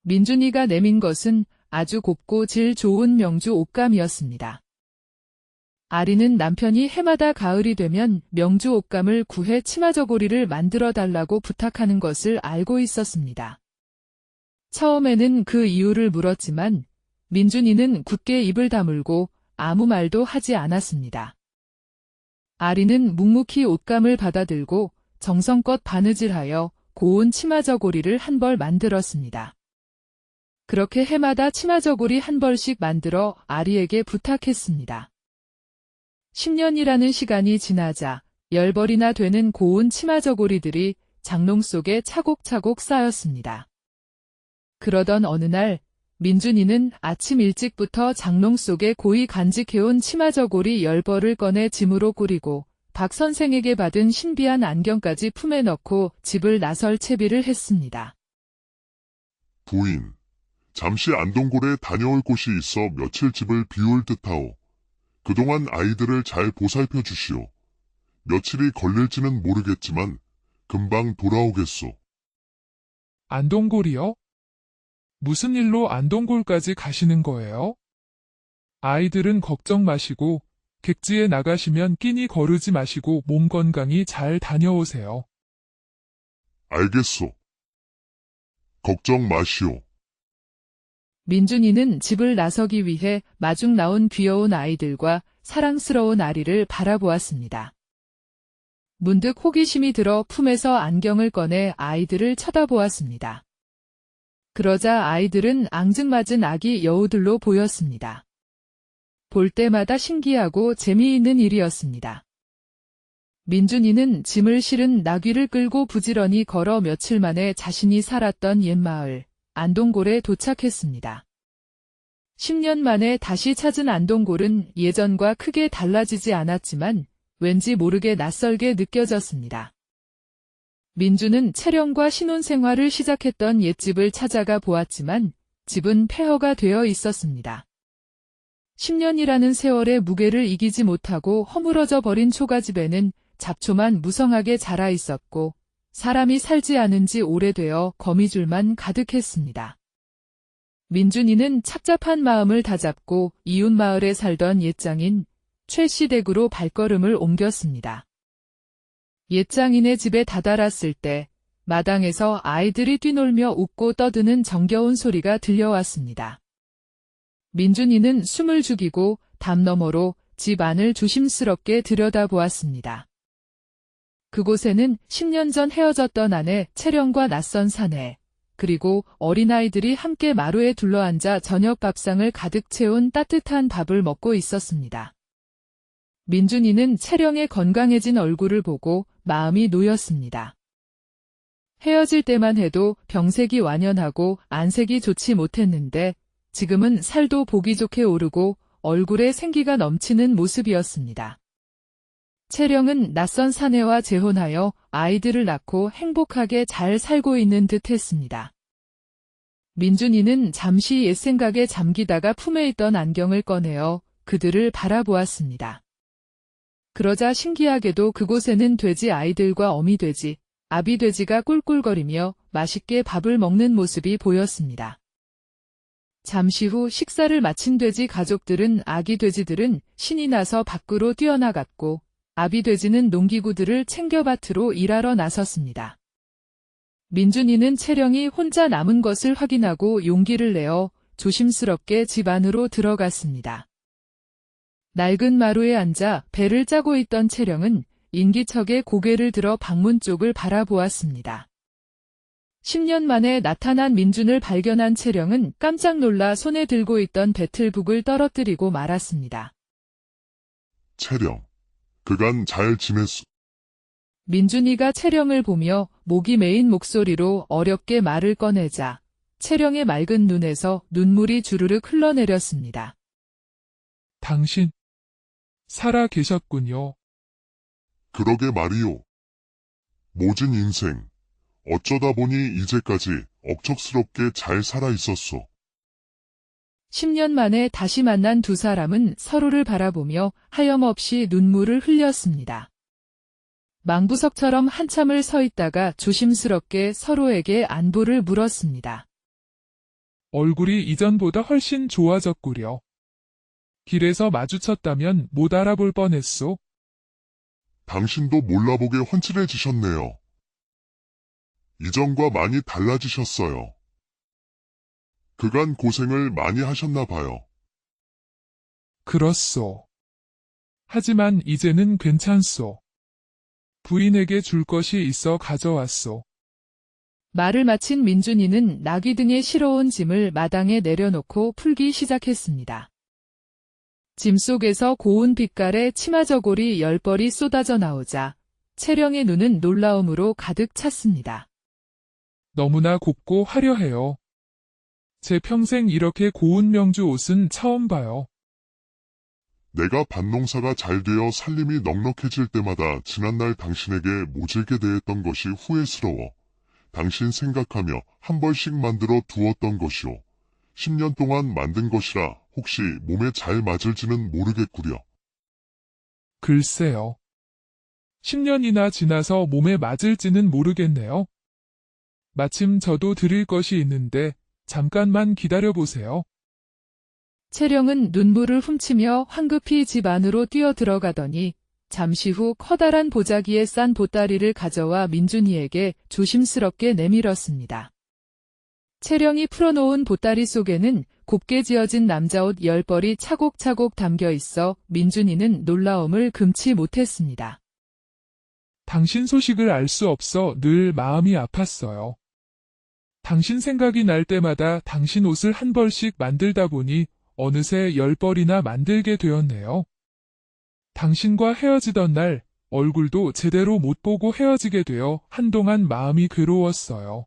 민준이가 내민 것은 아주 곱고 질 좋은 명주 옷감이었습니다. 아리는 남편이 해마다 가을이 되면 명주 옷감을 구해 치마 저고리를 만들어 달라고 부탁하는 것을 알고 있었습니다. 처음에는 그 이유를 물었지만 민준이는 굳게 입을 다물고 아무 말도 하지 않았습니다. 아리는 묵묵히 옷감을 받아들고 정성껏 바느질하여 고운 치마 저고리를 한 벌 만들었습니다. 그렇게 해마다 치마 저고리 한 벌씩 만들어 아리에게 부탁했습니다. 10년이라는 시간이 지나자 10벌이나 되는 고운 치마 저고리들이 장롱 속에 차곡차곡 쌓였습니다. 그러던 어느 날 민준이는 아침 일찍부터 장롱 속에 고이 간직해온 치마 저고리 10벌을 꺼내 짐으로 꾸리고 박 선생에게 받은 신비한 안경까지 품에 넣고 집을 나설 채비를 했습니다. 부인, 잠시 안동골에 다녀올 곳이 있어 며칠 집을 비울 듯하오. 그동안 아이들을 잘 보살펴 주시오. 며칠이 걸릴지는 모르겠지만 금방 돌아오겠소. 안동골이요? 무슨 일로 안동골까지 가시는 거예요? 아이들은 걱정 마시고 객지에 나가시면 끼니 거르지 마시고 몸 건강히 잘 다녀오세요. 알겠소. 걱정 마시오. 민준이는 집을 나서기 위해 마중 나온 귀여운 아이들과 사랑스러운 아리를 바라보았습니다. 문득 호기심이 들어 품에서 안경을 꺼내 아이들을 쳐다보았습니다. 그러자 아이들은 앙증맞은 아기 여우들로 보였습니다. 볼 때마다 신기하고 재미있는 일이었습니다. 민준이는 짐을 실은 나귀를 끌고 부지런히 걸어 며칠 만에 자신이 살았던 옛마을 안동골에 도착했습니다. 10년 만에 다시 찾은 안동골은 예전과 크게 달라지지 않았지만 왠지 모르게 낯설게 느껴졌습니다. 민주는 채령과 신혼생활을 시작했던 옛집을 찾아가 보았지만 집은 폐허가 되어 있었습니다. 10년이라는 세월의 무게를 이기지 못하고 허물어져 버린 초가집에는 잡초만 무성하게 자라 있었고 사람이 살지 않은 지 오래되어 거미줄만 가득했습니다. 민준이는 착잡한 마음을 다잡고 이웃 마을에 살던 옛장인 최씨 댁으로 발걸음을 옮겼습니다. 옛장인의 집에 다다랐을 때 마당에서 아이들이 뛰놀며 웃고 떠드는 정겨운 소리가 들려왔습니다. 민준이는 숨을 죽이고 담 너머로 집 안을 조심스럽게 들여다보았습니다. 그곳에는 10년 전 헤어졌던 아내 채령과 낯선 사내, 그리고 어린아이들이 함께 마루에 둘러앉아 저녁 밥상을 가득 채운 따뜻한 밥을 먹고 있었습니다. 민준이는 채령의 건강해진 얼굴을 보고 마음이 놓였습니다. 헤어질 때만 해도 병색이 완연하고 안색이 좋지 못했는데 지금은 살도 보기 좋게 오르고 얼굴에 생기가 넘치는 모습이었습니다. 채령은 낯선 사내와 재혼하여 아이들을 낳고 행복하게 잘 살고 있는 듯 했습니다. 민준이는 잠시 옛 생각에 잠기다가 품에 있던 안경을 꺼내어 그들을 바라보았습니다. 그러자 신기하게도 그곳에는 돼지 아이들과 어미돼지, 아비돼지가 꿀꿀거리며 맛있게 밥을 먹는 모습이 보였습니다. 잠시 후 식사를 마친 돼지 가족들은 아기 돼지들은 신이 나서 밖으로 뛰어나갔고 아비돼지는 농기구들을 챙겨 밭으로 일하러 나섰습니다. 민준이는 채령이 혼자 남은 것을 확인하고 용기를 내어 조심스럽게 집 안으로 들어갔습니다. 낡은 마루에 앉아 배를 짜고 있던 채령은 인기척에 고개를 들어 방문 쪽을 바라보았습니다. 10년 만에 나타난 민준을 발견한 채령은 깜짝 놀라 손에 들고 있던 배틀북을 떨어뜨리고 말았습니다. 채령, 그간 잘 지냈소? 민준이가 채령을 보며 목이 메인 목소리로 어렵게 말을 꺼내자 채령의 맑은 눈에서 눈물이 주르륵 흘러내렸습니다. 당신, 살아 계셨군요. 그러게 말이오. 모진 인생, 어쩌다 보니 이제까지 억척스럽게 잘 살아 있었소. 10년 만에 다시 만난 두 사람은 서로를 바라보며 하염없이 눈물을 흘렸습니다. 망부석처럼 한참을 서 있다가 조심스럽게 서로에게 안부를 물었습니다. 얼굴이 이전보다 훨씬 좋아졌구려. 길에서 마주쳤다면 못 알아볼 뻔했소. 당신도 몰라보게 훤칠해지셨네요. 이전과 많이 달라지셨어요. 그간 고생을 많이 하셨나 봐요. 그렇소. 하지만 이제는 괜찮소. 부인에게 줄 것이 있어 가져왔소. 말을 마친 민준이는 나귀 등에 실어온 짐을 마당에 내려놓고 풀기 시작했습니다. 짐 속에서 고운 빛깔의 치마 저고리 10벌이 쏟아져 나오자 채령의 눈은 놀라움으로 가득 찼습니다. 너무나 곱고 화려해요. 제 평생 이렇게 고운 명주 옷은 처음 봐요. 내가 밭농사가 잘 되어 살림이 넉넉해질 때마다 지난날 당신에게 모질게 대했던 것이 후회스러워 당신 생각하며 한 벌씩 만들어 두었던 것이오. 10년 동안 만든 것이라 혹시 몸에 잘 맞을지는 모르겠구려. 글쎄요. 10년이나 지나서 몸에 맞을지는 모르겠네요. 마침 저도 드릴 것이 있는데 잠깐만 기다려보세요. 채령은 눈물을 훔치며 황급히 집 안으로 뛰어 들어가더니 잠시 후 커다란 보자기에 싼 보따리를 가져와 민준이에게 조심스럽게 내밀었습니다. 채령이 풀어놓은 보따리 속에는 곱게 지어진 남자옷 10벌이 차곡차곡 담겨 있어 민준이는 놀라움을 금치 못했습니다. 당신 소식을 알 수 없어 늘 마음이 아팠어요. 당신 생각이 날 때마다 당신 옷을 한 벌씩 만들다 보니 어느새 10벌이나 만들게 되었네요. 당신과 헤어지던 날 얼굴도 제대로 못 보고 헤어지게 되어 한동안 마음이 괴로웠어요.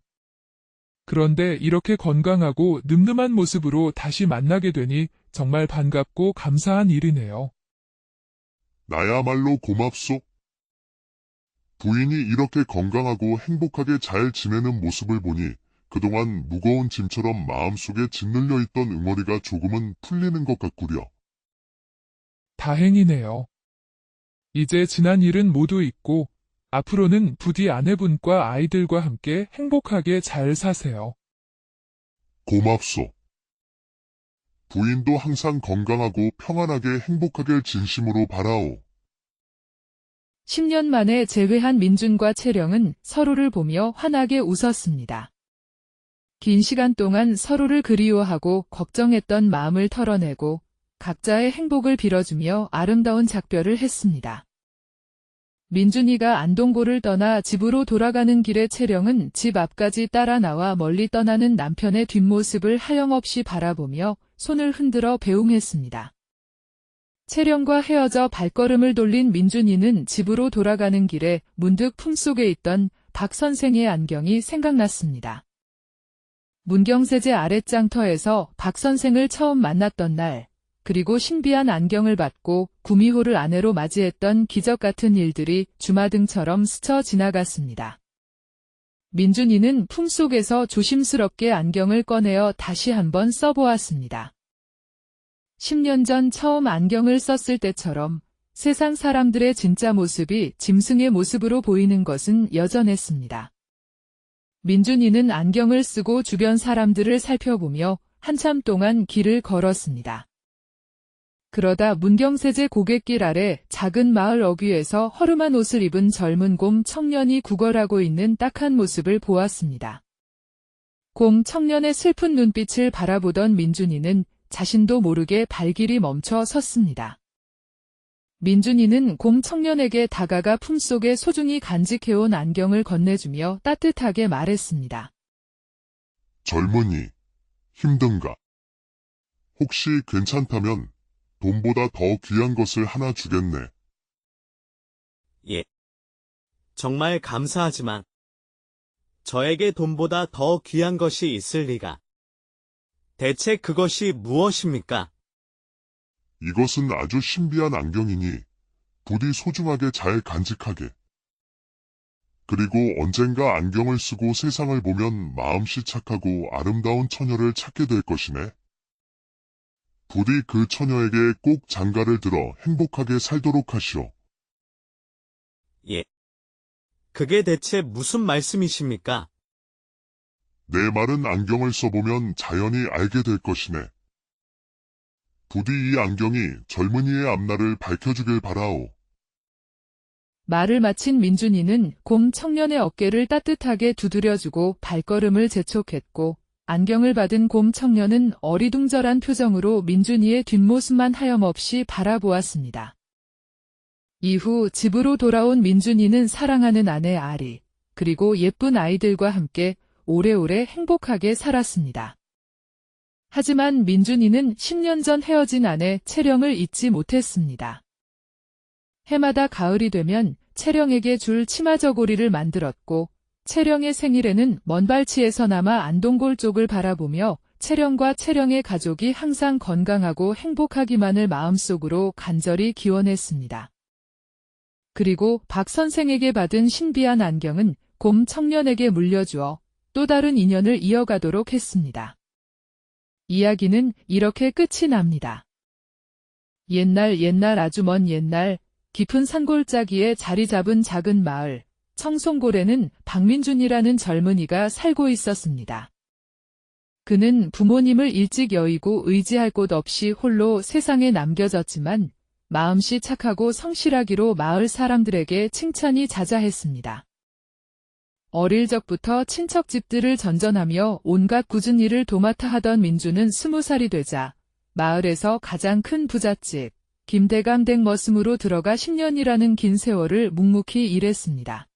그런데 이렇게 건강하고 늠름한 모습으로 다시 만나게 되니 정말 반갑고 감사한 일이네요. 나야말로 고맙소. 부인이 이렇게 건강하고 행복하게 잘 지내는 모습을 보니 그동안 무거운 짐처럼 마음속에 짓눌려 있던 응어리가 조금은 풀리는 것 같구려. 다행이네요. 이제 지난 일은 모두 잊고 앞으로는 부디 아내분과 아이들과 함께 행복하게 잘 사세요. 고맙소. 부인도 항상 건강하고 평안하게 행복하길 진심으로 바라오. 10년 만에 재회한 민준과 채령은 서로를 보며 환하게 웃었습니다. 긴 시간 동안 서로를 그리워하고 걱정했던 마음을 털어내고 각자의 행복을 빌어주며 아름다운 작별을 했습니다. 민준이가 안동고를 떠나 집으로 돌아가는 길에 채령은 집 앞까지 따라 나와 멀리 떠나는 남편의 뒷모습을 하염없이 바라보며 손을 흔들어 배웅했습니다. 채령과 헤어져 발걸음을 돌린 민준이는 집으로 돌아가는 길에 문득 품속에 있던 박 선생의 안경이 생각났습니다. 문경세제 아랫장터에서 박 선생을 처음 만났던 날, 그리고 신비한 안경을 받고 구미호를 아내로 맞이했던 기적 같은 일들이 주마등처럼 스쳐 지나갔습니다. 민준이는 품속에서 조심스럽게 안경을 꺼내어 다시 한번 써보았습니다. 10년 전 처음 안경을 썼을 때처럼 세상 사람들의 진짜 모습이 짐승의 모습으로 보이는 것은 여전했습니다. 민준이는 안경을 쓰고 주변 사람들을 살펴보며 한참 동안 길을 걸었습니다. 그러다 문경세제 고갯길 아래 작은 마을 어귀에서 허름한 옷을 입은 젊은 곰 청년이 구걸하고 있는 딱한 모습을 보았습니다. 곰 청년의 슬픈 눈빛을 바라보던 민준이는 자신도 모르게 발길이 멈춰 섰습니다. 민준이는 곰 청년에게 다가가 품속에 소중히 간직해온 안경을 건네주며 따뜻하게 말했습니다. 젊은이, 힘든가? 혹시 괜찮다면 돈보다 더 귀한 것을 하나 주겠네. 예. 정말 감사하지만 저에게 돈보다 더 귀한 것이 있을 리가. 대체 그것이 무엇입니까? 이것은 아주 신비한 안경이니 부디 소중하게 잘 간직하게. 그리고 언젠가 안경을 쓰고 세상을 보면 마음씨 착하고 아름다운 처녀를 찾게 될 것이네. 부디 그 처녀에게 꼭 장가를 들어 행복하게 살도록 하시오. 예. 그게 대체 무슨 말씀이십니까? 내 말은 안경을 써보면 자연히 알게 될 것이네. 부디 이 안경이 젊은이의 앞날을 밝혀주길 바라오. 말을 마친 민준이는 곰 청년의 어깨를 따뜻하게 두드려주고 발걸음을 재촉했고 안경을 받은 곰 청년은 어리둥절한 표정으로 민준이의 뒷모습만 하염없이 바라보았습니다. 이후 집으로 돌아온 민준이는 사랑하는 아내 아리, 그리고 예쁜 아이들과 함께 오래오래 행복하게 살았습니다. 하지만 민준이는 10년 전 헤어진 아내 채령을 잊지 못했습니다. 해마다 가을이 되면 채령에게 줄 치마 저고리를 만들었고 채령의 생일에는 먼발치에서나마 안동골 쪽을 바라보며 채령과 채령의 가족이 항상 건강하고 행복하기만을 마음속으로 간절히 기원했습니다. 그리고 박 선생에게 받은 신비한 안경은 곰 청년에게 물려주어 또 다른 인연을 이어가도록 했습니다. 이야기는 이렇게 끝이 납니다. 옛날 아주 먼 옛날 깊은 산골짜기에 자리 잡은 작은 마을 청송골에는 박민준이라는 젊은이가 살고 있었습니다. 그는 부모님을 일찍 여의고 의지할 곳 없이 홀로 세상에 남겨졌지만 마음씨 착하고 성실하기로 마을 사람들에게 칭찬이 자자했습니다. 어릴 적부터 친척 집들을 전전하며 온갖 굳은 일을 도맡아 하던 민준은 20살이 되자 마을에서 가장 큰 부잣집 김대감 댁 머슴으로 들어가 10년이라는 긴 세월을 묵묵히 일했습니다.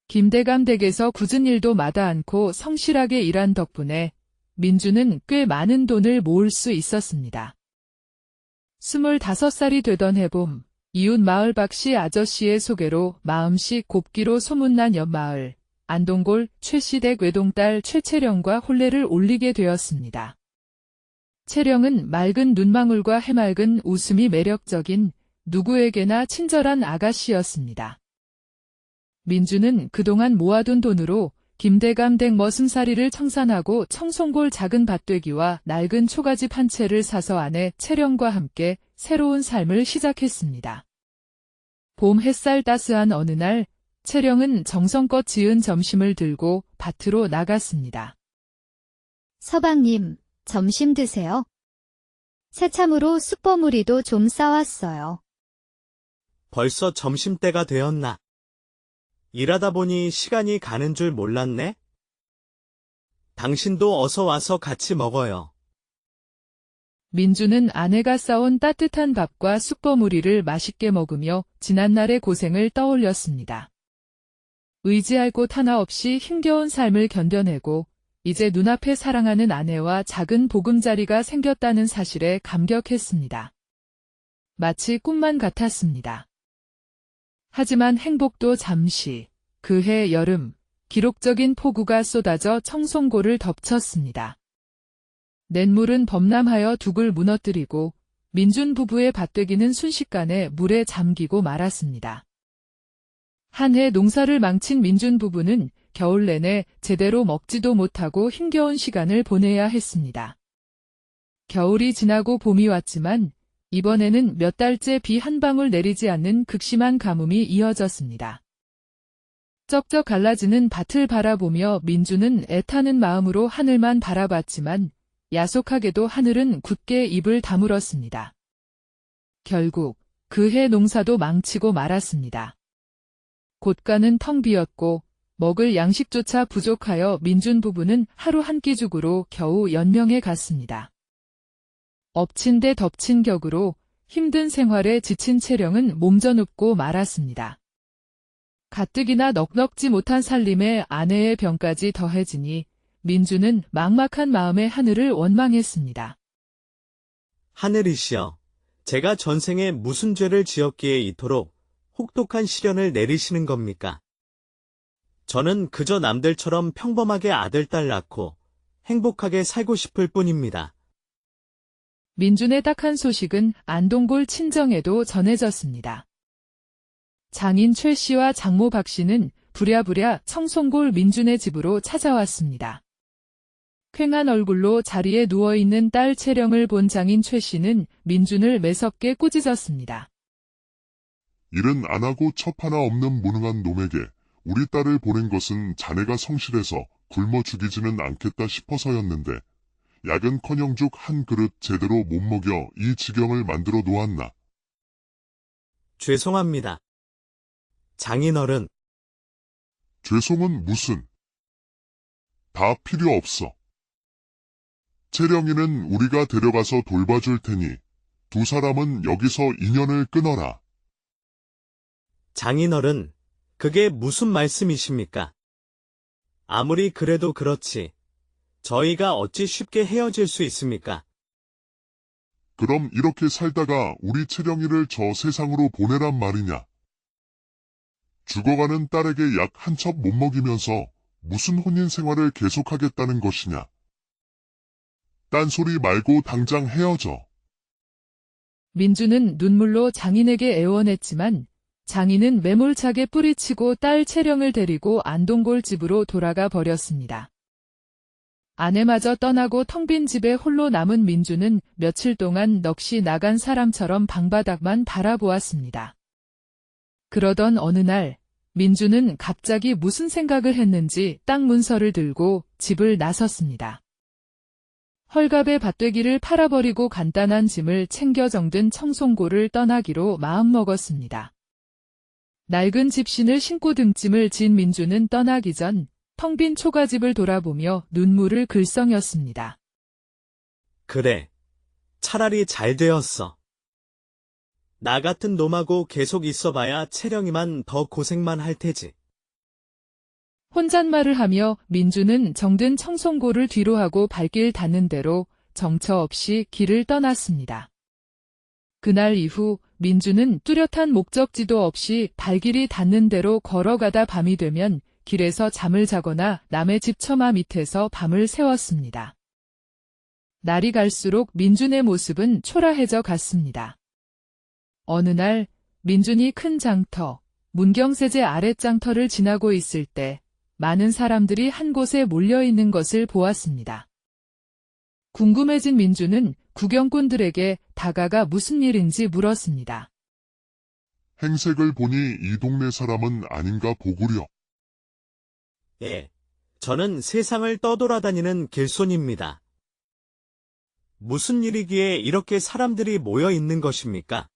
김대감 댁에서 굳은 일도 마다 않고 성실하게 일한 덕분에 민준은 꽤 많은 돈을 모을 수 있었습니다. 25살이 되던 해봄, 이웃 마을 박씨 아저씨의 소개로 마음씨 곱기로 소문난 옆마을 안동골 최씨 댁 외동딸 최채령과 혼례를 올리게 되었습니다. 채령은 맑은 눈망울과 해맑은 웃음이 매력적인 누구에게나 친절한 아가씨였습니다. 민준은 그동안 모아둔 돈으로 김대감 댁 머슴살이를 청산하고 청송골 작은 밭되기와 낡은 초가집 한 채를 사서 아내 채령과 함께 새로운 삶을 시작했습니다. 봄 햇살 따스한 어느 날 채령은 정성껏 지은 점심을 들고 밭으로 나갔습니다. 서방님, 점심 드세요. 새참으로 쑥버무리도 좀 싸왔어요. 벌써 점심때가 되었나? 일하다 보니 시간이 가는 줄 몰랐네? 당신도 어서 와서 같이 먹어요. 민주는 아내가 싸온 따뜻한 밥과 쑥버무리를 맛있게 먹으며 지난날의 고생을 떠올렸습니다. 의지할 곳 하나 없이 힘겨운 삶을 견뎌내고 이제 눈앞에 사랑하는 아내와 작은 보금자리가 생겼다는 사실에 감격했습니다. 마치 꿈만 같았습니다. 하지만 행복도 잠시, 그해 여름, 기록적인 폭우가 쏟아져 청송고를 덮쳤습니다. 냇물은 범람하여 둑을 무너뜨리고 민준 부부의 밭되기는 순식간에 물에 잠기고 말았습니다. 한 해 농사를 망친 민준 부부는 겨울 내내 제대로 먹지도 못하고 힘겨운 시간을 보내야 했습니다. 겨울이 지나고 봄이 왔지만 이번에는 몇 달째 비 한 방울 내리지 않는 극심한 가뭄이 이어졌습니다. 쩍쩍 갈라지는 밭을 바라보며 민주는 애타는 마음으로 하늘만 바라봤지만 야속하게도 하늘은 굳게 입을 다물었습니다. 결국 그해 농사도 망치고 말았습니다. 곳간은 텅 비었고 먹을 양식조차 부족하여 민준 부부는 하루 한 끼 죽으로 겨우 연명해 갔습니다. 엎친 데 덮친 격으로 힘든 생활에 지친 채령은 몸져눕고 말았습니다. 가뜩이나 넉넉지 못한 살림에 아내의 병까지 더해지니 민주는 막막한 마음에 하늘을 원망했습니다. 하늘이시여, 제가 전생에 무슨 죄를 지었기에 이토록 혹독한 시련을 내리시는 겁니까? 저는 그저 남들처럼 평범하게 아들, 딸 낳고 행복하게 살고 싶을 뿐입니다. 민준의 딱한 소식은 안동골 친정에도 전해졌습니다. 장인 최 씨와 장모 박 씨는 부랴부랴 청송골 민준의 집으로 찾아왔습니다. 퀭한 얼굴로 자리에 누워있는 딸 채령을 본 장인 최 씨는 민준을 매섭게 꾸짖었습니다. 일은 안 하고 첩 하나 없는 무능한 놈에게 우리 딸을 보낸 것은 자네가 성실해서 굶어 죽이지는 않겠다 싶어서였는데 약은커녕 죽 한 그릇 제대로 못 먹여 이 지경을 만들어 놓았나. 죄송합니다. 장인어른, 죄송은 무슨. 다 필요 없어. 채령이는 우리가 데려가서 돌봐줄 테니 두 사람은 여기서 인연을 끊어라. 장인어른, 그게 무슨 말씀이십니까? 아무리 그래도 그렇지. 저희가 어찌 쉽게 헤어질 수 있습니까? 그럼 이렇게 살다가 우리 채령이를 저 세상으로 보내란 말이냐. 죽어가는 딸에게 약 한 첩 못 먹이면서 무슨 혼인 생활을 계속하겠다는 것이냐. 딴소리 말고 당장 헤어져. 민주는 눈물로 장인에게 애원했지만 장인은 매몰차게 뿌리치고 딸 채령을 데리고 안동골 집으로 돌아가 버렸습니다. 아내마저 떠나고 텅 빈 집에 홀로 남은 민주는 며칠 동안 넋이 나간 사람처럼 방바닥만 바라보았습니다. 그러던 어느 날 민주는 갑자기 무슨 생각을 했는지 땅 문서를 들고 집을 나섰습니다. 헐갑의 밭되기를 팔아버리고 간단한 짐을 챙겨 정든 청송고를 떠나기로 마음먹었습니다. 낡은 집신을 신고 등짐을 진 민주는 떠나기 전 텅 빈 초가집을 돌아보며 눈물을 글썽였습니다. 그래, 차라리 잘 되었어. 나 같은 놈하고 계속 있어봐야 채령이만 더 고생만 할 테지. 혼잣말을 하며 민주는 정든 청송고를 뒤로하고 발길 닿는 대로 정처 없이 길을 떠났습니다. 그날 이후 민주는 뚜렷한 목적지도 없이 발길이 닿는 대로 걸어가다 밤이 되면 길에서 잠을 자거나 남의 집 처마 밑에서 밤을 새웠습니다. 날이 갈수록 민준의 모습은 초라해져 갔습니다. 어느 날 민준이 큰 장터, 문경세제 아랫장터를 지나고 있을 때 많은 사람들이 한 곳에 몰려있는 것을 보았습니다. 궁금해진 민준은 구경꾼들에게 다가가 무슨 일인지 물었습니다. 행색을 보니 이 동네 사람은 아닌가 보구려. 예, 저는 세상을 떠돌아다니는 길손입니다. 무슨 일이기에 이렇게 사람들이 모여 있는 것입니까?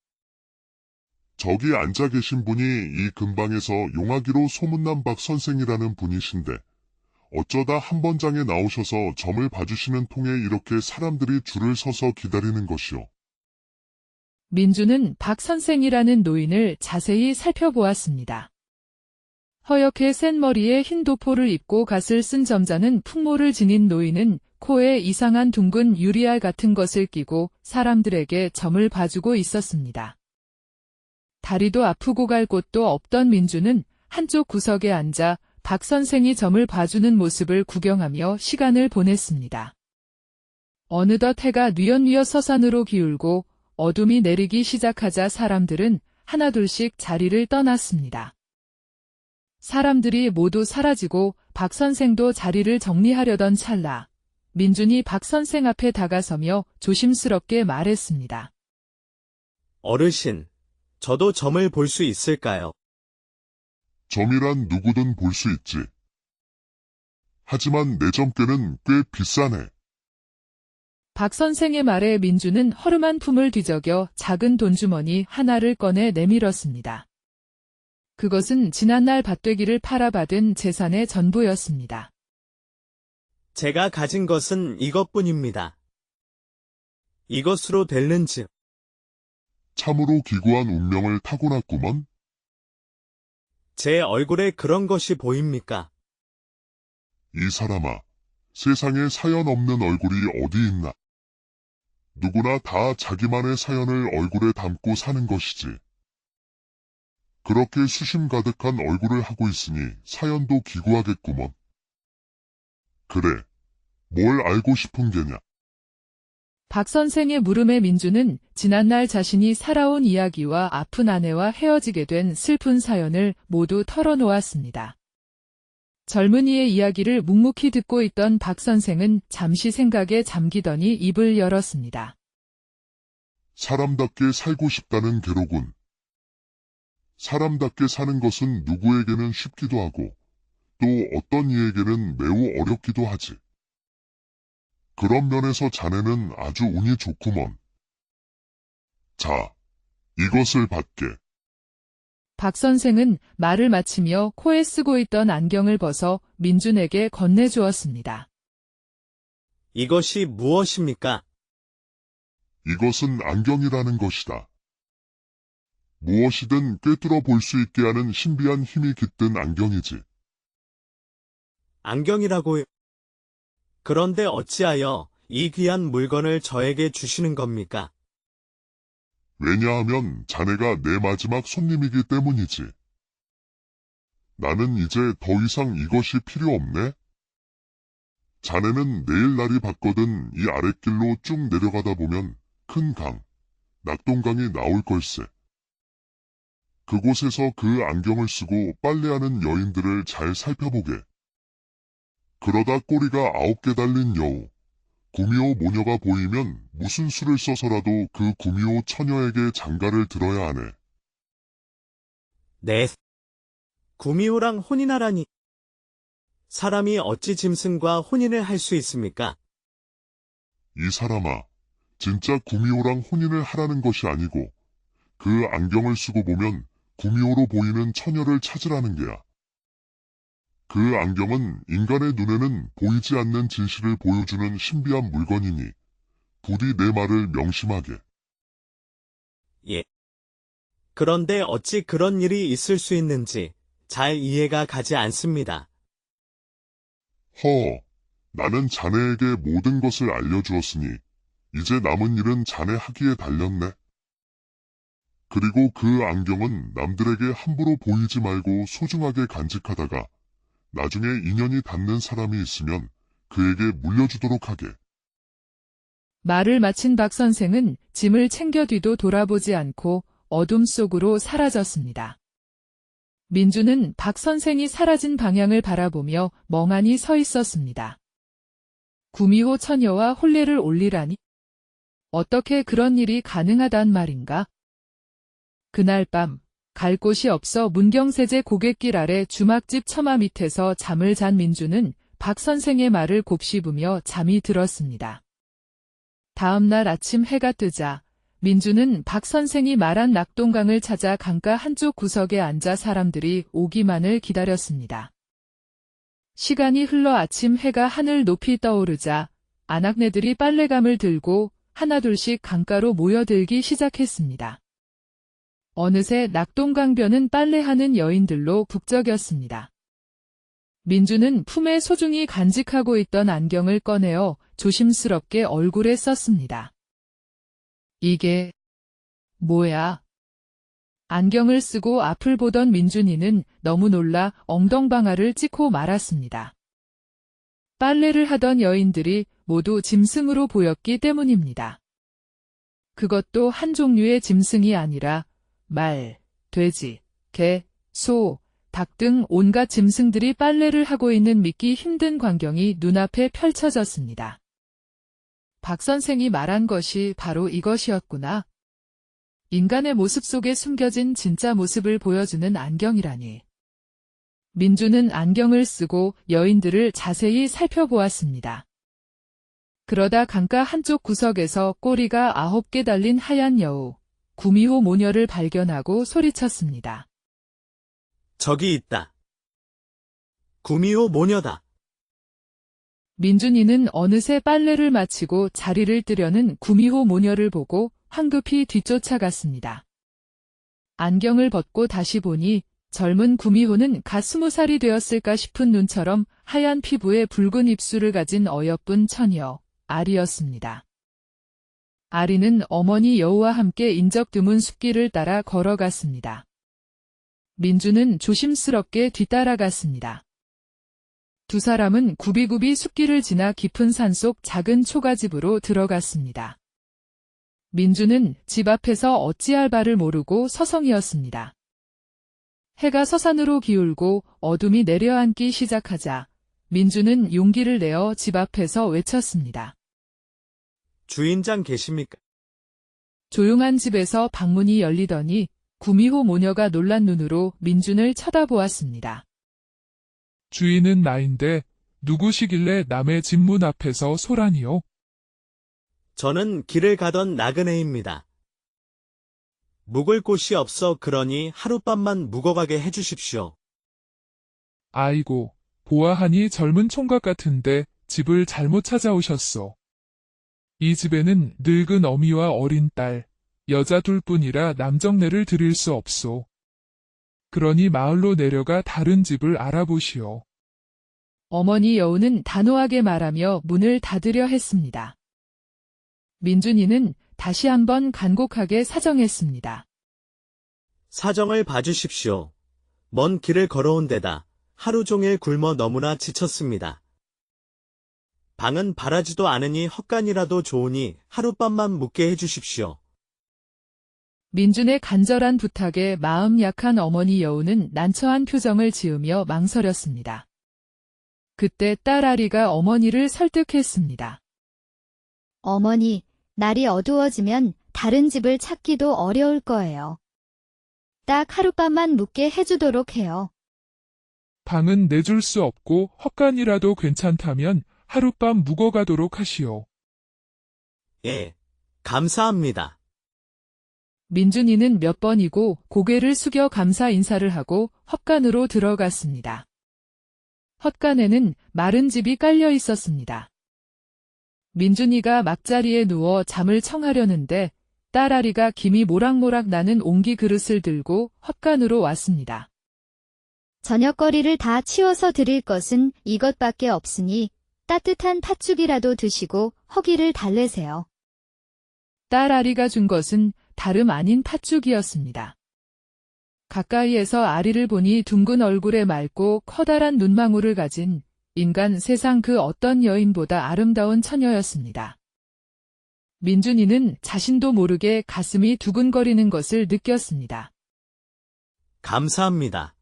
저기 앉아 계신 분이 이 근방에서 용하기로 소문난 박 선생이라는 분이신데 어쩌다 한 번장에 나오셔서 점을 봐주시는 통에 이렇게 사람들이 줄을 서서 기다리는 것이오. 민주는 박 선생이라는 노인을 자세히 살펴보았습니다. 허옇게 센 머리에 흰 도포를 입고 갓을 쓴 점잖은 풍모를 지닌 노인은 코에 이상한 둥근 유리알 같은 것을 끼고 사람들에게 점을 봐주고 있었습니다. 다리도 아프고 갈 곳도 없던 민주는 한쪽 구석에 앉아 박 선생이 점을 봐주는 모습을 구경하며 시간을 보냈습니다. 어느덧 해가 뉘엿뉘엿 서산으로 기울고 어둠이 내리기 시작하자 사람들은 하나둘씩 자리를 떠났습니다. 사람들이 모두 사라지고 박 선생도 자리를 정리하려던 찰나 민준이 박 선생 앞에 다가서며 조심스럽게 말했습니다. 어르신, 저도 점을 볼 수 있을까요? 점이란 누구든 볼 수 있지. 하지만 내 점괘는 꽤 비싸네. 박 선생의 말에 민주는 허름한 품을 뒤적여 작은 돈주머니 하나를 꺼내 내밀었습니다. 그것은 지난날 밭되기를 팔아받은 재산의 전부였습니다. 제가 가진 것은 이것뿐입니다. 이것으로 될는지. 참으로 기구한 운명을 타고났구먼. 제 얼굴에 그런 것이 보입니까? 이 사람아, 세상에 사연 없는 얼굴이 어디 있나? 누구나 다 자기만의 사연을 얼굴에 담고 사는 것이지. 그렇게 수심 가득한 얼굴을 하고 있으니 사연도 기구하겠구먼. 그래, 뭘 알고 싶은 게냐? 박 선생의 물음에 민주는 지난날 자신이 살아온 이야기와 아픈 아내와 헤어지게 된 슬픈 사연을 모두 털어놓았습니다. 젊은이의 이야기를 묵묵히 듣고 있던 박 선생은 잠시 생각에 잠기더니 입을 열었습니다. 사람답게 살고 싶다는 괴로군. 사람답게 사는 것은 누구에게는 쉽기도 하고 또 어떤 이에게는 매우 어렵기도 하지. 그런 면에서 자네는 아주 운이 좋구먼. 자, 이것을 받게. 박 선생은 말을 마치며 코에 쓰고 있던 안경을 벗어 민준에게 건네주었습니다. 이것이 무엇입니까? 이것은 안경이라는 것이다. 무엇이든 꿰뚫어 볼 수 있게 하는 신비한 힘이 깃든 안경이지. 안경이라고요? 그런데 어찌하여 이 귀한 물건을 저에게 주시는 겁니까? 왜냐하면 자네가 내 마지막 손님이기 때문이지. 나는 이제 더 이상 이것이 필요 없네. 자네는 내일 날이 밝거든 이 아랫길로 쭉 내려가다 보면 큰 강, 낙동강이 나올 걸세. 그곳에서 그 안경을 쓰고 빨래하는 여인들을 잘 살펴보게. 그러다 꼬리가 9개 달린 여우, 구미호 모녀가 보이면 무슨 수를 써서라도 그 구미호 처녀에게 장가를 들어야 하네. 네. 구미호랑 혼인하라니. 사람이 어찌 짐승과 혼인을 할 수 있습니까? 이 사람아, 진짜 구미호랑 혼인을 하라는 것이 아니고 그 안경을 쓰고 보면 구미호로 보이는 처녀를 찾으라는 게야. 그 안경은 인간의 눈에는 보이지 않는 진실을 보여주는 신비한 물건이니 부디 내 말을 명심하게. 예. 그런데 어찌 그런 일이 있을 수 있는지 잘 이해가 가지 않습니다. 나는 자네에게 모든 것을 알려주었으니 이제 남은 일은 자네 하기에 달렸네. 그리고 그 안경은 남들에게 함부로 보이지 말고 소중하게 간직하다가 나중에 인연이 닿는 사람이 있으면 그에게 물려주도록 하게. 말을 마친 박 선생은 짐을 챙겨 뒤도 돌아보지 않고 어둠 속으로 사라졌습니다. 민주는 박 선생이 사라진 방향을 바라보며 멍하니 서 있었습니다. 구미호 처녀와 혼례를 올리라니? 어떻게 그런 일이 가능하단 말인가? 그날 밤 갈 곳이 없어 문경세제 고갯길 아래 주막집 처마 밑에서 잠을 잔 민주는 박 선생의 말을 곱씹으며 잠이 들었습니다. 다음 날 아침 해가 뜨자 민주는 박 선생이 말한 낙동강을 찾아 강가 한쪽 구석에 앉아 사람들이 오기만을 기다렸습니다. 시간이 흘러 아침 해가 하늘 높이 떠오르자 아낙네들이 빨래감을 들고 하나둘씩 강가로 모여들기 시작했습니다. 어느새 낙동강변은 빨래하는 여인들로 북적였습니다. 민주는 품에 소중히 간직하고 있던 안경을 꺼내어 조심스럽게 얼굴에 썼습니다. 이게 뭐야? 안경을 쓰고 앞을 보던 민준이는 너무 놀라 엉덩방아를 찍고 말았습니다. 빨래를 하던 여인들이 모두 짐승으로 보였기 때문입니다. 그것도 한 종류의 짐승이 아니라 말, 돼지, 개, 소, 닭 등 온갖 짐승들이 빨래를 하고 있는 믿기 힘든 광경이 눈앞에 펼쳐졌습니다. 박 선생이 말한 것이 바로 이것이었구나. 인간의 모습 속에 숨겨진 진짜 모습을 보여주는 안경이라니. 민주는 안경을 쓰고 여인들을 자세히 살펴보았습니다. 그러다 강가 한쪽 구석에서 꼬리가 9개 달린 하얀 여우, 구미호 모녀를 발견하고 소리쳤습니다. 저기 있다. 구미호 모녀다. 민준이는 어느새 빨래를 마치고 자리를 뜨려는 구미호 모녀를 보고 황급히 뒤쫓아갔습니다. 안경을 벗고 다시 보니 젊은 구미호는 갓 20살이 되었을까 싶은 눈처럼 하얀 피부에 붉은 입술을 가진 어여쁜 처녀, 아리였습니다. 아리는 어머니 여우와 함께 인적 드문 숲길을 따라 걸어갔습니다. 민주는 조심스럽게 뒤따라갔습니다. 두 사람은 굽이굽이 숲길을 지나 깊은 산속 작은 초가집으로 들어갔습니다. 민주는 집 앞에서 어찌할 바를 모르고 서성이었습니다. 해가 서산으로 기울고 어둠이 내려앉기 시작하자 민주는 용기를 내어 집 앞에서 외쳤습니다. 주인장 계십니까? 조용한 집에서 방문이 열리더니 구미호 모녀가 놀란 눈으로 민준을 쳐다보았습니다. 주인은 나인데 누구시길래 남의 집 문 앞에서 소란이요? 저는 길을 가던 나그네입니다. 묵을 곳이 없어 그러니 하룻밤만 묵어가게 해주십시오. 아이고, 보아하니 젊은 총각 같은데 집을 잘못 찾아오셨소. 이 집에는 늙은 어미와 어린 딸, 여자 둘뿐이라 남정네를 드릴 수 없소. 그러니 마을로 내려가 다른 집을 알아보시오. 어머니 여우는 단호하게 말하며 문을 닫으려 했습니다. 민준이는 다시 한번 간곡하게 사정했습니다. 사정을 봐주십시오. 먼 길을 걸어온 데다 하루 종일 굶어 너무나 지쳤습니다. 방은 바라지도 않으니 헛간이라도 좋으니 하룻밤만 묵게 해주십시오. 민준의 간절한 부탁에 마음 약한 어머니 여우는 난처한 표정을 지으며 망설였습니다. 그때 딸 아리가 어머니를 설득했습니다. 어머니, 날이 어두워지면 다른 집을 찾기도 어려울 거예요. 딱 하룻밤만 묵게 해주도록 해요. 방은 내줄 수 없고 헛간이라도 괜찮다면 하룻밤 묵어가도록 하시오. 예, 감사합니다. 민준이는 몇 번이고 고개를 숙여 감사 인사를 하고 헛간으로 들어갔습니다. 헛간에는 마른 집이 깔려 있었습니다. 민준이가 막자리에 누워 잠을 청하려는데 딸아리가 김이 모락모락 나는 옹기 그릇을 들고 헛간으로 왔습니다. 저녁거리를 다 치워서 드릴 것은 이것밖에 없으니 따뜻한 팥죽이라도 드시고 허기를 달래세요. 딸아리가 준 것은 다름 아닌 팥죽이었습니다. 가까이에서 아리를 보니 둥근 얼굴에 맑고 커다란 눈망울을 가진 인간 세상 그 어떤 여인보다 아름다운 처녀였습니다. 민준이는 자신도 모르게 가슴이 두근거리는 것을 느꼈습니다. 감사합니다.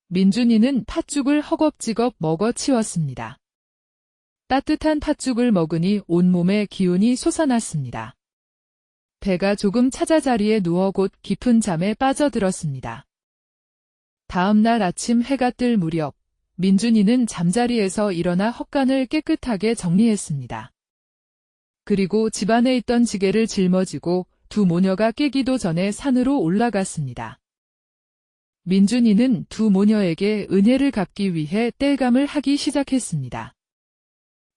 민준이는 팥죽을 허겁지겁 먹어 치웠습니다. 따뜻한 팥죽을 먹으니 온몸에 기운이 솟아났습니다. 배가 조금 찾아 자리에 누워 곧 깊은 잠에 빠져들었습니다. 다음 날 아침 해가 뜰 무렵 민준이는 잠자리에서 일어나 헛간을 깨끗하게 정리했습니다. 그리고 집안에 있던 지게를 짊어지고 두 모녀가 깨기도 전에 산으로 올라갔습니다. 민준이는 두 모녀에게 은혜를 갚기 위해 땔감을 하기 시작했습니다.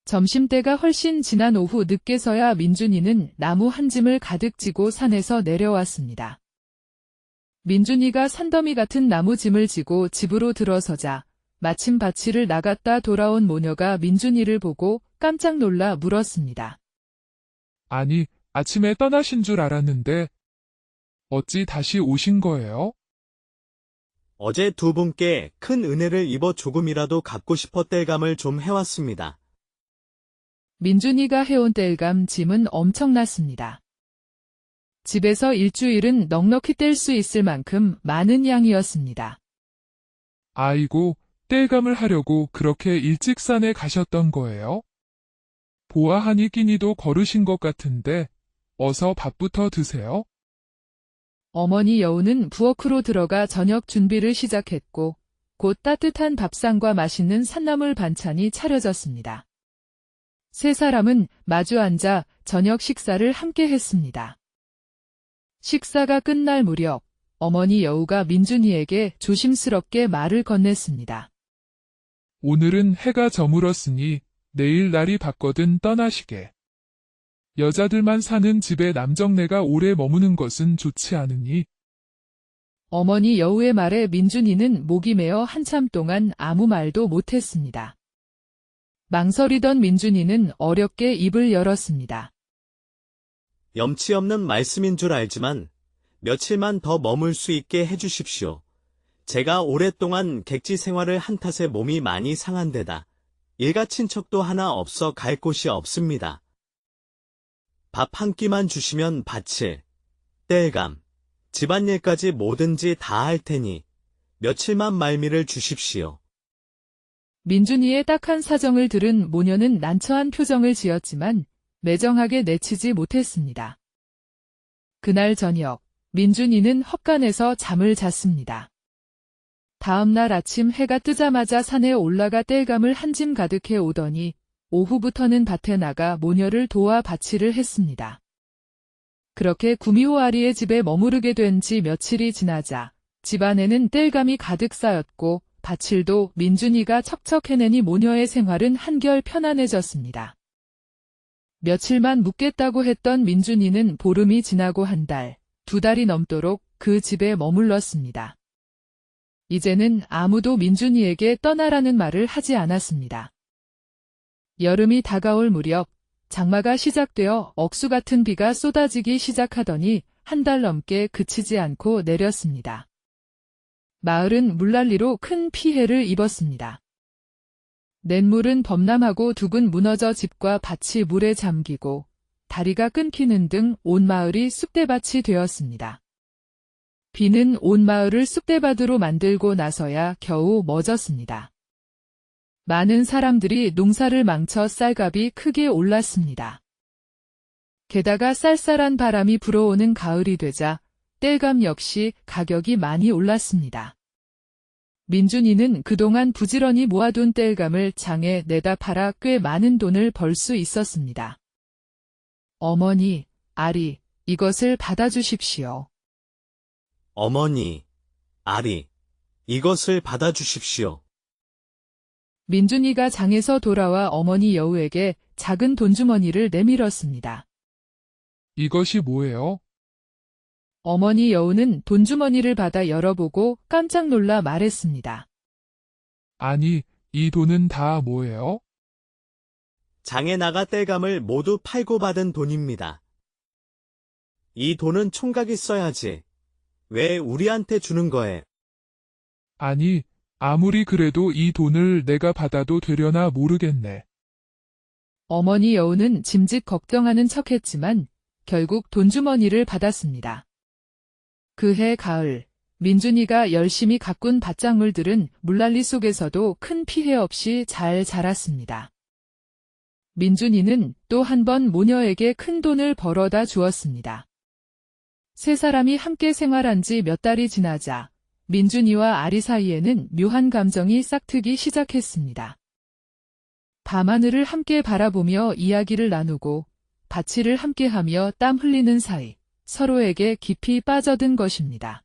점심때가 훨씬 지난 오후 늦게서야 민준이는 나무 한 짐을 가득 지고 산에서 내려왔습니다. 민준이가 산더미 같은 나무 짐을 지고 집으로 들어서자 마침 밭일을 나갔다 돌아온 모녀가 민준이를 보고 깜짝 놀라 물었습니다. 아니, 아침에 떠나신 줄 알았는데 어찌 다시 오신 거예요? 어제 두 분께 큰 은혜를 입어 조금이라도 갚고 싶어 땔감을 좀 해왔습니다. 민준이가 해온 땔감 짐은 엄청났습니다. 집에서 일주일은 넉넉히 뗄 수 있을 만큼 많은 양이었습니다. 아이고, 땔감을 하려고 그렇게 일찍 산에 가셨던 거예요? 보아하니 끼니도 거르신 것 같은데 어서 밥부터 드세요. 어머니 여우는 부엌으로 들어가 저녁 준비를 시작했고 곧 따뜻한 밥상과 맛있는 산나물 반찬이 차려졌습니다. 세 사람은 마주 앉아 저녁 식사를 함께 했습니다. 식사가 끝날 무렵 어머니 여우가 민준이에게 조심스럽게 말을 건넸습니다. 오늘은 해가 저물었으니 내일 날이 밝거든 떠나시게. 여자들만 사는 집에 남정네가 오래 머무는 것은 좋지 않으니. 어머니 여우의 말에 민준이는 목이 메어 한참 동안 아무 말도 못했습니다. 망설이던 민준이는 어렵게 입을 열었습니다. 염치 없는 말씀인 줄 알지만 며칠만 더 머물 수 있게 해주십시오. 제가 오랫동안 객지 생활을 한 탓에 몸이 많이 상한 데다 일가 친척도 하나 없어 갈 곳이 없습니다. 밥 한 끼만 주시면 밭일, 땔감, 집안일까지 뭐든지 다 할 테니 며칠만 말미를 주십시오. 민준이의 딱한 사정을 들은 모녀는 난처한 표정을 지었지만 매정하게 내치지 못했습니다. 그날 저녁, 민준이는 헛간에서 잠을 잤습니다. 다음 날 아침 해가 뜨자마자 산에 올라가 땔감을 한 짐 가득해 오더니 오후부터는 밭에 나가 모녀를 도와 밭일을 했습니다. 그렇게 구미호아리의 집에 머무르게 된 지 며칠이 지나자 집안에는 땔감이 가득 쌓였고 밭일도 민준이가 척척 해내니 모녀의 생활은 한결 편안해졌습니다. 며칠만 묵겠다고 했던 민준이는 보름이 지나고 한 달, 두 달이 넘도록 그 집에 머물렀습니다. 이제는 아무도 민준이에게 떠나라는 말을 하지 않았습니다. 여름이 다가올 무렵 장마가 시작되어 억수 같은 비가 쏟아지기 시작하더니 한 달 넘게 그치지 않고 내렸습니다. 마을은 물난리로 큰 피해를 입었습니다. 냇물은 범람하고 둑은 무너져 집과 밭이 물에 잠기고 다리가 끊기는 등 온 마을이 쑥대밭이 되었습니다. 비는 온 마을을 쑥대밭으로 만들고 나서야 겨우 멎었습니다. 많은 사람들이 농사를 망쳐 쌀값이 크게 올랐습니다. 게다가 쌀쌀한 바람이 불어오는 가을이 되자 땔감 역시 가격이 많이 올랐습니다. 민준이는 그동안 부지런히 모아둔 땔감을 장에 내다 팔아 꽤 많은 돈을 벌 수 있었습니다. 어머니, 아리, 이것을 받아주십시오. 어머니, 아리, 이것을 받아주십시오. 민준이가 장에서 돌아와 어머니 여우에게 작은 돈주머니를 내밀었습니다. 이것이 뭐예요? 어머니 여우는 돈주머니를 받아 열어보고 깜짝 놀라 말했습니다. 아니, 이 돈은 다 뭐예요? 장에 나가 땔감을 모두 팔고 받은 돈입니다. 이 돈은 총각이 써야지. 왜 우리한테 주는 거예요? 아니, 아무리 그래도 이 돈을 내가 받아도 되려나 모르겠네. 어머니 여우는 짐짓 걱정하는 척했지만 결국 돈주머니를 받았습니다. 그해 가을, 민준이가 열심히 가꾼 밭작물들은 물난리 속에서도 큰 피해 없이 잘 자랐습니다. 민준이는 또 한 번 모녀에게 큰 돈을 벌어다 주었습니다. 세 사람이 함께 생활한 지 몇 달이 지나자 민준이와 아리 사이에는 묘한 감정이 싹트기 시작했습니다. 밤하늘을 함께 바라보며 이야기를 나누고 밭일을 함께하며 땀 흘리는 사이 서로에게 깊이 빠져든 것입니다.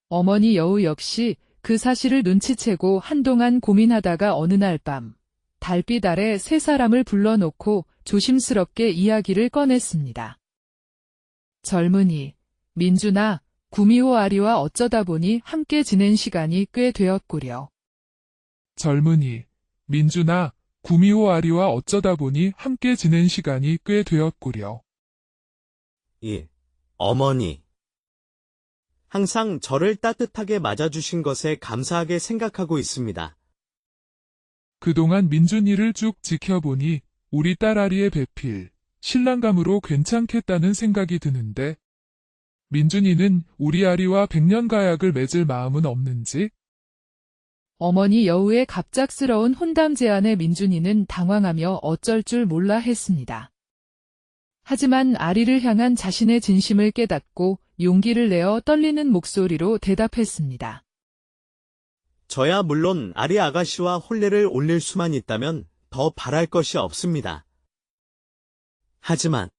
어머니 여우 역시 그 사실을 눈치채고 한동안 고민하다가 어느 날 밤 달빛 아래 세 사람을 불러놓고 조심스럽게 이야기를 꺼냈습니다. 젊은이, 민준아, 구미호 아리와 어쩌다 보니 함께 지낸 시간이 꽤 되었구려. 젊은이, 민준아, 구미호 아리와 어쩌다 보니 함께 지낸 시간이 꽤 되었구려. 어머니. 항상 저를 따뜻하게 맞아주신 것에 감사하게 생각하고 있습니다. 그동안 민준이를 쭉 지켜보니 우리 딸 아리의 배필, 신랑감으로 괜찮겠다는 생각이 드는데 민준이는 우리 아리와 백년가약을 맺을 마음은 없는지? 어머니 여우의 갑작스러운 혼담 제안에 민준이는 당황하며 어쩔 줄 몰라 했습니다. 하지만 아리를 향한 자신의 진심을 깨닫고 용기를 내어 떨리는 목소리로 대답했습니다. 저야 물론 아리 아가씨와 혼례를 올릴 수만 있다면 더 바랄 것이 없습니다. 하지만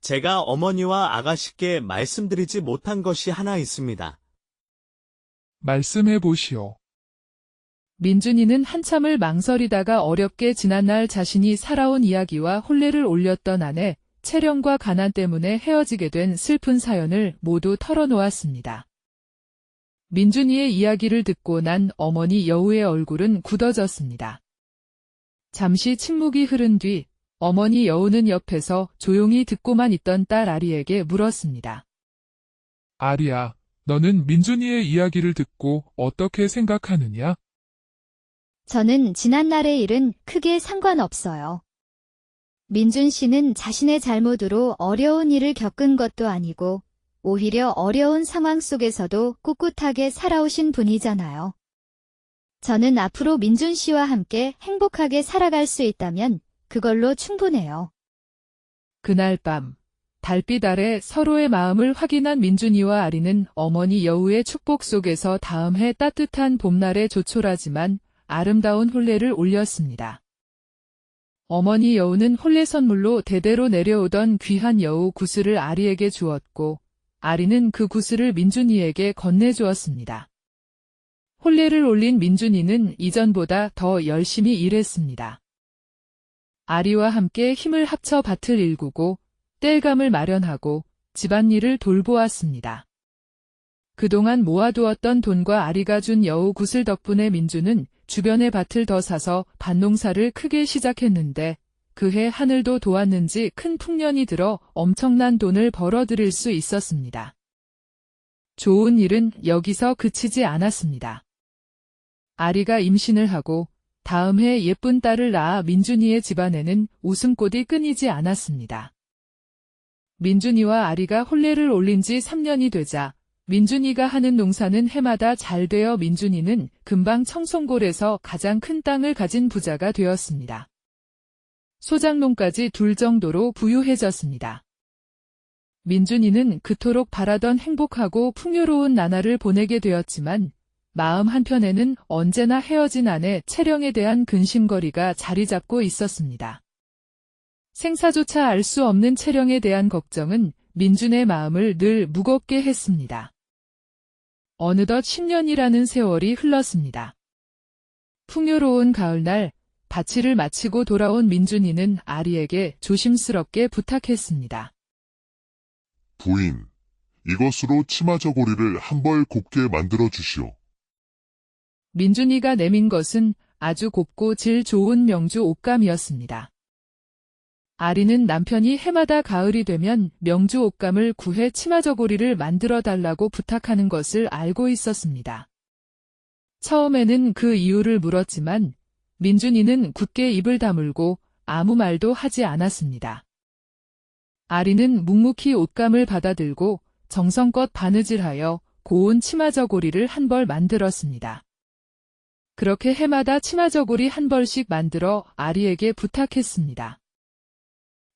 제가 어머니와 아가씨께 말씀드리지 못한 것이 하나 있습니다. 말씀해 보시오. 민준이는 한참을 망설이다가 어렵게 지난날 자신이 살아온 이야기와 혼례를 올렸던 아내, 채령과 가난 때문에 헤어지게 된 슬픈 사연을 모두 털어놓았습니다. 민준이의 이야기를 듣고 난 어머니 여우의 얼굴은 굳어졌습니다. 잠시 침묵이 흐른 뒤 어머니 여우는 옆에서 조용히 듣고만 있던 딸 아리에게 물었습니다. 아리야, 너는 민준이의 이야기를 듣고 어떻게 생각하느냐? 저는 지난날의 일은 크게 상관없어요. 민준 씨는 자신의 잘못으로 어려운 일을 겪은 것도 아니고 오히려 어려운 상황 속에서도 꿋꿋하게 살아오신 분이잖아요. 저는 앞으로 민준 씨와 함께 행복하게 살아갈 수 있다면 그걸로 충분해요. 그날 밤 달빛 아래 서로의 마음을 확인한 민준이와 아리는 어머니 여우의 축복 속에서 다음 해 따뜻한 봄날에 조촐하지만 아름다운 혼례를 올렸습니다. 어머니 여우는 혼례 선물로 대대로 내려오던 귀한 여우 구슬을 아리에게 주었고 아리는 그 구슬을 민준이에게 건네주었습니다. 혼례를 올린 민준이는 이전보다 더 열심히 일했습니다. 아리와 함께 힘을 합쳐 밭을 일구고 땔감을 마련하고 집안일을 돌보았습니다. 그동안 모아두었던 돈과 아리가 준 여우 구슬 덕분에 민준은 주변의 밭을 더 사서 밭농사를 크게 시작했는데 그해 하늘도 도왔는지 큰 풍년이 들어 엄청난 돈을 벌어들일 수 있었습니다. 좋은 일은 여기서 그치지 않았습니다. 아리가 임신을 하고 다음 해 예쁜 딸을 낳아 민준이의 집안에는 웃음꽃이 끊이지 않았습니다. 민준이와 아리가 혼례를 올린 지 3년이 되자 민준이가 하는 농사는 해마다 잘 되어 민준이는 금방 청송골에서 가장 큰 땅을 가진 부자가 되었습니다. 소작농까지 둘 정도로 부유해졌습니다. 민준이는 그토록 바라던 행복하고 풍요로운 나날을 보내게 되었지만 마음 한편에는 언제나 헤어진 아내 채령에 대한 근심거리가 자리 잡고 있었습니다. 생사조차 알 수 없는 채령에 대한 걱정은 민준의 마음을 늘 무겁게 했습니다. 어느덧 10년이라는 세월이 흘렀습니다. 풍요로운 가을날 밭일을 마치고 돌아온 민준이는 아리에게 조심스럽게 부탁했습니다. 부인, 이것으로 치마 저고리를 한 벌 곱게 만들어 주시오. 민준이가 내민 것은 아주 곱고 질 좋은 명주 옷감이었습니다. 아리는 남편이 해마다 가을이 되면 명주 옷감을 구해 치마 저고리를 만들어 달라고 부탁하는 것을 알고 있었습니다. 처음에는 그 이유를 물었지만 민준이는 굳게 입을 다물고 아무 말도 하지 않았습니다. 아리는 묵묵히 옷감을 받아들고 정성껏 바느질하여 고운 치마 저고리를 한 벌 만들었습니다. 그렇게 해마다 치마 저고리 한 벌씩 만들어 아리에게 부탁했습니다.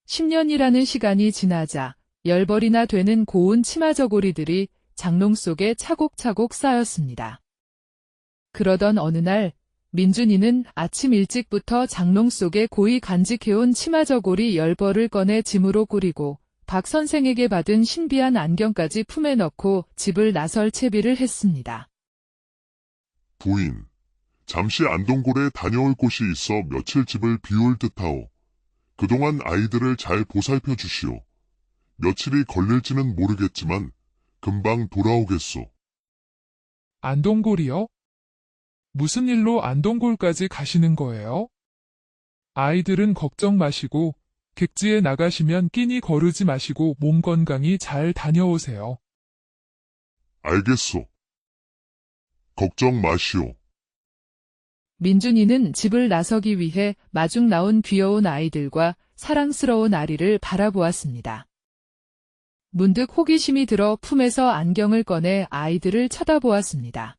10년이라는 시간이 지나자 10벌이나 되는 고운 치마저고리들이 장롱 속에 차곡차곡 쌓였습니다. 그러던 어느 날 민준이는 아침 일찍부터 장롱 속에 고이 간직해온 치마저고리 10벌을 꺼내 짐으로 꾸리고 박 선생에게 받은 신비한 안경까지 품에 넣고 집을 나설 채비를 했습니다. 부인, 잠시 안동골에 다녀올 곳이 있어 며칠 집을 비울 듯하오. 그동안 아이들을 잘 보살펴 주시오. 며칠이 걸릴지는 모르겠지만 금방 돌아오겠소. 안동골이요? 무슨 일로 안동골까지 가시는 거예요? 아이들은 걱정 마시고 객지에 나가시면 끼니 거르지 마시고 몸 건강히 잘 다녀오세요. 알겠소. 걱정 마시오. 민준이는 집을 나서기 위해 마중 나온 귀여운 아이들과 사랑스러운 아리를 바라보았습니다. 문득 호기심이 들어 품에서 안경을 꺼내 아이들을 쳐다보았습니다.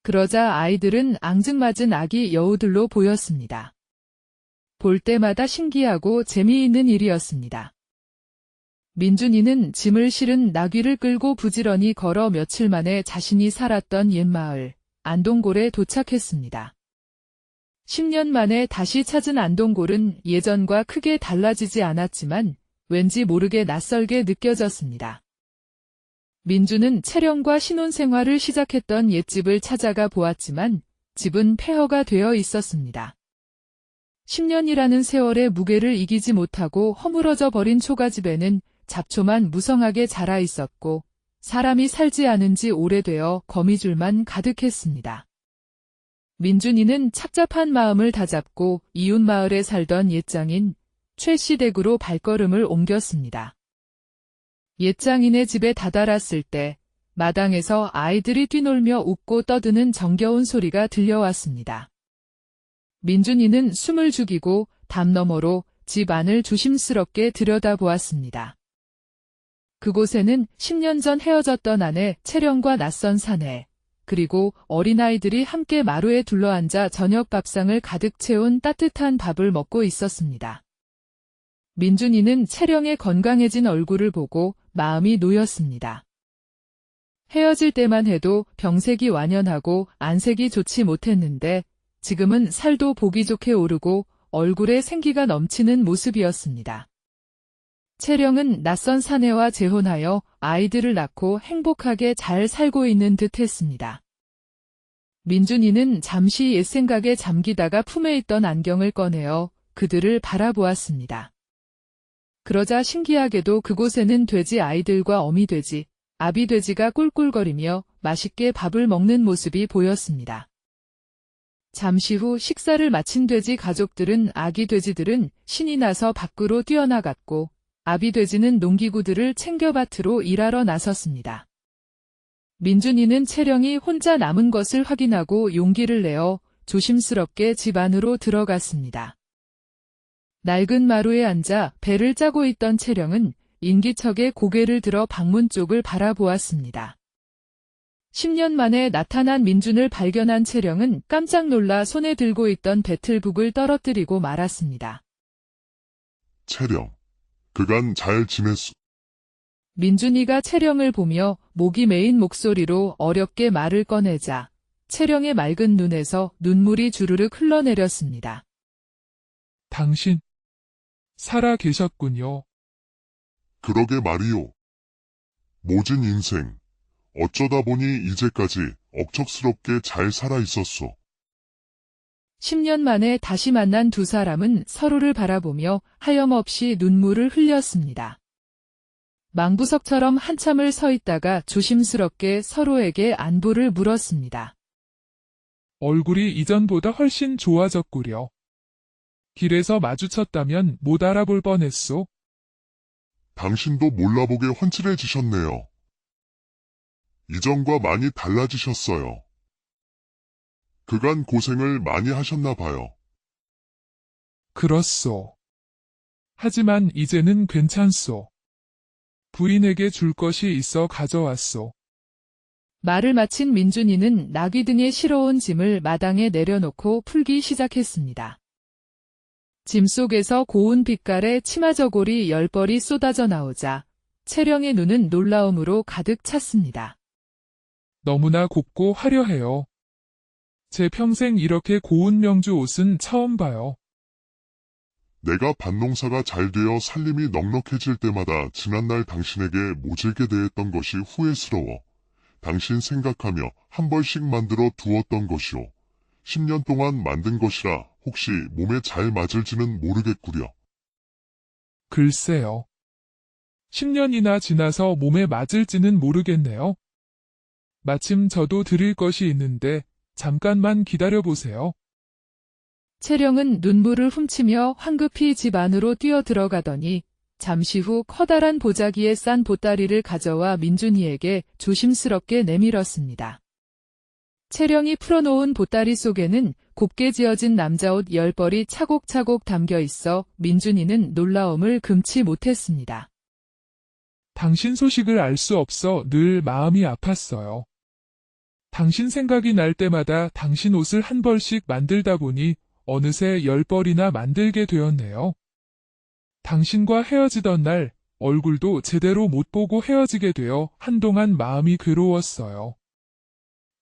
그러자 아이들은 앙증맞은 아기 여우들로 보였습니다. 볼 때마다 신기하고 재미있는 일이었습니다. 민준이는 짐을 실은 나귀를 끌고 부지런히 걸어 며칠 만에 자신이 살았던 옛마을 안동골에 도착했습니다. 10년 만에 다시 찾은 안동골은 예전과 크게 달라지지 않았지만 왠지 모르게 낯설게 느껴졌습니다. 민주는 채령과 신혼생활을 시작했던 옛집을 찾아가 보았지만 집은 폐허가 되어 있었습니다. 10년이라는 세월의 무게를 이기지 못하고 허물어져 버린 초가집에는 잡초만 무성하게 자라 있었고 사람이 살지 않은 지 오래되어 거미줄만 가득했습니다. 민준이는 착잡한 마음을 다잡고 이웃마을에 살던 옛장인 최씨 댁으로 발걸음을 옮겼습니다. 옛장인의 집에 다다랐을 때 마당에서 아이들이 뛰놀며 웃고 떠드는 정겨운 소리가 들려왔습니다. 민준이는 숨을 죽이고 담 너머로 집 안을 조심스럽게 들여다보았습니다. 그곳에는 10년 전 헤어졌던 아내 채령과 낯선 사내, 그리고 어린아이들이 함께 마루에 둘러앉아 저녁 밥상을 가득 채운 따뜻한 밥을 먹고 있었습니다. 민준이는 채령의 건강해진 얼굴을 보고 마음이 놓였습니다. 헤어질 때만 해도 병색이 완연하고 안색이 좋지 못했는데 지금은 살도 보기 좋게 오르고 얼굴에 생기가 넘치는 모습이었습니다. 채령은 낯선 사내와 재혼하여 아이들을 낳고 행복하게 잘 살고 있는 듯 했습니다. 민준이는 잠시 옛 생각에 잠기다가 품에 있던 안경을 꺼내어 그들을 바라보았습니다. 그러자 신기하게도 그곳에는 돼지 아이들과 어미돼지, 아비돼지가 꿀꿀거리며 맛있게 밥을 먹는 모습이 보였습니다. 잠시 후 식사를 마친 돼지 가족들은 아기 돼지들은 신이 나서 밖으로 뛰어나갔고 아비돼지는 농기구들을 챙겨 밭으로 일하러 나섰습니다. 민준이는 채령이 혼자 남은 것을 확인하고 용기를 내어 조심스럽게 집 안으로 들어갔습니다. 낡은 마루에 앉아 배를 짜고 있던 채령은 인기척에 고개를 들어 방문 쪽을 바라보았습니다. 10년 만에 나타난 민준을 발견한 채령은 깜짝 놀라 손에 들고 있던 배틀북을 떨어뜨리고 말았습니다. 채령, 그간 잘 지냈소? 민준이가 채령을 보며 목이 메인 목소리로 어렵게 말을 꺼내자 채령의 맑은 눈에서 눈물이 주르륵 흘러내렸습니다. 당신, 살아 계셨군요. 그러게 말이오. 모진 인생, 어쩌다 보니 이제까지 억척스럽게 잘 살아 있었소. 10년 만에 다시 만난 두 사람은 서로를 바라보며 하염없이 눈물을 흘렸습니다. 망부석처럼 한참을 서 있다가 조심스럽게 서로에게 안부를 물었습니다. 얼굴이 이전보다 훨씬 좋아졌구려. 길에서 마주쳤다면 못 알아볼 뻔했소. 당신도 몰라보게 훤칠해지셨네요. 이전과 많이 달라지셨어요. 그간 고생을 많이 하셨나 봐요. 그렇소. 하지만 이제는 괜찮소. 부인에게 줄 것이 있어 가져왔소. 말을 마친 민준이는 나귀 등에 실어온 짐을 마당에 내려놓고 풀기 시작했습니다. 짐 속에서 고운 빛깔의 치마저고리 10벌이 쏟아져 나오자 채령의 눈은 놀라움으로 가득 찼습니다. 너무나 곱고 화려해요. 제 평생 이렇게 고운 명주 옷은 처음 봐요. 내가 밭농사가 잘 되어 살림이 넉넉해질 때마다 지난날 당신에게 모질게 대했던 것이 후회스러워. 당신 생각하며 한 벌씩 만들어 두었던 것이오. 10년 동안 만든 것이라 혹시 몸에 잘 맞을지는 모르겠구려. 글쎄요. 10년이나 지나서 몸에 맞을지는 모르겠네요. 마침 저도 드릴 것이 있는데 잠깐만 기다려보세요. 채령은 눈물을 훔치며 황급히 집 안으로 뛰어 들어가더니 잠시 후 커다란 보자기에 싼 보따리를 가져와 민준이에게 조심스럽게 내밀었습니다. 채령이 풀어놓은 보따리 속에는 곱게 지어진 남자옷 10벌이 차곡차곡 담겨 있어 민준이는 놀라움을 금치 못했습니다. 당신 소식을 알 수 없어 늘 마음이 아팠어요. 당신 생각이 날 때마다 당신 옷을 한 벌씩 만들다 보니 어느새 10벌이나 만들게 되었네요. 당신과 헤어지던 날 얼굴도 제대로 못 보고 헤어지게 되어 한동안 마음이 괴로웠어요.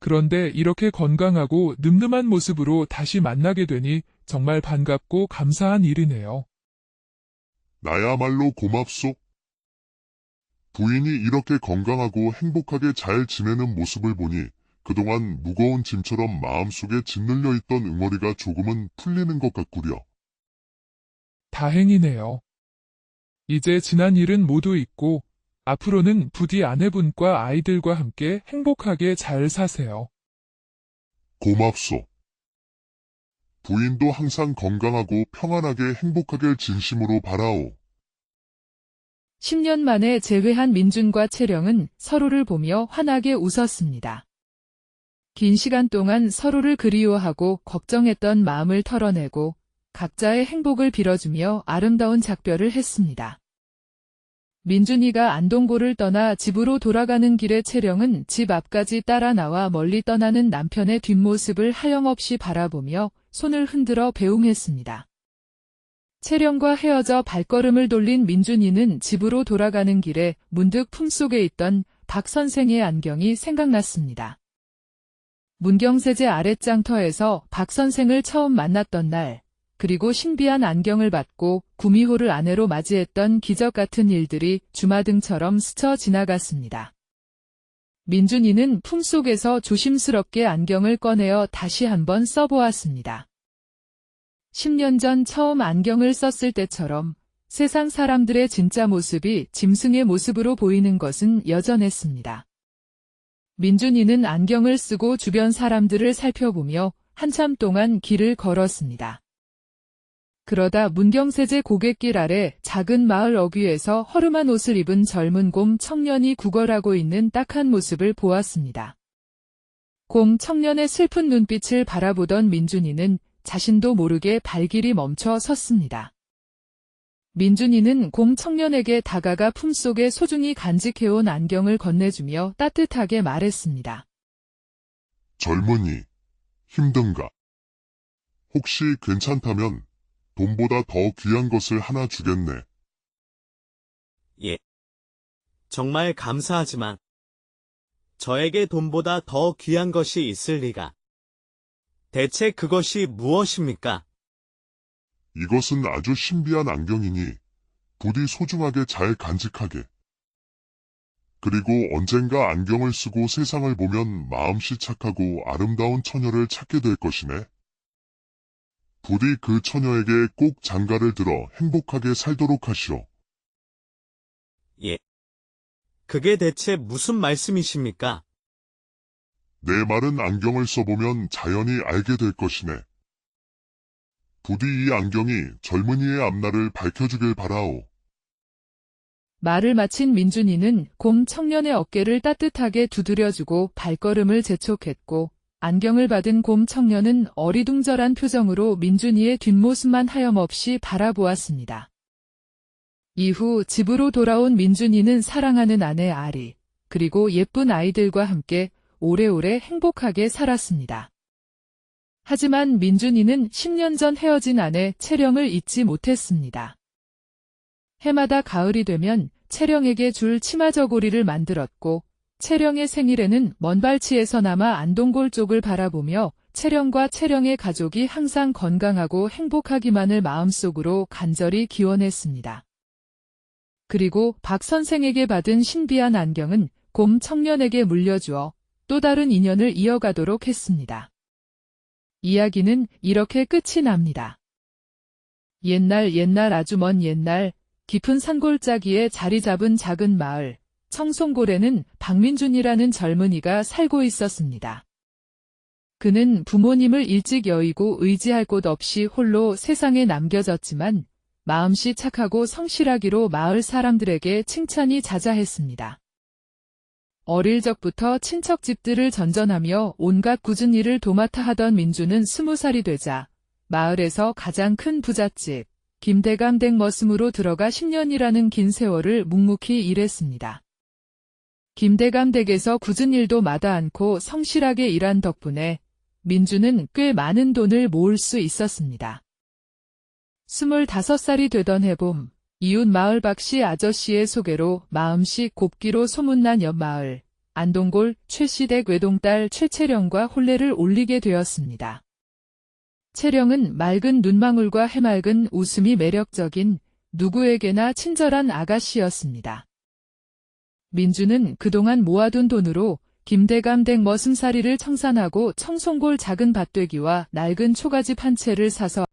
그런데 이렇게 건강하고 늠름한 모습으로 다시 만나게 되니 정말 반갑고 감사한 일이네요. 나야말로 고맙소. 부인이 이렇게 건강하고 행복하게 잘 지내는 모습을 보니 그동안 무거운 짐처럼 마음속에 짓눌려 있던 응어리가 조금은 풀리는 것 같구려. 다행이네요. 이제 지난 일은 모두 잊고 앞으로는 부디 아내분과 아이들과 함께 행복하게 잘 사세요. 고맙소. 부인도 항상 건강하고 평안하게 행복하길 진심으로 바라오. 10년 만에 재회한 민준과 채령은 서로를 보며 환하게 웃었습니다. 긴 시간 동안 서로를 그리워하고 걱정했던 마음을 털어내고 각자의 행복을 빌어주며 아름다운 작별을 했습니다. 민준이가 안동고를 떠나 집으로 돌아가는 길에 채령은 집 앞까지 따라 나와 멀리 떠나는 남편의 뒷모습을 하염없이 바라보며 손을 흔들어 배웅했습니다. 채령과 헤어져 발걸음을 돌린 민준이는 집으로 돌아가는 길에 문득 품속에 있던 박 선생의 안경이 생각났습니다. 문경세제 아랫장터에서 박 선생을 처음 만났던 날, 그리고 신비한 안경을 받고 구미호를 아내로 맞이했던 기적 같은 일들이 주마등처럼 스쳐 지나갔습니다. 민준이는 품속에서 조심스럽게 안경을 꺼내어 다시 한번 써보았습니다. 10년 전 처음 안경을 썼을 때처럼 세상 사람들의 진짜 모습이 짐승의 모습으로 보이는 것은 여전했습니다. 민준이는 안경을 쓰고 주변 사람들을 살펴보며 한참 동안 길을 걸었습니다. 그러다 문경세제 고갯길 아래 작은 마을 어귀에서 허름한 옷을 입은 젊은 곰 청년이 구걸하고 있는 딱한 모습을 보았습니다. 곰 청년의 슬픈 눈빛을 바라보던 민준이는 자신도 모르게 발길이 멈춰 섰습니다. 민준이는 곰 청년에게 다가가 품속에 소중히 간직해온 안경을 건네주며 따뜻하게 말했습니다. 젊은이, 힘든가? 혹시 괜찮다면 돈보다 더 귀한 것을 하나 주겠네. 예. 정말 감사하지만 저에게 돈보다 더 귀한 것이 있을 리가. 대체 그것이 무엇입니까? 이것은 아주 신비한 안경이니 부디 소중하게 잘 간직하게. 그리고 언젠가 안경을 쓰고 세상을 보면 마음씨 착하고 아름다운 처녀를 찾게 될 것이네. 부디 그 처녀에게 꼭 장가를 들어 행복하게 살도록 하시오. 예. 그게 대체 무슨 말씀이십니까? 내 말은 안경을 써보면 자연히 알게 될 것이네. 부디 이 안경이 젊은이의 앞날을 밝혀주길 바라오. 말을 마친 민준이는 곰 청년의 어깨를 따뜻하게 두드려주고 발걸음을 재촉했고 안경을 받은 곰 청년은 어리둥절한 표정으로 민준이의 뒷모습만 하염없이 바라보았습니다. 이후 집으로 돌아온 민준이는 사랑하는 아내 아리, 그리고 예쁜 아이들과 함께 오래오래 행복하게 살았습니다. 하지만 민준이는 10년 전 헤어진 아내 채령을 잊지 못했습니다. 해마다 가을이 되면 채령에게 줄 치마 저고리를 만들었고 채령의 생일에는 먼발치에서나마 안동골 쪽을 바라보며 채령과 채령의 가족이 항상 건강하고 행복하기만을 마음속으로 간절히 기원했습니다. 그리고 박 선생에게 받은 신비한 안경은 곰 청년에게 물려주어 또 다른 인연을 이어가도록 했습니다. 이야기는 이렇게 끝이 납니다. 옛날 아주 먼 옛날 깊은 산골짜기에 자리 잡은 작은 마을 청송골에는 박민준이라는 젊은이가 살고 있었습니다. 그는 부모님을 일찍 여의고 의지할 곳 없이 홀로 세상에 남겨졌지만 마음씨 착하고 성실하기로 마을 사람들에게 칭찬이 자자했습니다. 어릴 적부터 친척 집들을 전전하며 온갖 굳은 일을 도맡아 하던 민주는 20살이 되자 마을에서 가장 큰 부잣집 김대감 댁 머슴으로 들어가 10년이라는 긴 세월을 묵묵히 일했습니다. 김대감 댁에서 굳은 일도 마다 않고 성실하게 일한 덕분에 민주는 꽤 많은 돈을 모을 수 있었습니다. 25살이 되던 해봄, 이웃 마을 박씨 아저씨의 소개로 마음씨 곱기로 소문난 옆마을 안동골 최씨댁 외동딸 최채령과 혼례를 올리게 되었습니다. 채령은 맑은 눈망울과 해맑은 웃음이 매력적인 누구에게나 친절한 아가씨였습니다. 민주는 그동안 모아둔 돈으로 김대감 댁 머슴살이를 청산하고 청송골 작은 밭되기와 낡은 초가집 한 채를 사서